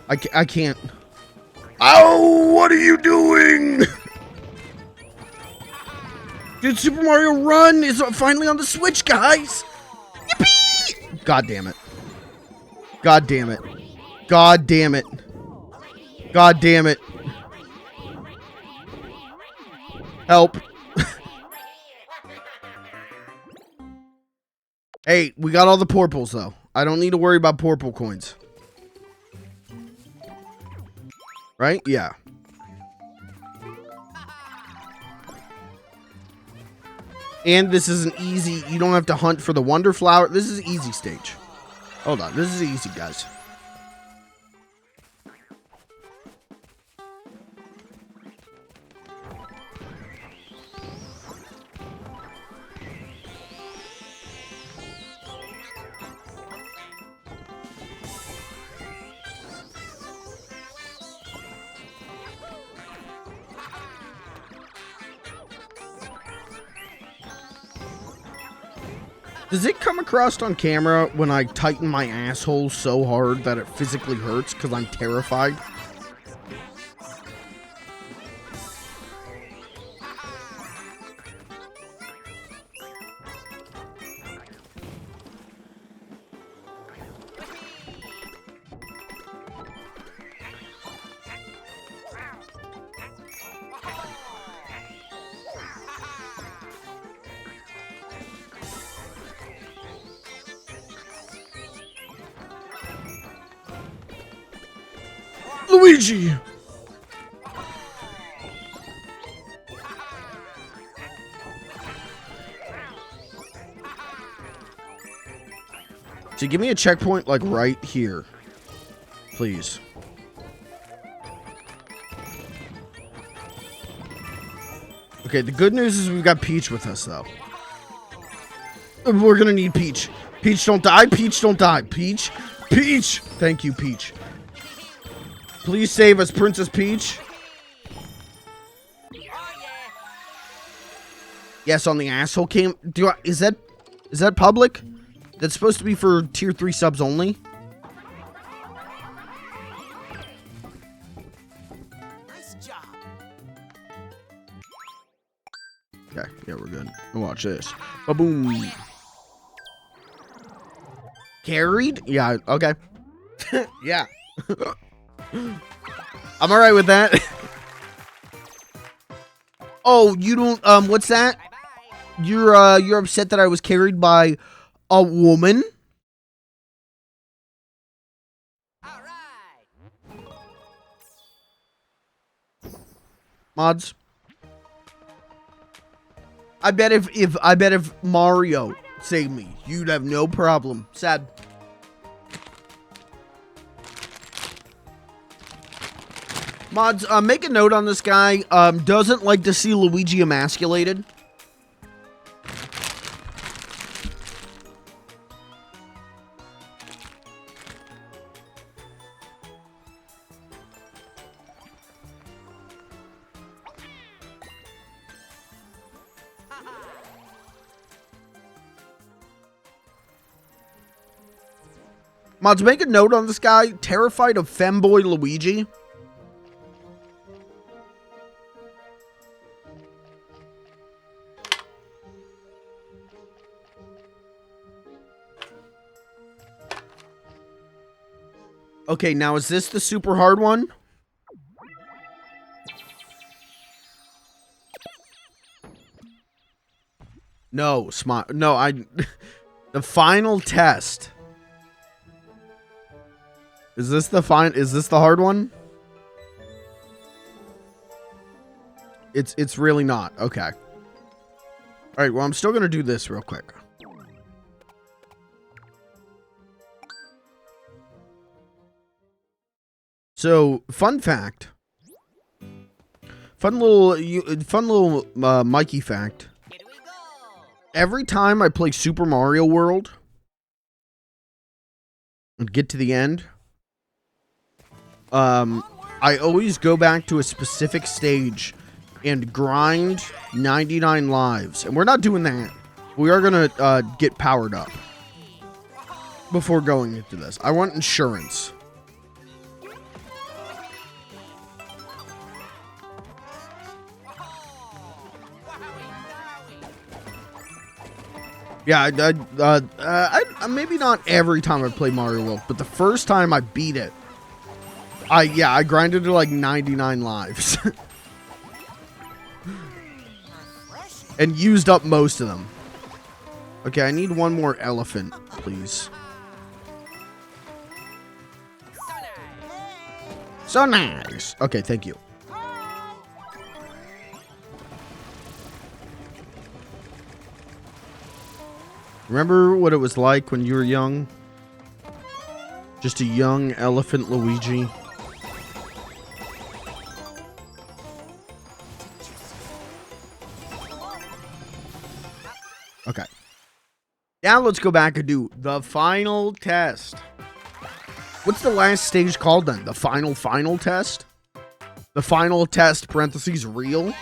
I can't. Oh, what are you doing? Dude, Super Mario Run is finally on the Switch, guys. Yippee! God damn it. God damn it. God damn it. God damn it. Help. Hey, we got all the purples, though. I don't need to worry about purple coins. Right? Yeah. And this is an easy, you don't have to hunt for the Wonder Flower. This is an easy stage. Hold on, this is easy, guys. Does it come across on camera when I tighten my asshole so hard that it physically hurts because I'm terrified? Luigi! So give me a checkpoint like right here. Please. Okay, the good news is we've got Peach with us, though. We're gonna need Peach. Peach, don't die. Peach, don't die. Peach. Peach! Thank you, Peach. Please save us, Princess Peach. Yes, on the asshole cam. Is that public? That's supposed to be for tier 3 subs only. Nice job. Okay, yeah, we're good. Watch this. Ba-boom. Carried? Yeah, okay. Yeah. I'm alright with that. Oh, you don't, what's that? Bye-bye. You're upset that I was carried by a woman? All right. Mods. I bet if Mario saved me, you'd have no problem. Sad. Mods, make a note on this guy. Doesn't like to see Luigi emasculated. Mods, make a note on this guy. Terrified of femboy Luigi. Okay, now is this the super hard one? No, smart. No, the final test. Is this the hard one? It's really not. Okay. All right, well, I'm still going to do this real quick. So, fun fact. Fun little Mikey fact. Here we go. every time I play Super Mario World and get to the end, I always go back to a specific stage and grind 99 lives. And we're not doing that. We are going to get powered up before going into this. I want insurance. Yeah, maybe not every time I play Mario World, but the first time I beat it, I grinded to like 99 lives. And used up most of them. Okay, I need one more elephant, please. So nice. Okay, thank you. Remember what it was like when you were young? Just a young elephant Luigi. Okay. Now let's go back and do the final test. What's the last stage called then? The final test? The final test parentheses real?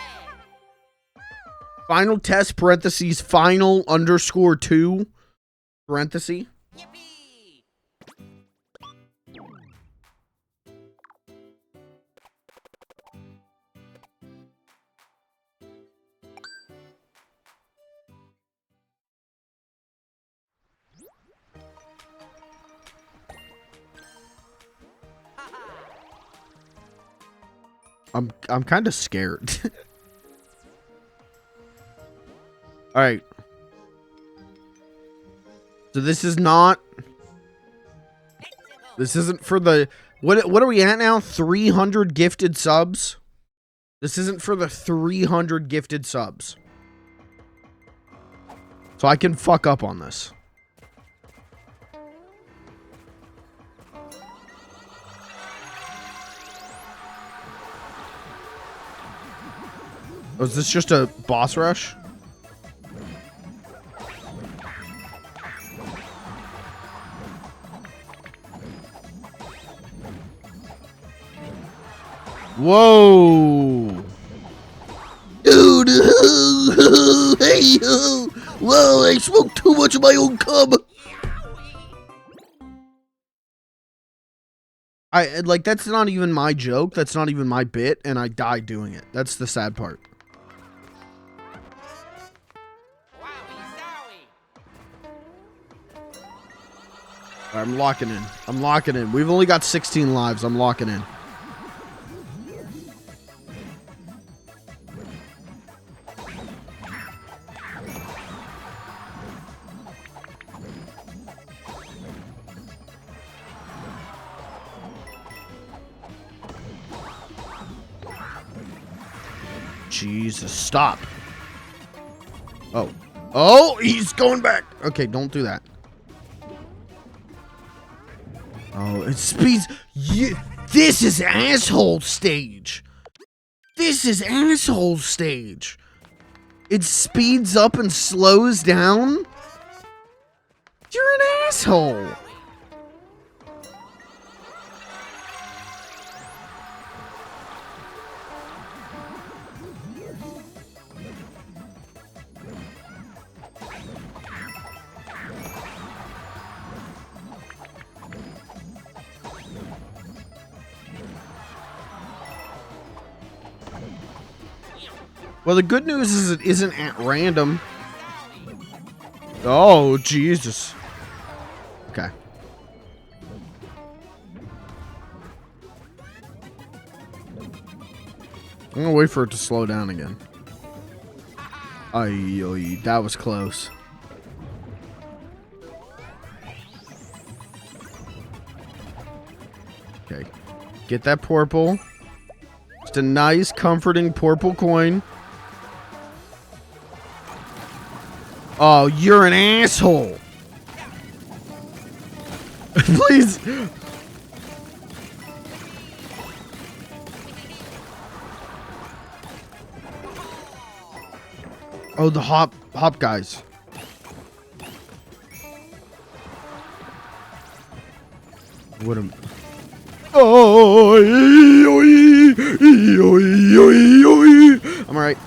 Final test parentheses final underscore 2 parenthesis. Yippee! I'm kind of scared. All right. So this isn't for the what are we at now? 300 gifted subs? This isn't for the 300 gifted subs. So I can fuck up on this. Oh, is this just a boss rush? Whoa! Dude! Hey! Whoa! I smoked too much of my own cum! That's not even my joke. That's not even my bit, and I died doing it. That's the sad part. I'm locking in. I'm locking in. We've only got 16 lives. I'm locking in. Jesus, stop. Oh. Oh, he's going back. Okay, don't do that. Oh, it speeds. This is asshole stage. This is asshole stage. It speeds up and slows down. You're an asshole. Well, the good news is it isn't at random. Oh, Jesus. Okay. I'm gonna wait for it to slow down again. Ay, that was close. Okay. Get that purple. Just a nice, comforting purple coin. Oh, you're an asshole. Please. Oh, the hop guys. What am... Oh, I'm alright.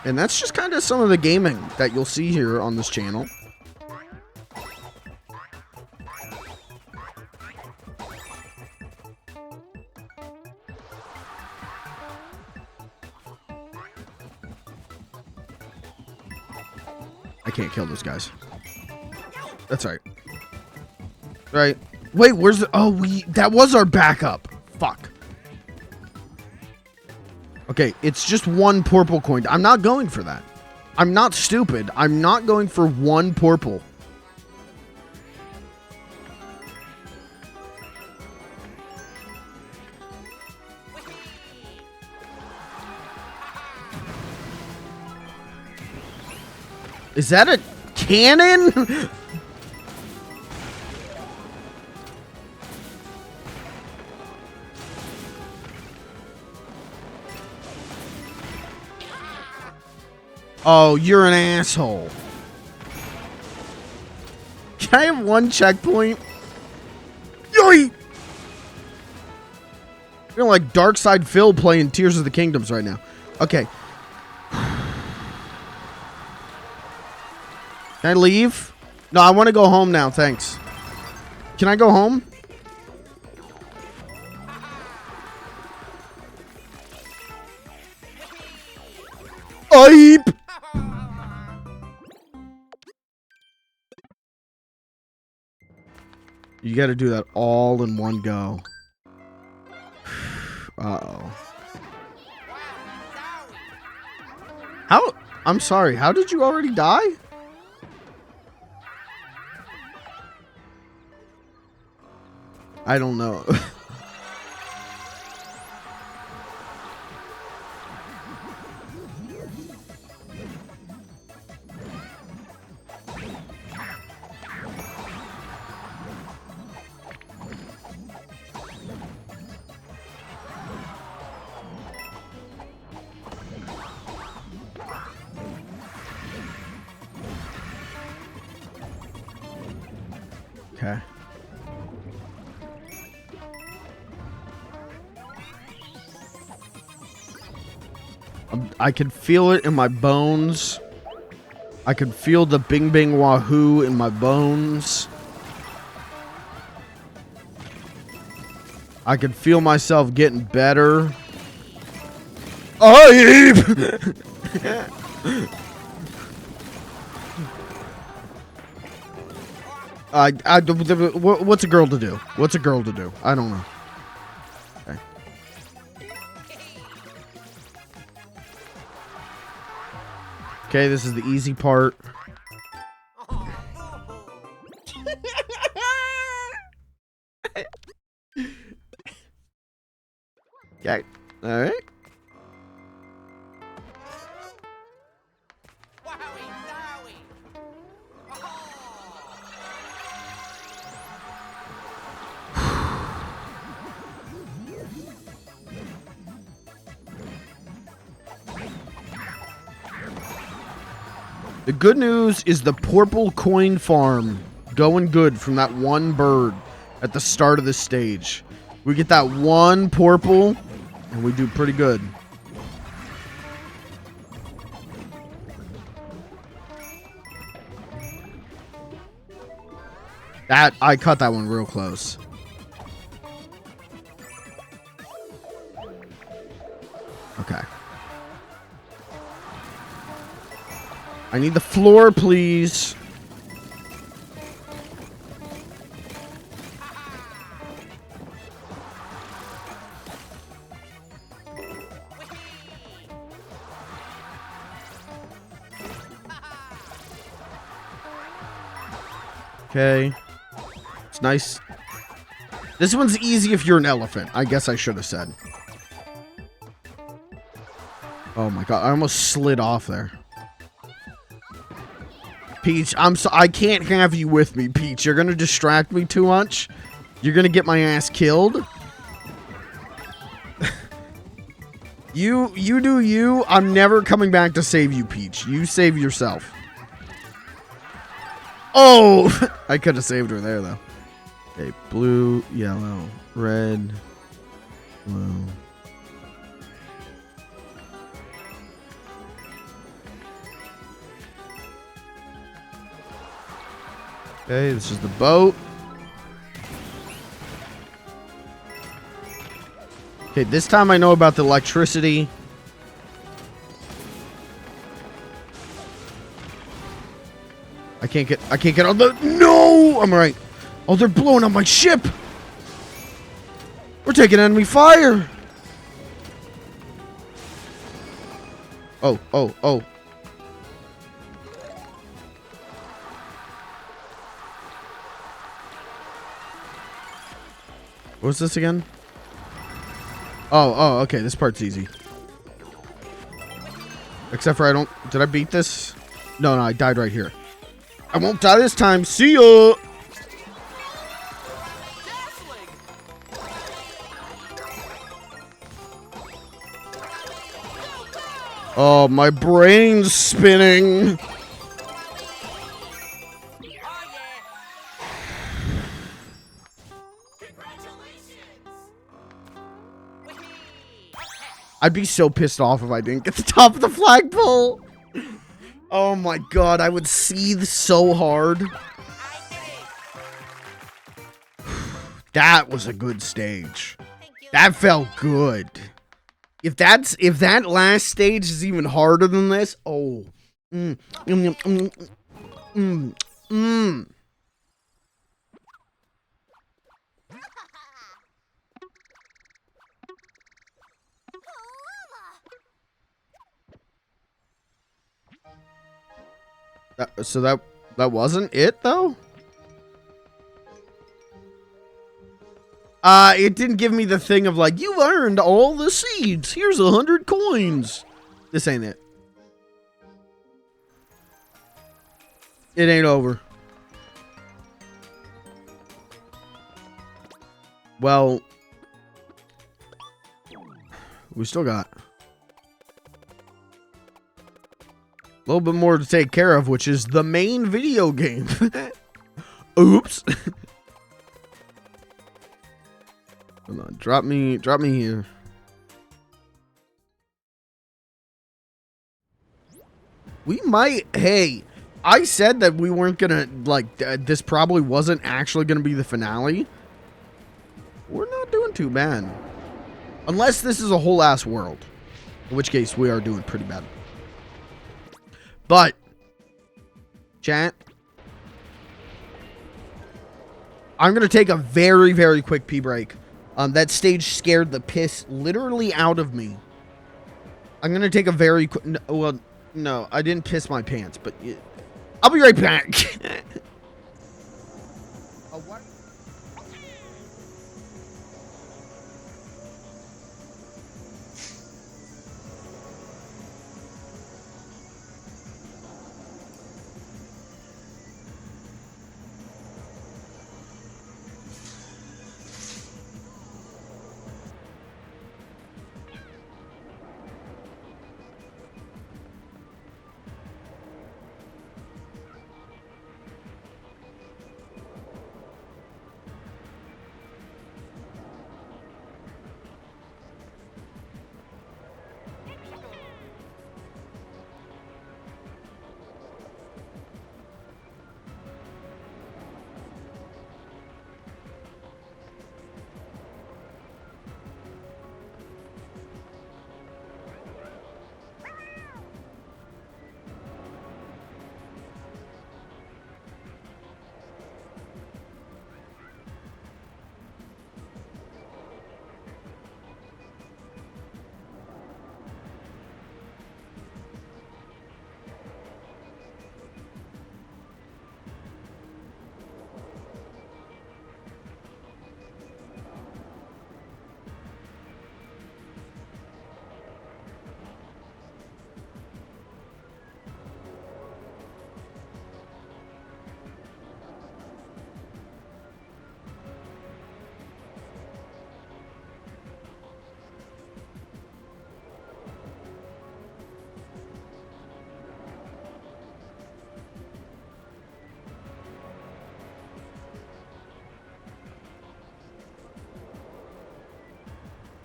And that's just kind of some of the gaming that you'll see here on this channel. I can't kill those guys. That's alright. Right. Wait, where's the... Oh, that was our backup. Fuck. Okay, it's just one purple coin. I'm not going for that. I'm not stupid. I'm not going for one purple. Is that a cannon? Oh, you're an asshole. Can I have one checkpoint? Yoy! You're like Dark Side Phil playing Tears of the Kingdoms right now. Okay. Can I leave? No, I want to go home now, thanks. Can I go home? Ape! You got to do that all in one go. Uh-oh. How? I'm sorry. How did you already die? I don't know. Okay. I can feel it in my bones. I can feel the bing bing wahoo in my bones. I can feel myself getting better. What's a girl to do? What's a girl to do? I don't know. Okay. Okay, this is the easy part. Okay. All right. The good news is the purple coin farm going good from that one bird at the start of the stage. We get that one purple and we do pretty good. I cut that one real close. Okay. I need the floor, please. Okay. It's nice. This one's easy if you're an elephant. I guess I should have said. Oh my god, I almost slid off there. Peach, I can't have you with me, Peach. You're gonna distract me too much. You're gonna get my ass killed. You do you. I'm never coming back to save you, Peach. You save yourself. Oh! I could have saved her there, though. Okay, blue, yellow, red, blue. Okay, this is the boat. Okay, this time I know about the electricity. I can't get on the, no, I'm right. Oh, they're blowing up my ship. We're taking enemy fire. Oh. What's this again? Oh, okay, this part's easy. Except for did I beat this? No, I died right here. I won't die this time. See ya. Oh, my brain's spinning. I'd be so pissed off if I didn't get the top of the flagpole. Oh my god, I would seethe so hard. That was a good stage. That felt good. If that last stage is even harder than this, oh. So that wasn't it though? It didn't give me the thing of like, you've earned all the seeds. Here's 100 coins. This ain't it. It ain't over. Well, we still got a little bit more to take care of, which is the main video game. Oops. Hold on, drop me here. We might, hey, I said that we weren't gonna, like, this probably wasn't actually gonna be the finale. We're not doing too bad. Unless this is a whole ass world. In which case, we are doing pretty bad. But, chat, I'm going to take a very, very quick pee break. That stage scared the piss literally out of me. I'm going to take a very quick... Well, no, I didn't piss my pants, but... I'll be right back. What?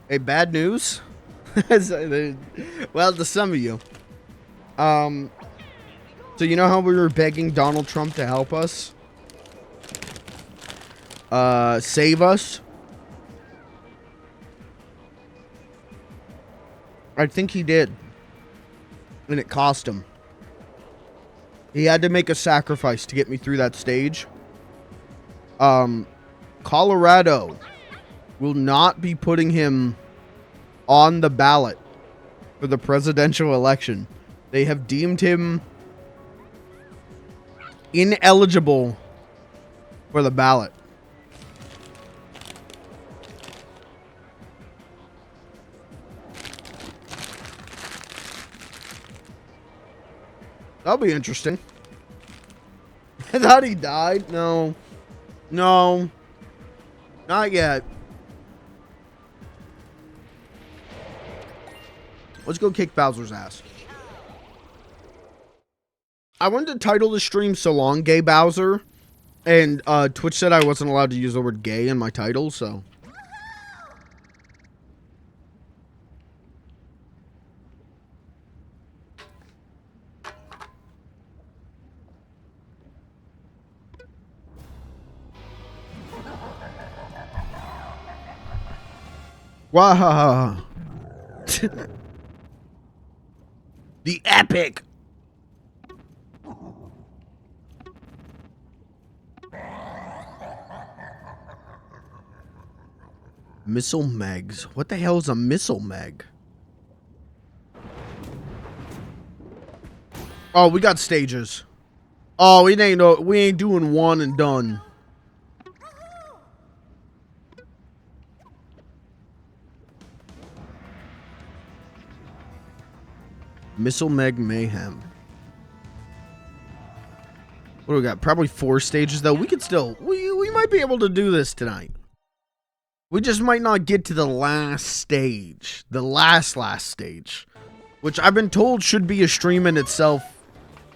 Hey, bad news. Well, to some of you. So you know how we were begging Donald Trump to help us? Save us? I think he did. And it cost him. He had to make a sacrifice to get me through that stage. Colorado will not be putting him on the ballot for the presidential election. They have deemed him ineligible for the ballot. That'll be interesting. I thought he died. No. No. Not yet. Let's go kick Bowser's ass. I wanted to title the stream So Long, Gay Bowser. And Twitch said I wasn't allowed to use the word gay in my title, so... Wow. The epic. Missile Megs. What the hell is a missile Meg? Oh, we got stages. Oh, we ain't doing one and done. Missile Meg Mayhem. What do we got? Probably 4 stages, though. We could still... We might be able to do this tonight. We just might not get to the last stage. The last stage. Which I've been told should be a stream in itself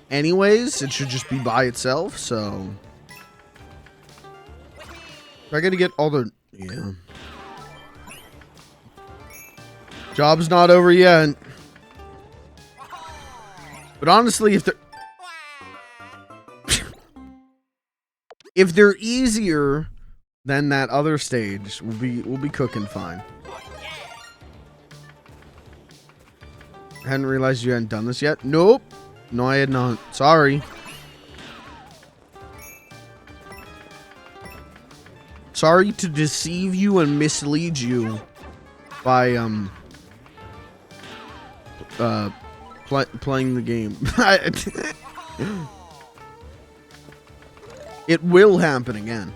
anyways. It should just be by itself, so... I gotta get all the... Yeah. Job's not over yet. But honestly, if they're easier than that other stage, we'll be cooking fine. I hadn't realized you hadn't done this yet. Nope. No, I had not. Sorry. Sorry to deceive you and mislead you by playing the game. It will happen again.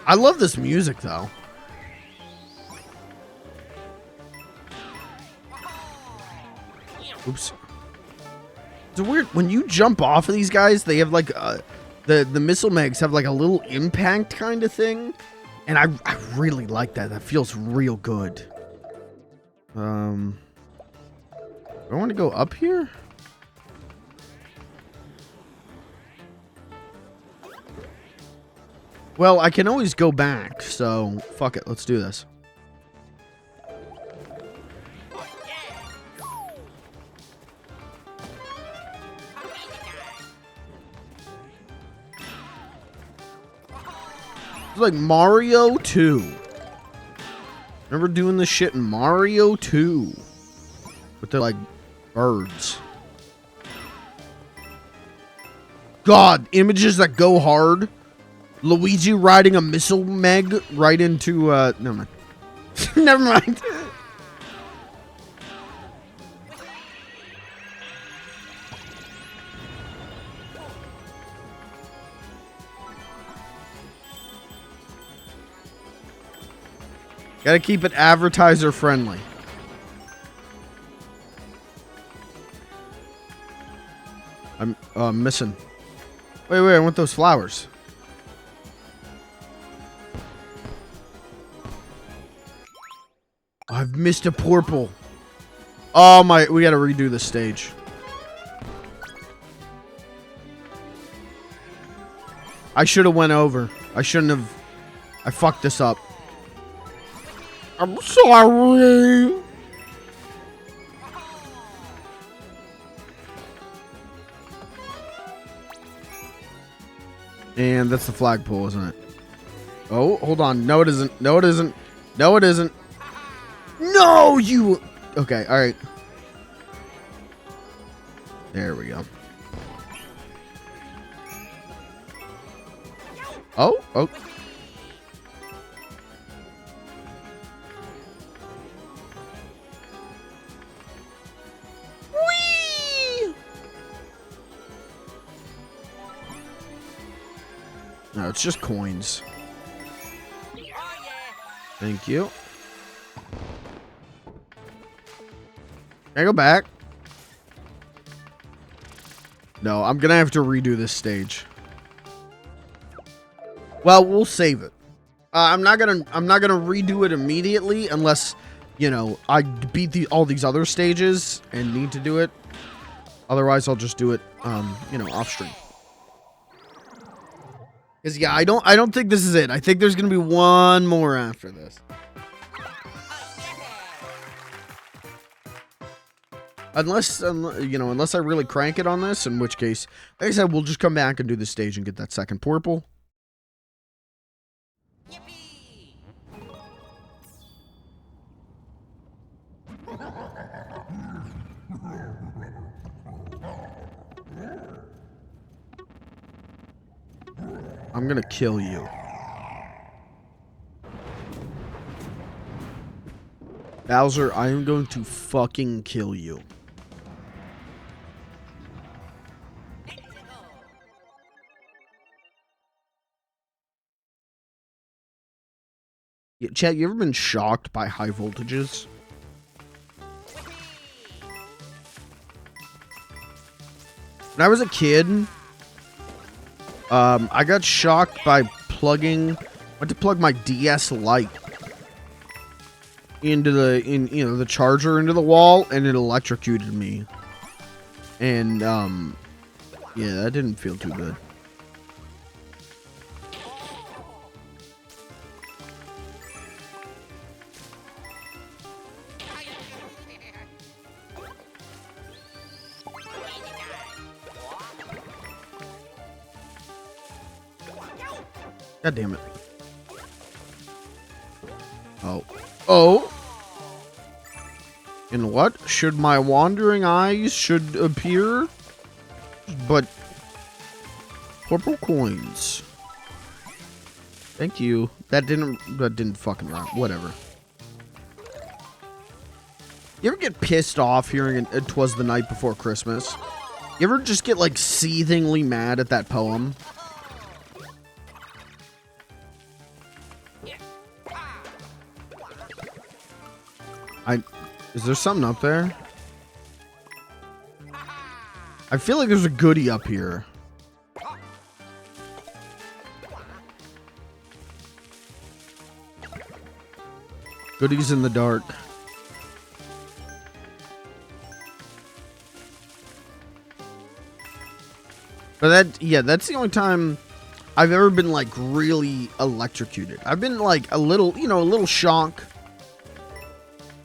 I love this music, though. Oops. It's weird. When you jump off of these guys, they have like the missile megs have like a little impact kind of thing, and I really like that. That feels real good. Do I want to go up here? Well, I can always go back, so fuck it. Let's do this. It's like Mario 2. Remember doing this shit in Mario 2? With the, like, birds. God, images that go hard. Luigi riding a missile meg right into, never mind. Never mind. Gotta keep it advertiser friendly. I'm missing. Wait, I want those flowers. I've missed a purple. Oh my, we gotta redo the stage. I should have went over. I shouldn't have. I fucked this up. I'm sorry. And that's the flagpole, isn't it? Oh, hold on. No, it isn't. No, it isn't. No, it isn't. No, you... Okay, alright. There we go. Oh, oh. Whee! No, it's just coins. Thank you. Can I go back? No, I'm gonna have to redo this stage. Well, we'll save it. I'm not gonna redo it immediately unless, you know, I beat all these other stages and need to do it. Otherwise, I'll just do it, you know, off stream. Because yeah, I don't think this is it. I think there's gonna be one more after this. Unless, you know, unless I really crank it on this, in which case, like I said, we'll just come back and do the stage and get that second purple. Yippee! I'm gonna kill you. Bowser, I am going to fucking kill you. Yeah, Chat, you ever been shocked by high voltages? When I was a kid, I got shocked by went to plug my DS Lite into the charger into the wall, and it electrocuted me. And, yeah, that didn't feel too good. God damn it. Oh. Oh! And what? Should my wandering eyes should appear? But... purple coins. Thank you. That didn't fucking rhyme. Whatever. You ever get pissed off hearing it 'Twas the Night Before Christmas? You ever just get, like, seethingly mad at that poem? Is there something up there? I feel like there's a goodie up here. Goodies in the dark. But that's the only time I've ever been, like, really electrocuted. I've been, like, a little shock.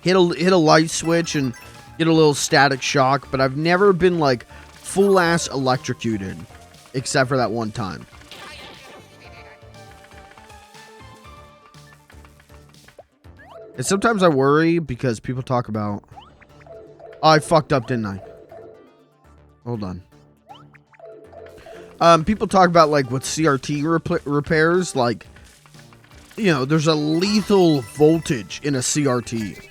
Hit a light switch and get a little static shock, but I've never been, like, full ass electrocuted, except for that one time. And sometimes I worry because people talk about, oh, I fucked up, didn't I? Hold on. People talk about, like, with CRT repairs, like, you know, there's a lethal voltage in a CRT.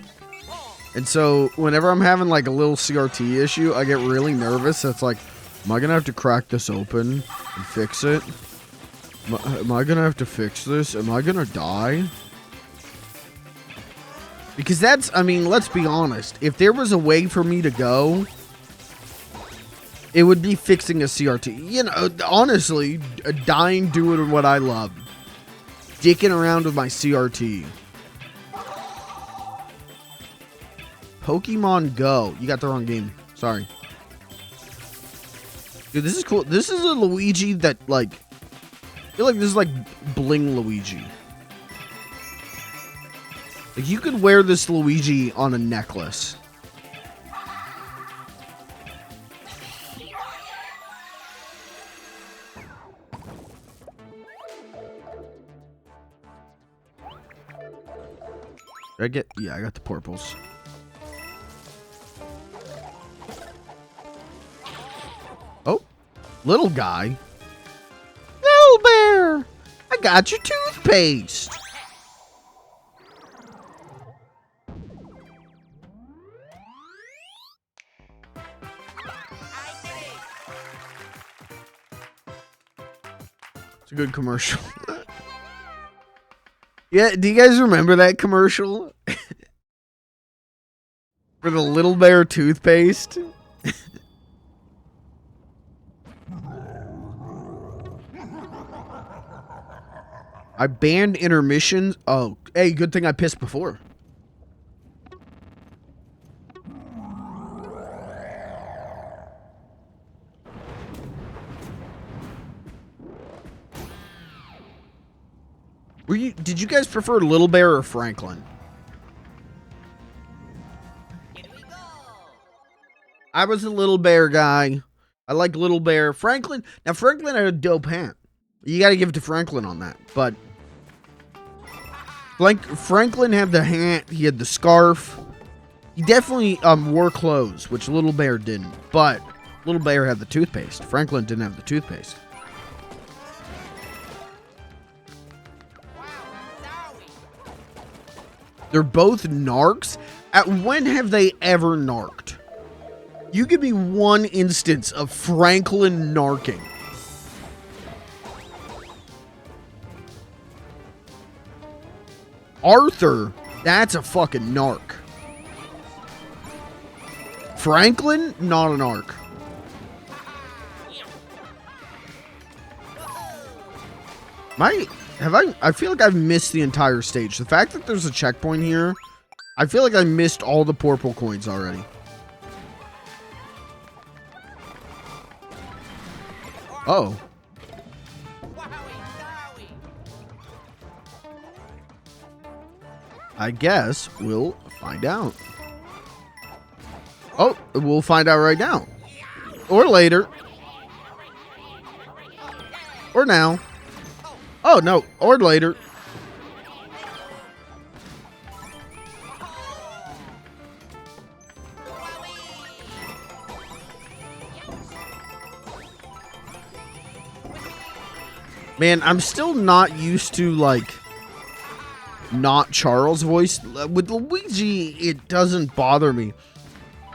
And so, whenever I'm having, like, a little CRT issue, I get really nervous. It's like, am I going to have to crack this open and fix it? Am I going to have to fix this? Am I going to die? Because that's, I mean, let's be honest. If there was a way for me to go, it would be fixing a CRT. You know, honestly, dying doing what I love. Dicking around with my CRT. Pokemon Go. You got the wrong game. Sorry. Dude, this is cool. This is a Luigi that, like, feel like this is like bling Luigi. Like you could wear this Luigi on a necklace. Yeah, I got the purples. Oh, little guy. Little bear, I got your toothpaste. It's a good commercial. Yeah, do you guys remember that commercial? For the Little Bear toothpaste? I banned intermissions. Oh, hey, good thing I pissed before. Did you guys prefer Little Bear or Franklin? Here we go. I was a Little Bear guy. I like Little Bear. Franklin. Now, Franklin had a dope hat. You got to give it to Franklin on that. But Franklin had the hat. He had the scarf. He definitely wore clothes, which Little Bear didn't. But Little Bear had the toothpaste. Franklin didn't have the toothpaste. They're both narcs. When have they ever narked? You give me one instance of Franklin narking. Arthur, that's a fucking narc. Franklin, not an arc. I feel like I've missed the entire stage. The fact that there's a checkpoint here, I feel like I missed all the purple coins already. Oh. I guess we'll find out. Oh, we'll find out right now. Or later. Or now. Oh, no. Or later. Man, I'm still not used to, like, not Charles' voice. With Luigi, it doesn't bother me.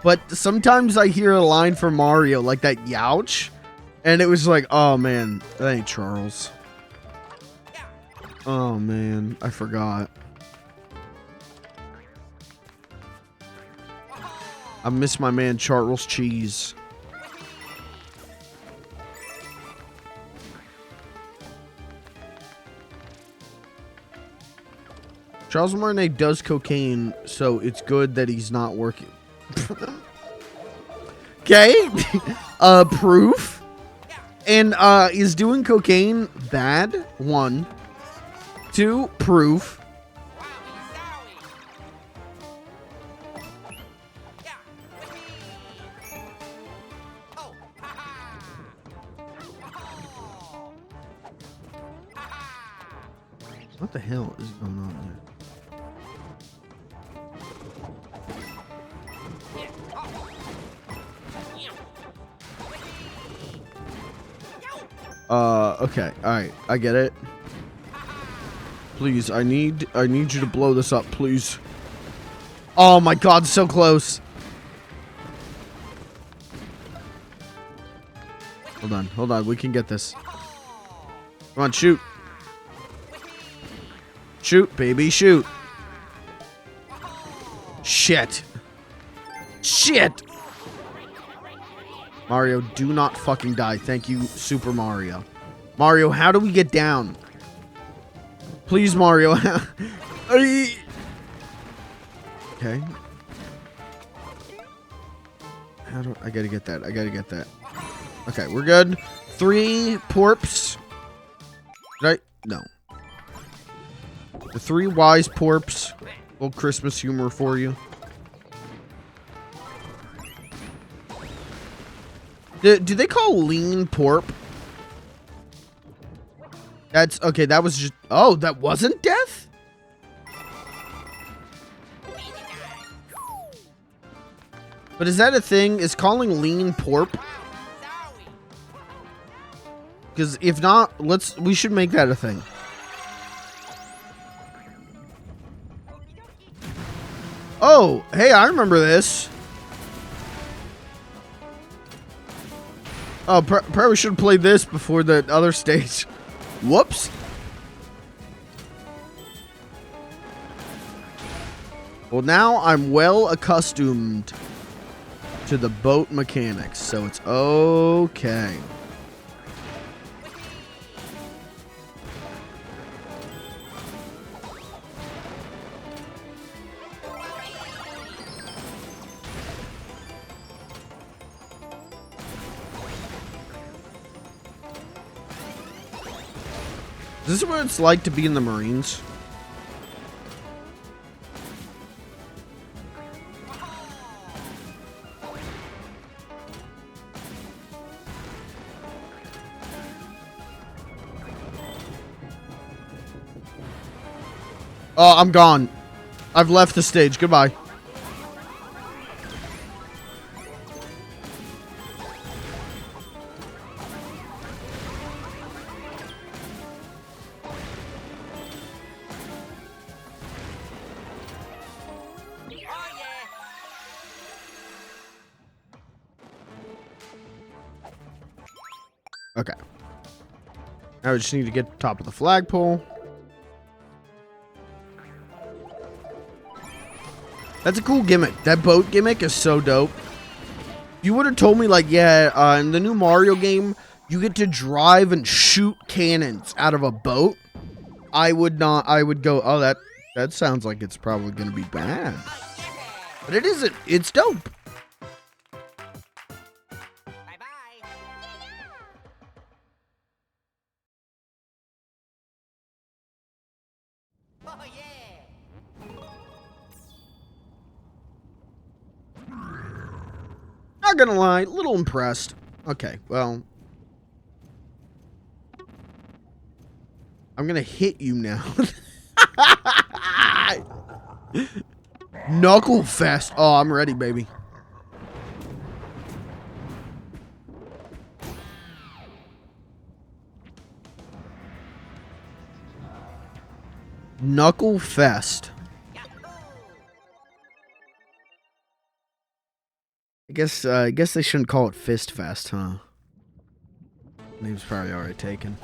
But sometimes I hear a line from Mario, like that youch. And it was like, oh, man, that ain't Charles. Oh, man, I forgot. I miss my man Charles Cheese. Charles Martinet does cocaine, so it's good that he's not working. Okay? Proof. And is doing cocaine bad? 1. 2, proof. What the hell is going on there? Okay, alright, I get it. Please, I need you to blow this up, please. Oh my god, so close. Hold on, we can get this. Come on, shoot. Shoot, baby, shoot. Shit. Shit! Mario, do not fucking die. Thank you, Super Mario. Mario, how do we get down? Please, Mario. Okay. I gotta get that. Okay, we're good. 3 porps. No. The Three Wise Porps. Little Christmas humor for you. Do they call lean porp? That's okay. That was just. Oh, that wasn't death? But is that a thing? Is calling lean porp? Because if not, we should make that a thing. Oh, hey, I remember this. Oh, probably should have played this before the other stage. Whoops. Well, now I'm well accustomed to the boat mechanics, so it's okay. Is this what it's like to be in the Marines? Oh, I'm gone. I've left the stage. Goodbye. Okay. Now we just need to get to the top of the flagpole. That's a cool gimmick. That boat gimmick is so dope. You would have told me, like, yeah, in the new Mario game, you get to drive and shoot cannons out of a boat. I would not. I would go, oh, that sounds like it's probably going to be bad. But it isn't. It's dope. Oh, yeah. Not gonna lie, a little impressed. Okay, well. I'm gonna hit you now. Knuckle fest. Oh, I'm ready, baby. Knuckle fest. I guess they shouldn't call it Fist Fest, huh? Name's probably already taken.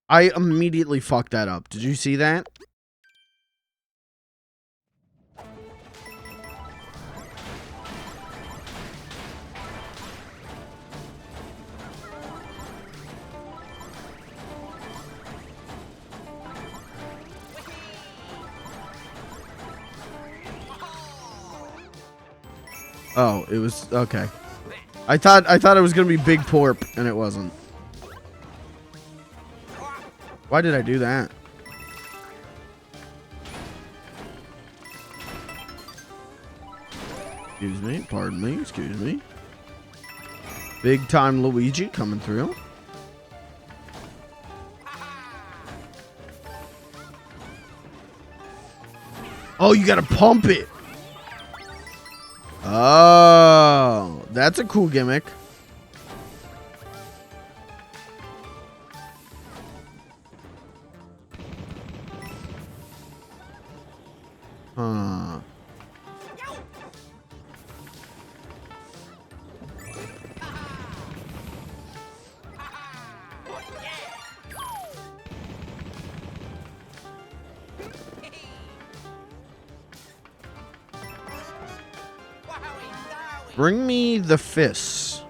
I immediately fucked that up. Did you see that? Oh, it was okay. I thought it was gonna be Big Porp, and it wasn't. Why did I do that? Excuse me, pardon me, excuse me. Big time Luigi coming through. Oh, you gotta pump it. Oh, that's a cool gimmick. Huh. Bring me the fists.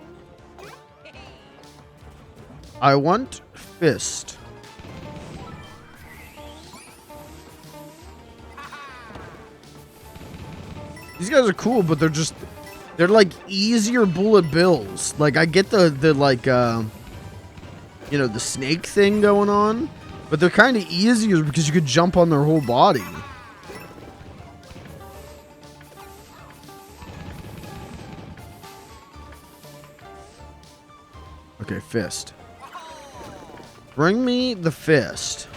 I want fist. These guys are cool, but they're just They're like easier bullet bills. Like I get the like you know, the snake thing going on, but they're kind of easier because you could jump on their whole body. Okay, fist. Bring me the fist.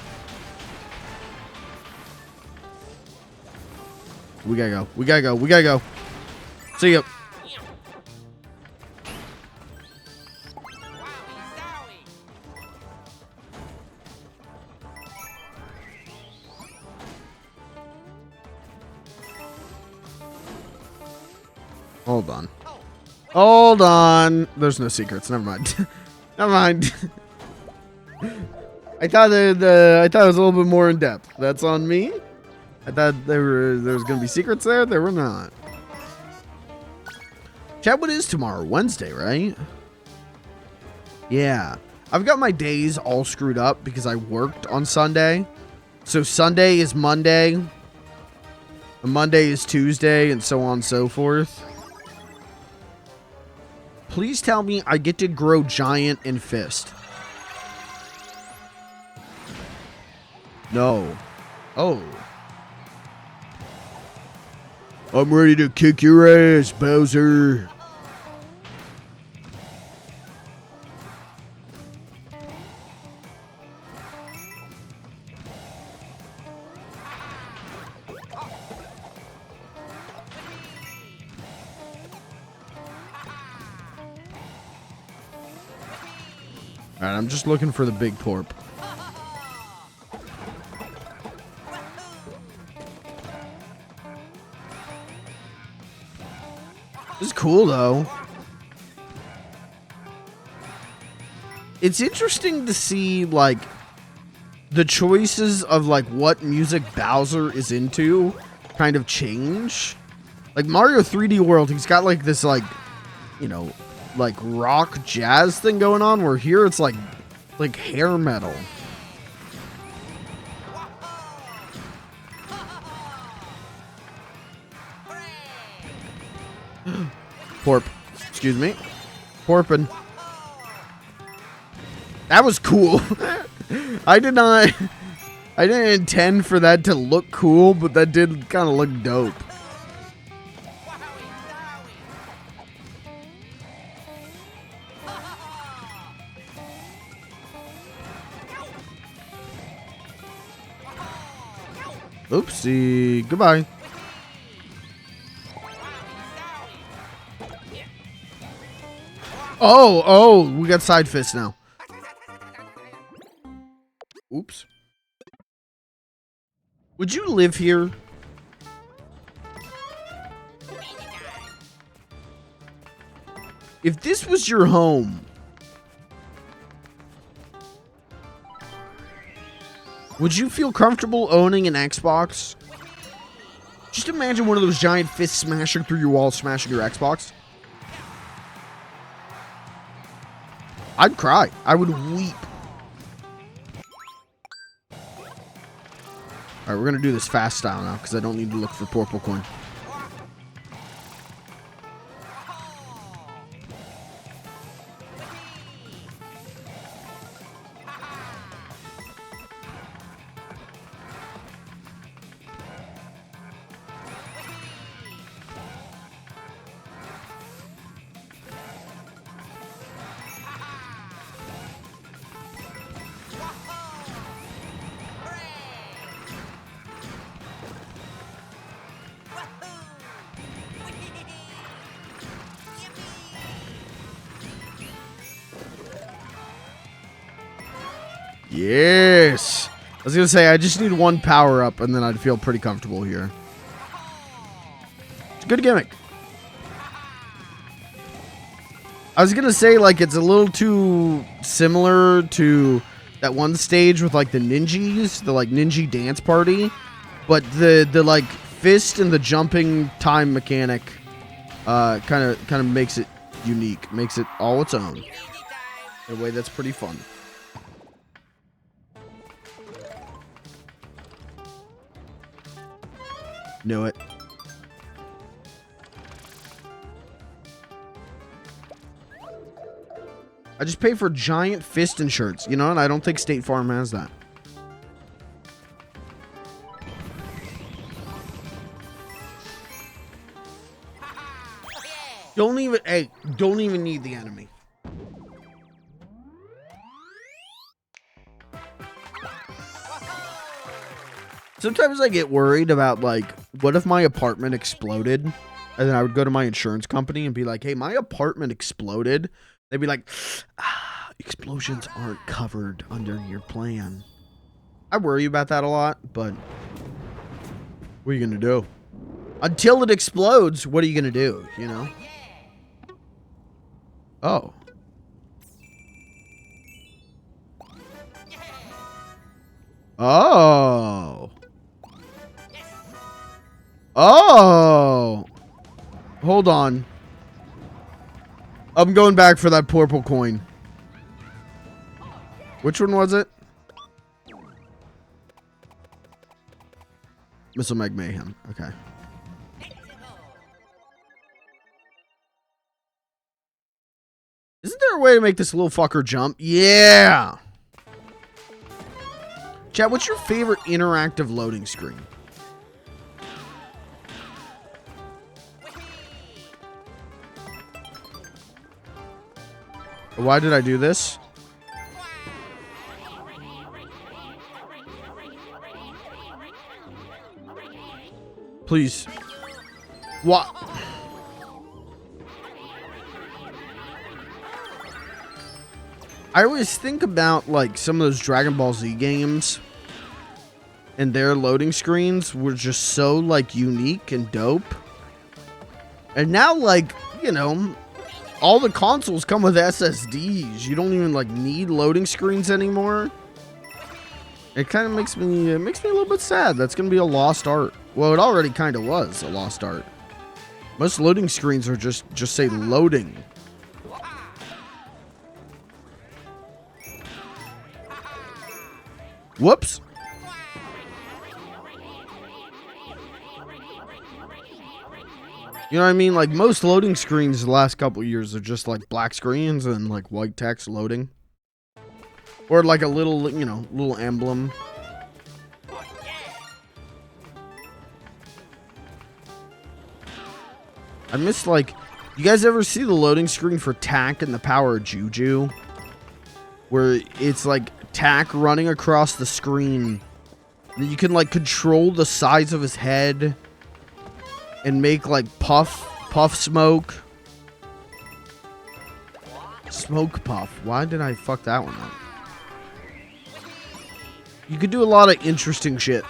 We gotta go. We gotta go. We gotta go. See ya. Hold on. Hold on. There's no secrets. Never mind. Never mind. I thought I thought it was a little bit more in depth. That's on me. I thought there was gonna be secrets there. There were not. Chat, what is tomorrow? Wednesday, right? Yeah. I've got my days all screwed up because I worked on Sunday. So Sunday is Monday. And Monday is Tuesday, and so on and so forth. Please tell me I get to grow giant and fist. No. Oh. I'm ready to kick your ass, Bowser. Alright, I'm just looking for the big porp. This is cool, though. It's interesting to see, like, the choices of, like, what music Bowser is into kind of change. Like, Mario 3D World, he's got, like, this, like, you know, like, rock jazz thing going on, where here it's, like hair metal. Porp. Excuse me. Porpin. That was cool. I didn't intend for that to look cool, but that did kind of look dope. Oopsie. Goodbye. Oh, we got side fists now. Oops. Would you live here? If this was your home, would you feel comfortable owning an Xbox? Just imagine one of those giant fists smashing through your wall, smashing your Xbox. I'd cry. I would weep. Alright, we're gonna do this fast style now, because I don't need to look for purple coin. Yes! I was gonna say, I just need one power up and then I'd feel pretty comfortable here. It's a good gimmick. I was gonna say, like, it's a little too similar to that one stage with, like, the ninjas, the, like, ninja dance party. But the like, fist and the jumping time mechanic kind of makes it unique. Makes it all its own. In a way that's pretty fun. Knew it. I just pay for giant fist insurance, you know, and I don't think State Farm has that. Don't even need the enemy. Sometimes I get worried about, like, what if my apartment exploded? And then I would go to my insurance company and be like, hey, my apartment exploded. They'd be like, explosions aren't covered under your plan. I worry about that a lot, but what are you going to do? Until it explodes, what are you going to do, you know? Oh. Oh. Oh. Hold on. I'm going back for that purple coin. Which one was it? Missile Mag Mayhem. Okay. Isn't there a way to make this little fucker jump? Yeah! Chat, what's your favorite interactive loading screen? Why did I do this? Please. What? I always think about, like, some of those Dragon Ball Z games, and their loading screens were just so, like, unique and dope. And now, like, you know, all the consoles come with SSDs. You don't even, like, need loading screens anymore. It kind of makes me a little bit sad. That's going to be a lost art. Well, it already kind of was a lost art. Most loading screens are just say loading. Whoops. You know what I mean? Like, most loading screens the last couple years are just like black screens and like white text loading. Or like a little, you know, little emblem. I miss, like, you guys ever see the loading screen for Tak and the Power of Juju? Where it's like Tak running across the screen. And you can, like, control the size of his head. And make, like, puff smoke. Smoke puff. Why did I fuck that one up? You could do a lot of interesting shit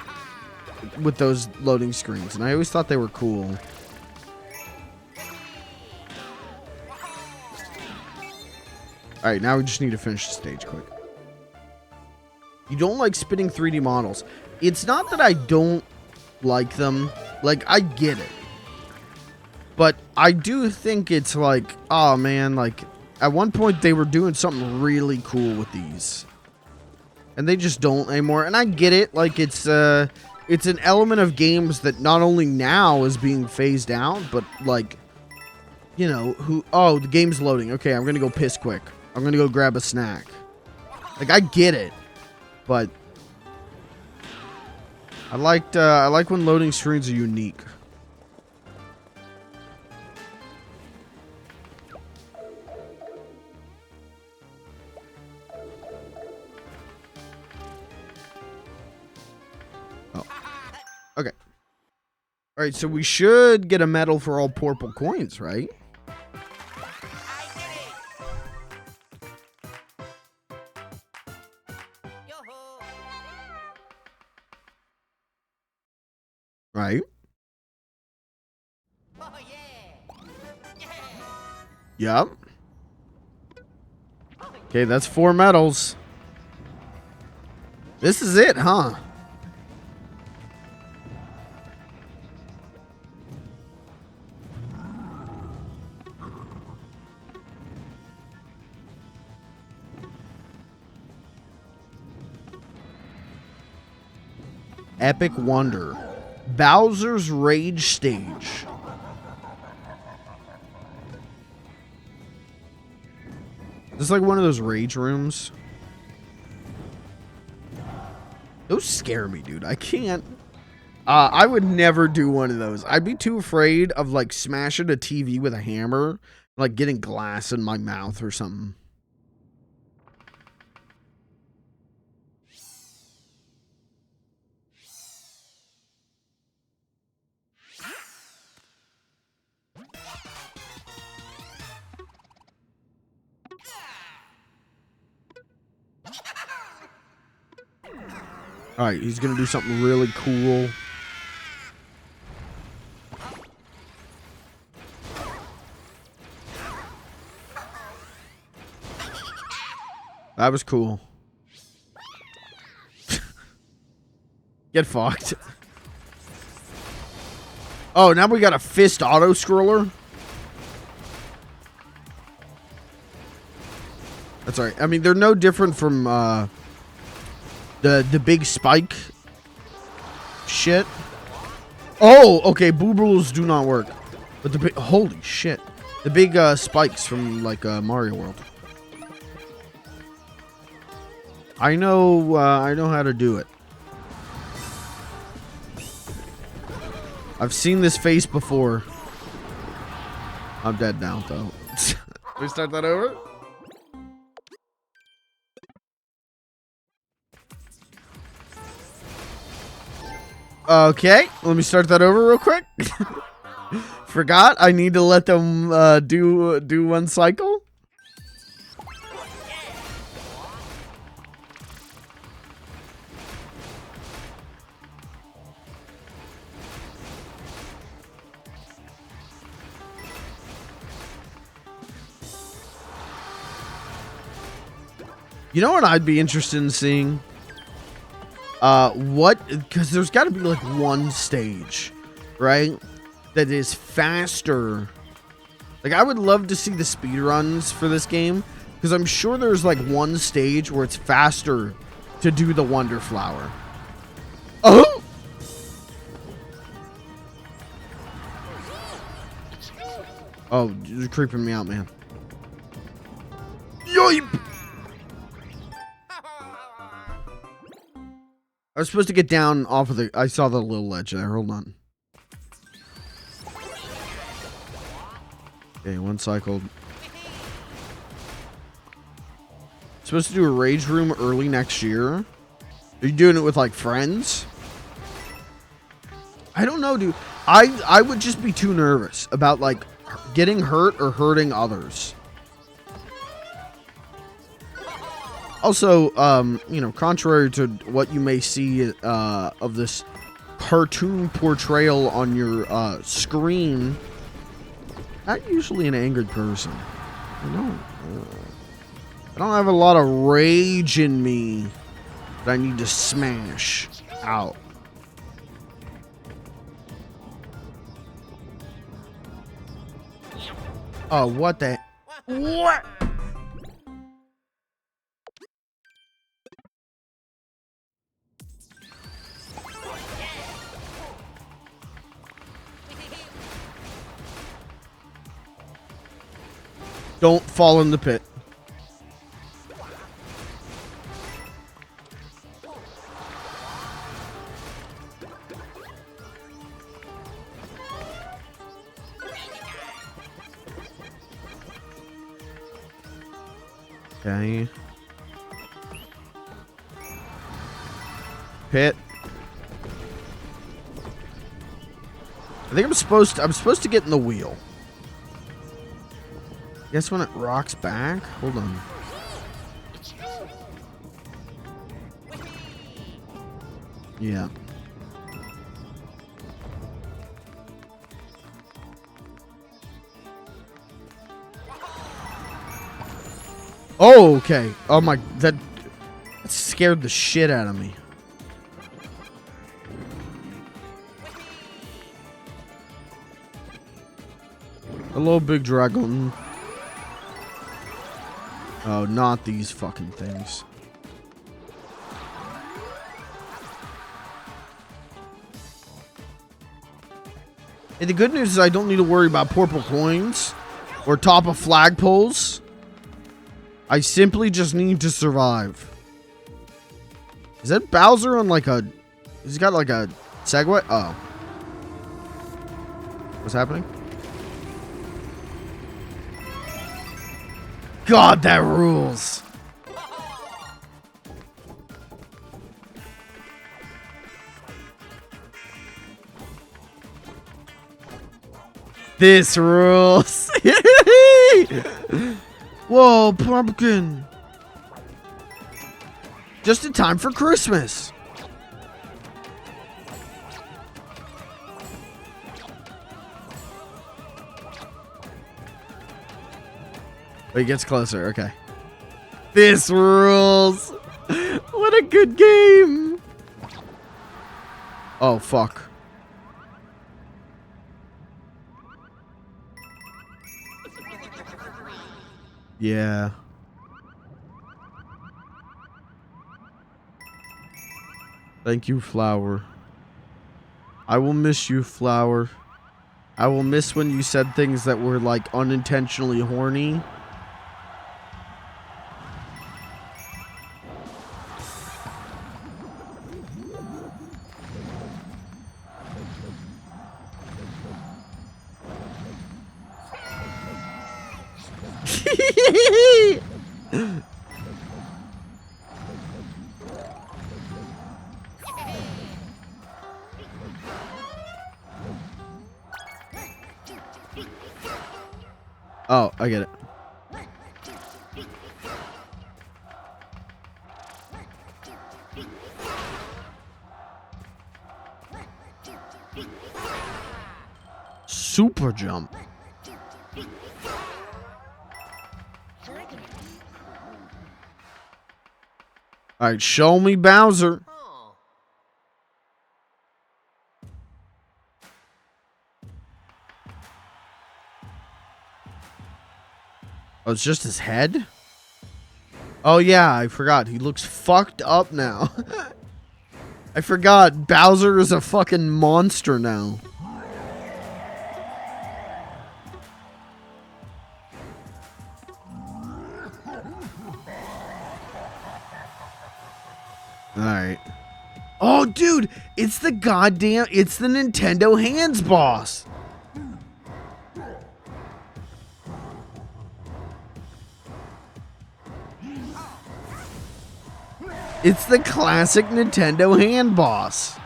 with those loading screens. And I always thought they were cool. Alright, now we just need to finish the stage quick. You don't like spinning 3D models. It's not that I don't like them. Like, I get it. But I do think it's like, oh man, like, at one point they were doing something really cool with these. And they just don't anymore. And I get it. Like, it's an element of games that not only now is being phased out, but, like, you know, oh, the game's loading. Okay, I'm going to go piss quick. I'm going to go grab a snack. Like, I get it. But I like when loading screens are unique. Oh. Okay. All right, so we should get a medal for all purple coins, right? Right. Oh, yeah. Yep. Okay, that's 4 medals. This is it, huh? Epic Wonder. Bowser's Rage Stage. It's like one of those rage rooms. Those scare me, dude. I can't. I would never do one of those. I'd be too afraid of like smashing a TV with a hammer, like getting glass in my mouth or something. All right, he's gonna do something really cool. That was cool. Get fucked. Oh, now we got a fist auto scroller. That's all right. I mean, they're no different from the big spike shit. Oh, okay. Boob rules do not work. But the big, holy shit, the big spikes from like Mario World. I know how to do it. I've seen this face before. I'm dead now, though. Can we start that over? Okay, let me start that over real quick. Forgot I need to let them do one cycle. You know what I'd be interested in seeing? Because there's got to be like one stage, right? That is faster. Like, I would love to see the speedruns for this game. Because I'm sure there's like one stage where it's faster to do the Wonder Flower. Oh! Oh, you're creeping me out, man. Yoip! I was supposed to get down off of the... I saw the little ledge there. Hold on. Okay, one cycled. Supposed to do a rage room early next year. Are you doing it with, like, friends? I don't know, dude. I would just be too nervous about, like, getting hurt or hurting others. Also, you know, contrary to what you may see of this cartoon portrayal on your screen, not usually an angered person. I don't have a lot of rage in me that I need to smash out. Oh, what the? What? Don't fall in the pit. Okay. Pit. I think I'm supposed to get in the wheel. Guess when it rocks back? Hold on. Yeah. Oh, okay. Oh my, that scared the shit out of me. Hello, big dragon. Oh, not these fucking things. And the good news is I don't need to worry about purple coins or top of flagpoles. I simply just need to survive. Is that Bowser on like a... He's got like a Segway? Oh. What's happening? God, that rules. This rules. Whoa, pumpkin. Just in time for Christmas. Oh, he gets closer. Okay. This rules. What a good game. Oh, fuck. Yeah. Thank you, Flower. I will miss you, Flower. I will miss when you said things that were, like, unintentionally horny. Oh, I get it. Super jump. All right, show me Bowser. Oh. Oh, it's just his head? Oh, yeah, I forgot. He looks fucked up now. I forgot. Bowser is a fucking monster now. Alright. Oh, dude! It's the Nintendo Hands boss! It's the classic Nintendo hand boss.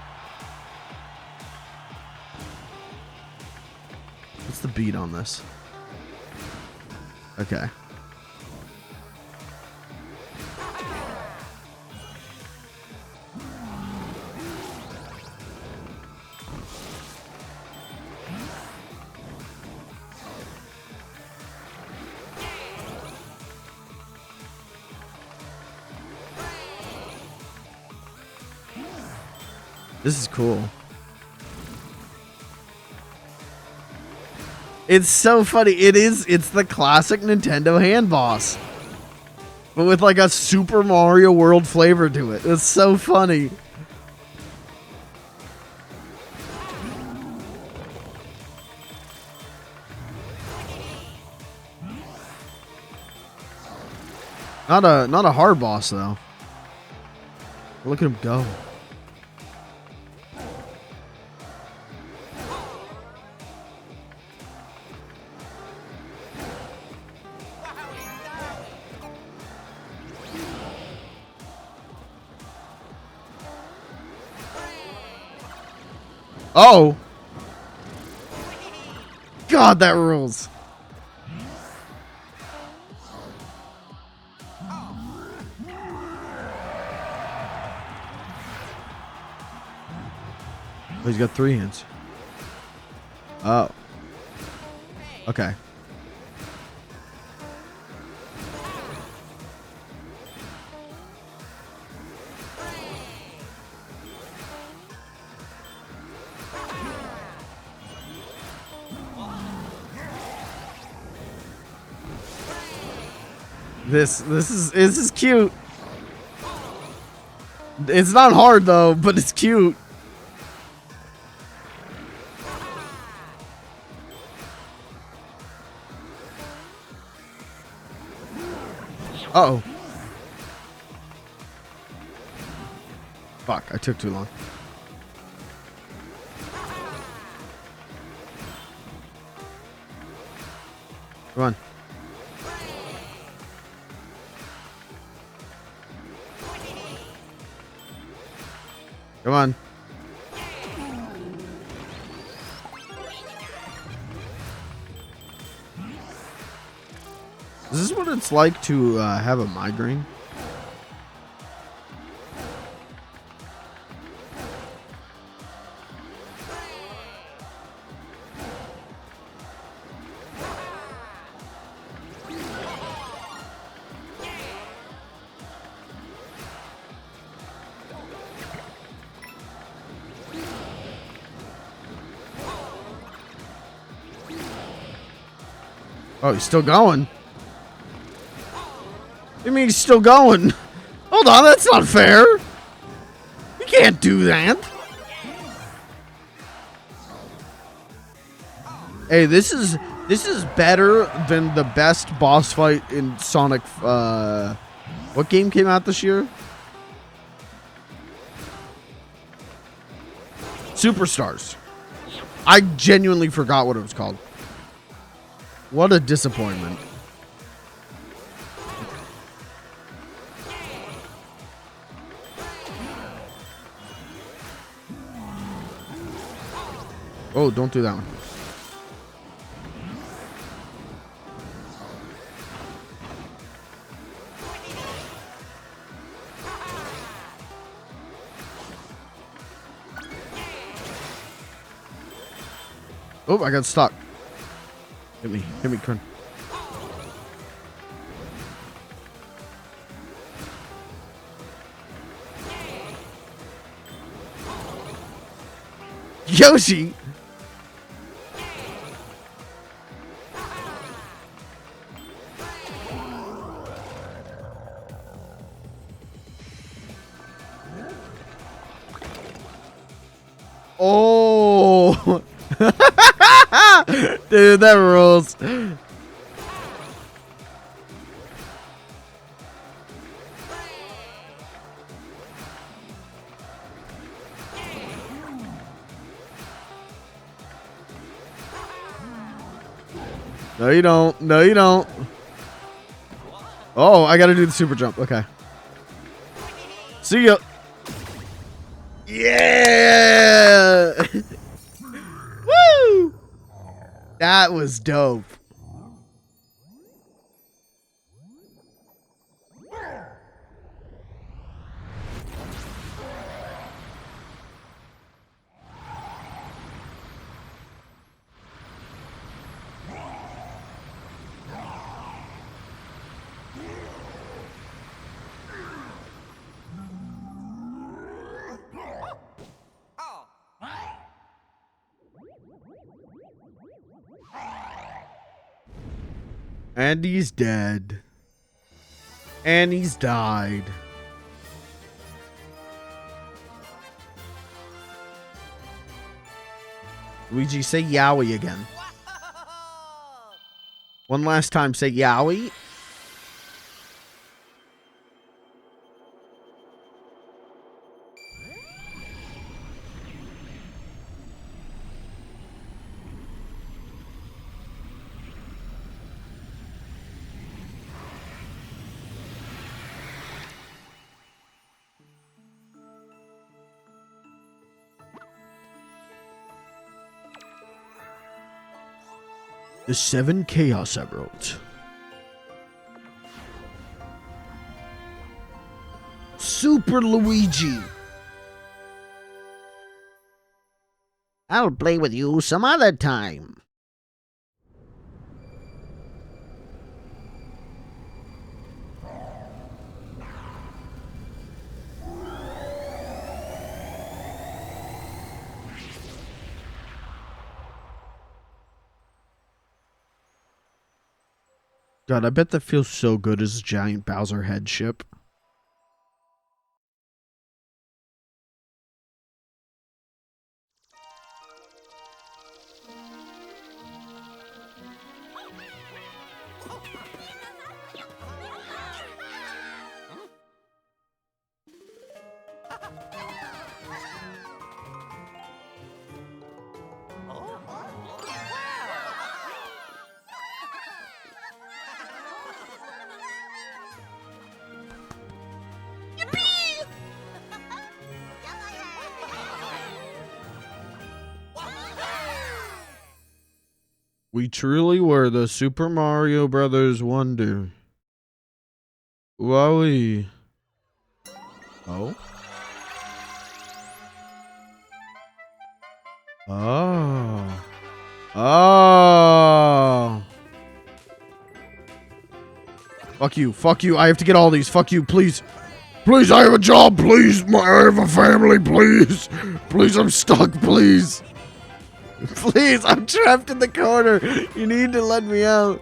What's the beat on this? Okay. This is cool. It's so funny. It's the classic Nintendo hand boss. But with like a Super Mario World flavor to it. It's so funny. Not a hard boss though. Look at him go. Oh! God, that rules. Oh, he's got 3 hands. Oh. Okay. This is cute. It's not hard though, but it's cute. Uh-oh. Fuck, I took too long. Come on. Come on. Is this what it's like to have a migraine? Oh, he's still going. You mean he's still going? Hold on, that's not fair. You can't do that. Hey, this is better than the best boss fight in Sonic. What game came out this year? Superstars. I genuinely forgot what it was called. What a disappointment. Oh, don't do that one. Oh, I got stuck. Hit me, Kern. Yoshi! Oh! Dude, that rules. No, you don't. No, you don't. Oh, I gotta do the super jump. Okay. See ya. Yeah! Woo! That was dope. And he's dead. And he's died. Luigi, say Yowie again. One last time, say Yowie. The 7 Chaos Emeralds. Super Luigi. I'll play with you some other time. God, I bet that feels so good as a giant Bowser head ship. We truly were the Super Mario Brothers wonder. Wowie. Oh? Oh. Oh. Fuck you. Fuck you. I have to get all these. Fuck you. Please. Please, I have a job. Please. I have a family. Please. Please, I'm stuck. Please. Please, I'm trapped in the corner. You need to let me out.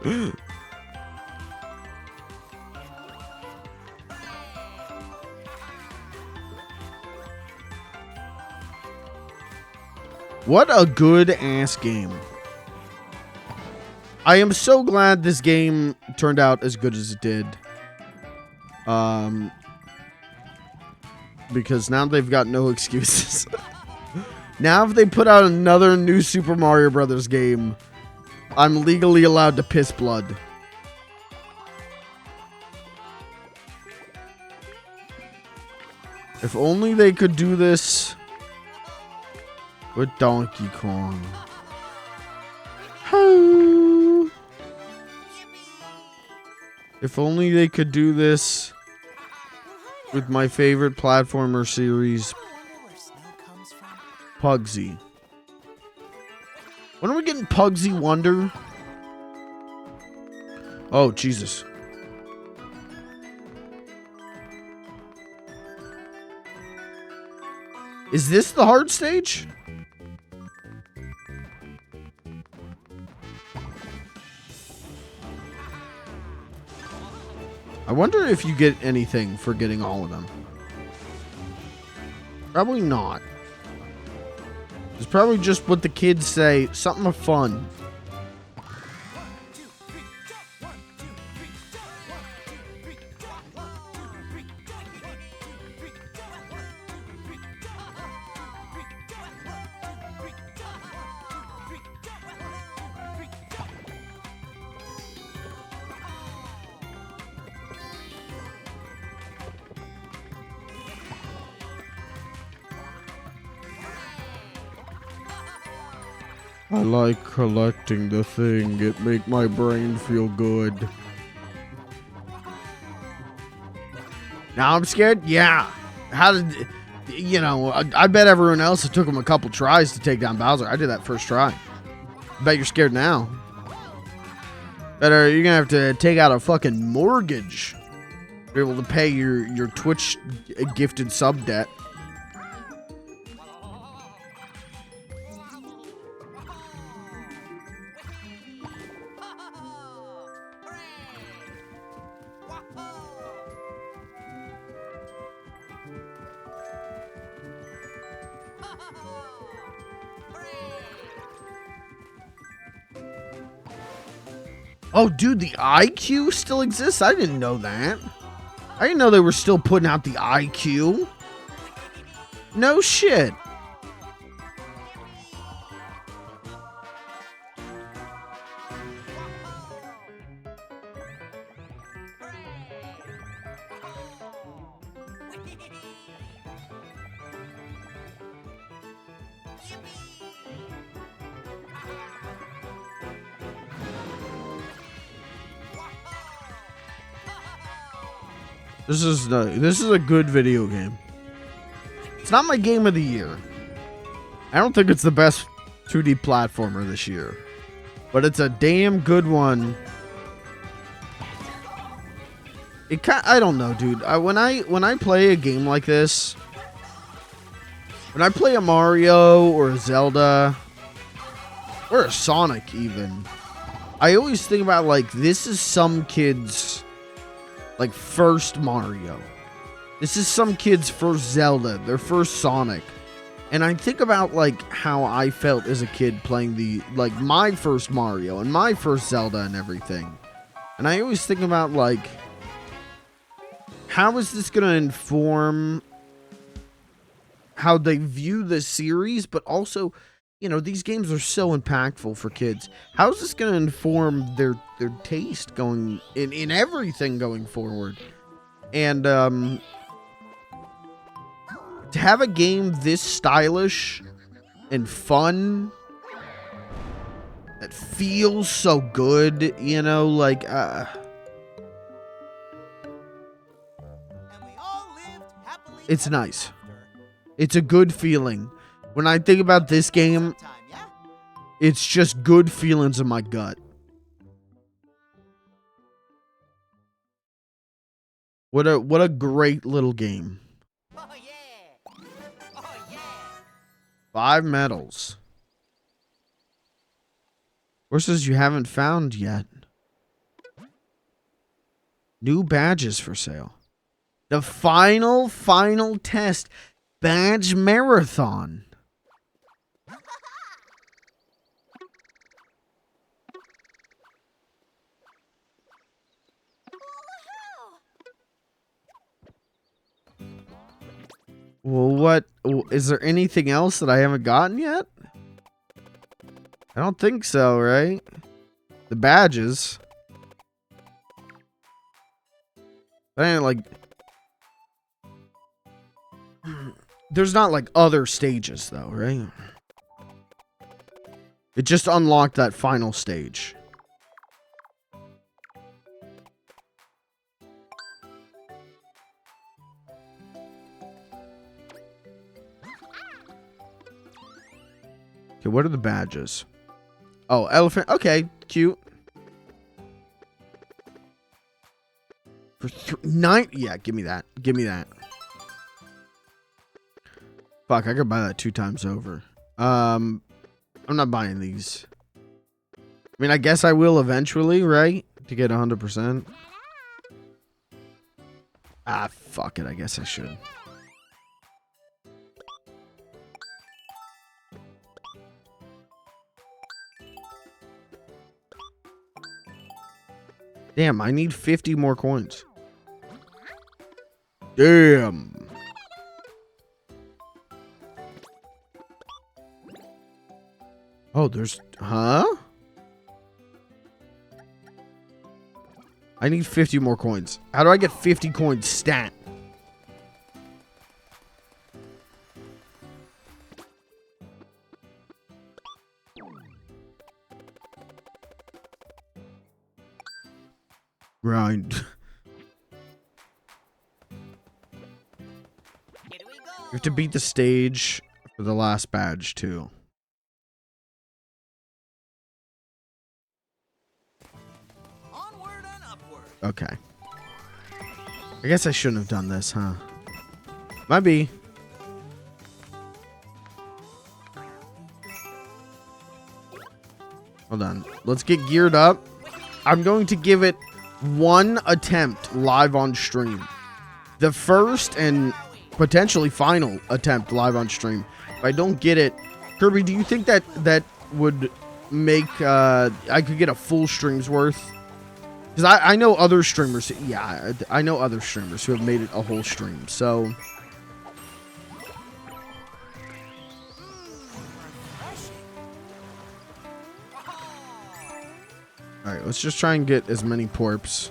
What a good ass game. I am so glad this game turned out as good as it did. Because now they've got no excuses. Now if they put out another new Super Mario Brothers game, I'm legally allowed to piss blood. If only they could do this with Donkey Kong. If only they could do this with my favorite platformer series, Pugsy. When are we getting Pugsy Wonder? Oh, Jesus. Is this the hard stage? I wonder if you get anything for getting all of them. Probably not. It's probably just what the kids say, something of fun. I like collecting the thing. It make my brain feel good. Now I'm scared? Yeah. How did... You know, I bet everyone else, it took them a couple tries to take down Bowser. I did that first try. Bet you're scared now. Better, you're gonna have to take out a fucking mortgage to be able to pay your Twitch gifted sub debt. Oh, dude, the IQ still exists? I didn't know that. I didn't know they were still putting out the IQ. No shit. This is a good video game. It's not my game of the year. I don't think it's the best 2D platformer this year, but it's a damn good one. I don't know, dude. When I play a game like this, when I play a Mario or a Zelda or a Sonic even, I always think about like this is some kids' like first Mario. This is some kid's first Zelda, their first Sonic. And I think about like how I felt as a kid playing my first Mario and my first Zelda and everything. And I always think about like, how is this going to inform how they view the series, but also, you know, these games are so impactful for kids. How is this going to inform their taste going in everything going forward? And to have a game this stylish and fun, that feels so good, you know, like And we all lived happily it's ever nice. after. It's a good feeling. When I think about this game, Sometime, yeah? it's just good feelings in my gut. What a great little game. Oh yeah. Oh yeah. 5 medals. Horses you haven't found yet. New badges for sale. The final test. Badge marathon. Well, what is there anything else that I haven't gotten yet? I don't think so, right? The badges. I ain't like there's not like other stages though, right? It just unlocked that final stage. Okay, what are the badges? Oh, elephant. Okay, cute. For 9, yeah, give me that. Give me that. Fuck, I could buy that 2 times over. I'm not buying these. I mean, I guess I will eventually, right? To get 100%. Ah, fuck it. I guess I should. Damn, I need 50 more coins. Damn. Oh, there's... Huh? I need 50 more coins. How do I get 50 coins stat? Grind. Here we go. You have to beat the stage for the last badge, too. Onward and upward. Okay. I guess I shouldn't have done this, huh? Might be. Hold on. Let's get geared up. I'm going to give it 1 attempt live on stream. The first and potentially final attempt live on stream. If I don't get it, Kirby, do you think that would make I could get a full stream's worth? Because I know other streamers. Yeah, I know other streamers who have made it a whole stream. So. Alright, let's just try and get as many porps.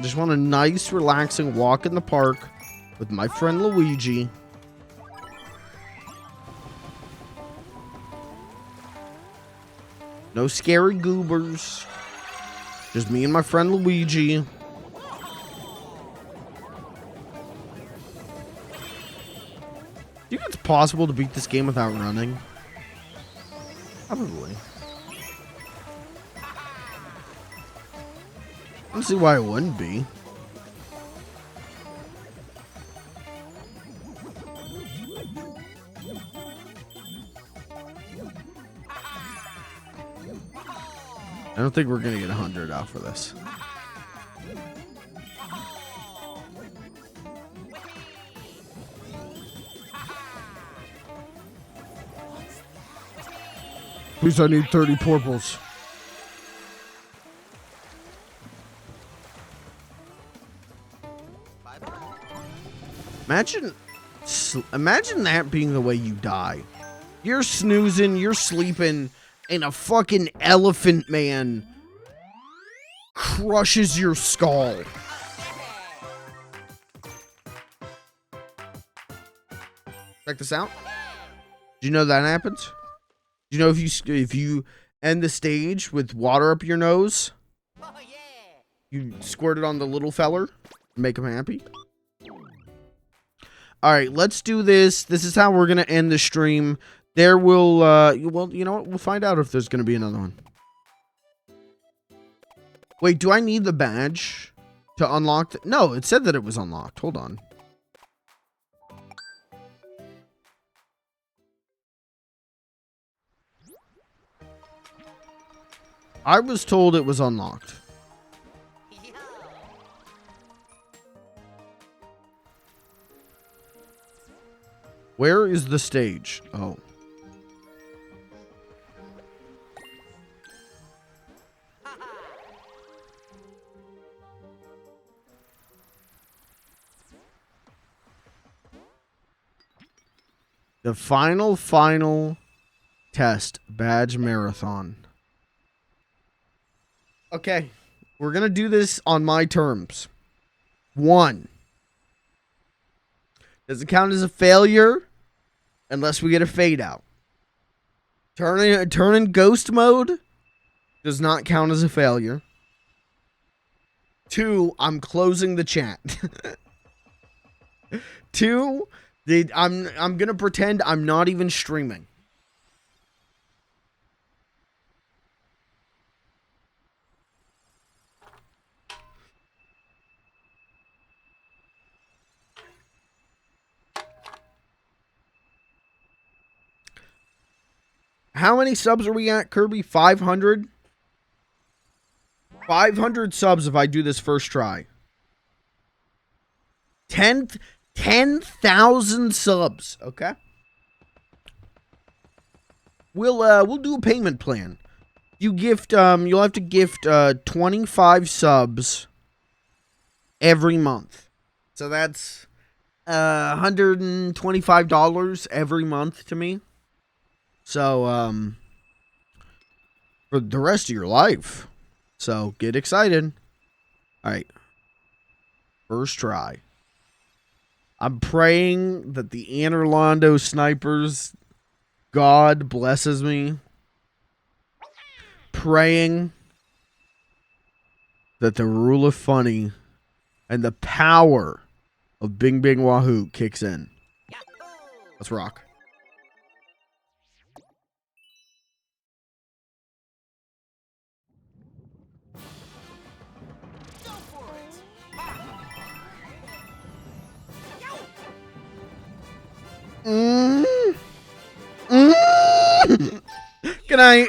Just want a nice, relaxing walk in the park with my friend Luigi. No scary goobers. Just me and my friend Luigi. Do you think it's possible to beat this game without running? Probably. I don't see why it wouldn't be. I don't think we're gonna get 100 out for this. Please, I need 30 purples. Imagine that being the way you die. You're snoozing, you're sleeping, and a fucking elephant man crushes your skull. Check this out. Do you know that happens? Do you know if you end the stage with water up your nose, Oh yeah. you squirt it on the little feller, make him happy? All right, let's do this. This is how we're gonna end the stream. There will, well, you know what? We'll find out if there's gonna be another one. Wait, do I need the badge to unlock? No, it said that it was unlocked. Hold on. I was told it was unlocked. Yeah. Where is the stage? Oh. The final test badge marathon. Okay, we're gonna do this on my terms. 1. Doesn't count as a failure unless we get a fade out. Turn in ghost mode does not count as a failure. 2, I'm closing the chat. 2, I'm gonna pretend I'm not even streaming. How many subs are we at, Kirby? 500? 500 subs if I do this first try. 10,000 subs, okay? We'll do a payment plan. You'll have to gift 25 subs every month. So that's $125 every month to me. So for the rest of your life. So get excited. All right. First try. I'm praying that the Anorlando snipers, God blesses me. Praying that the rule of funny and the power of Bing Bing Wahoo kicks in. Yahoo! Let's rock. Go for it! Yow! Good night.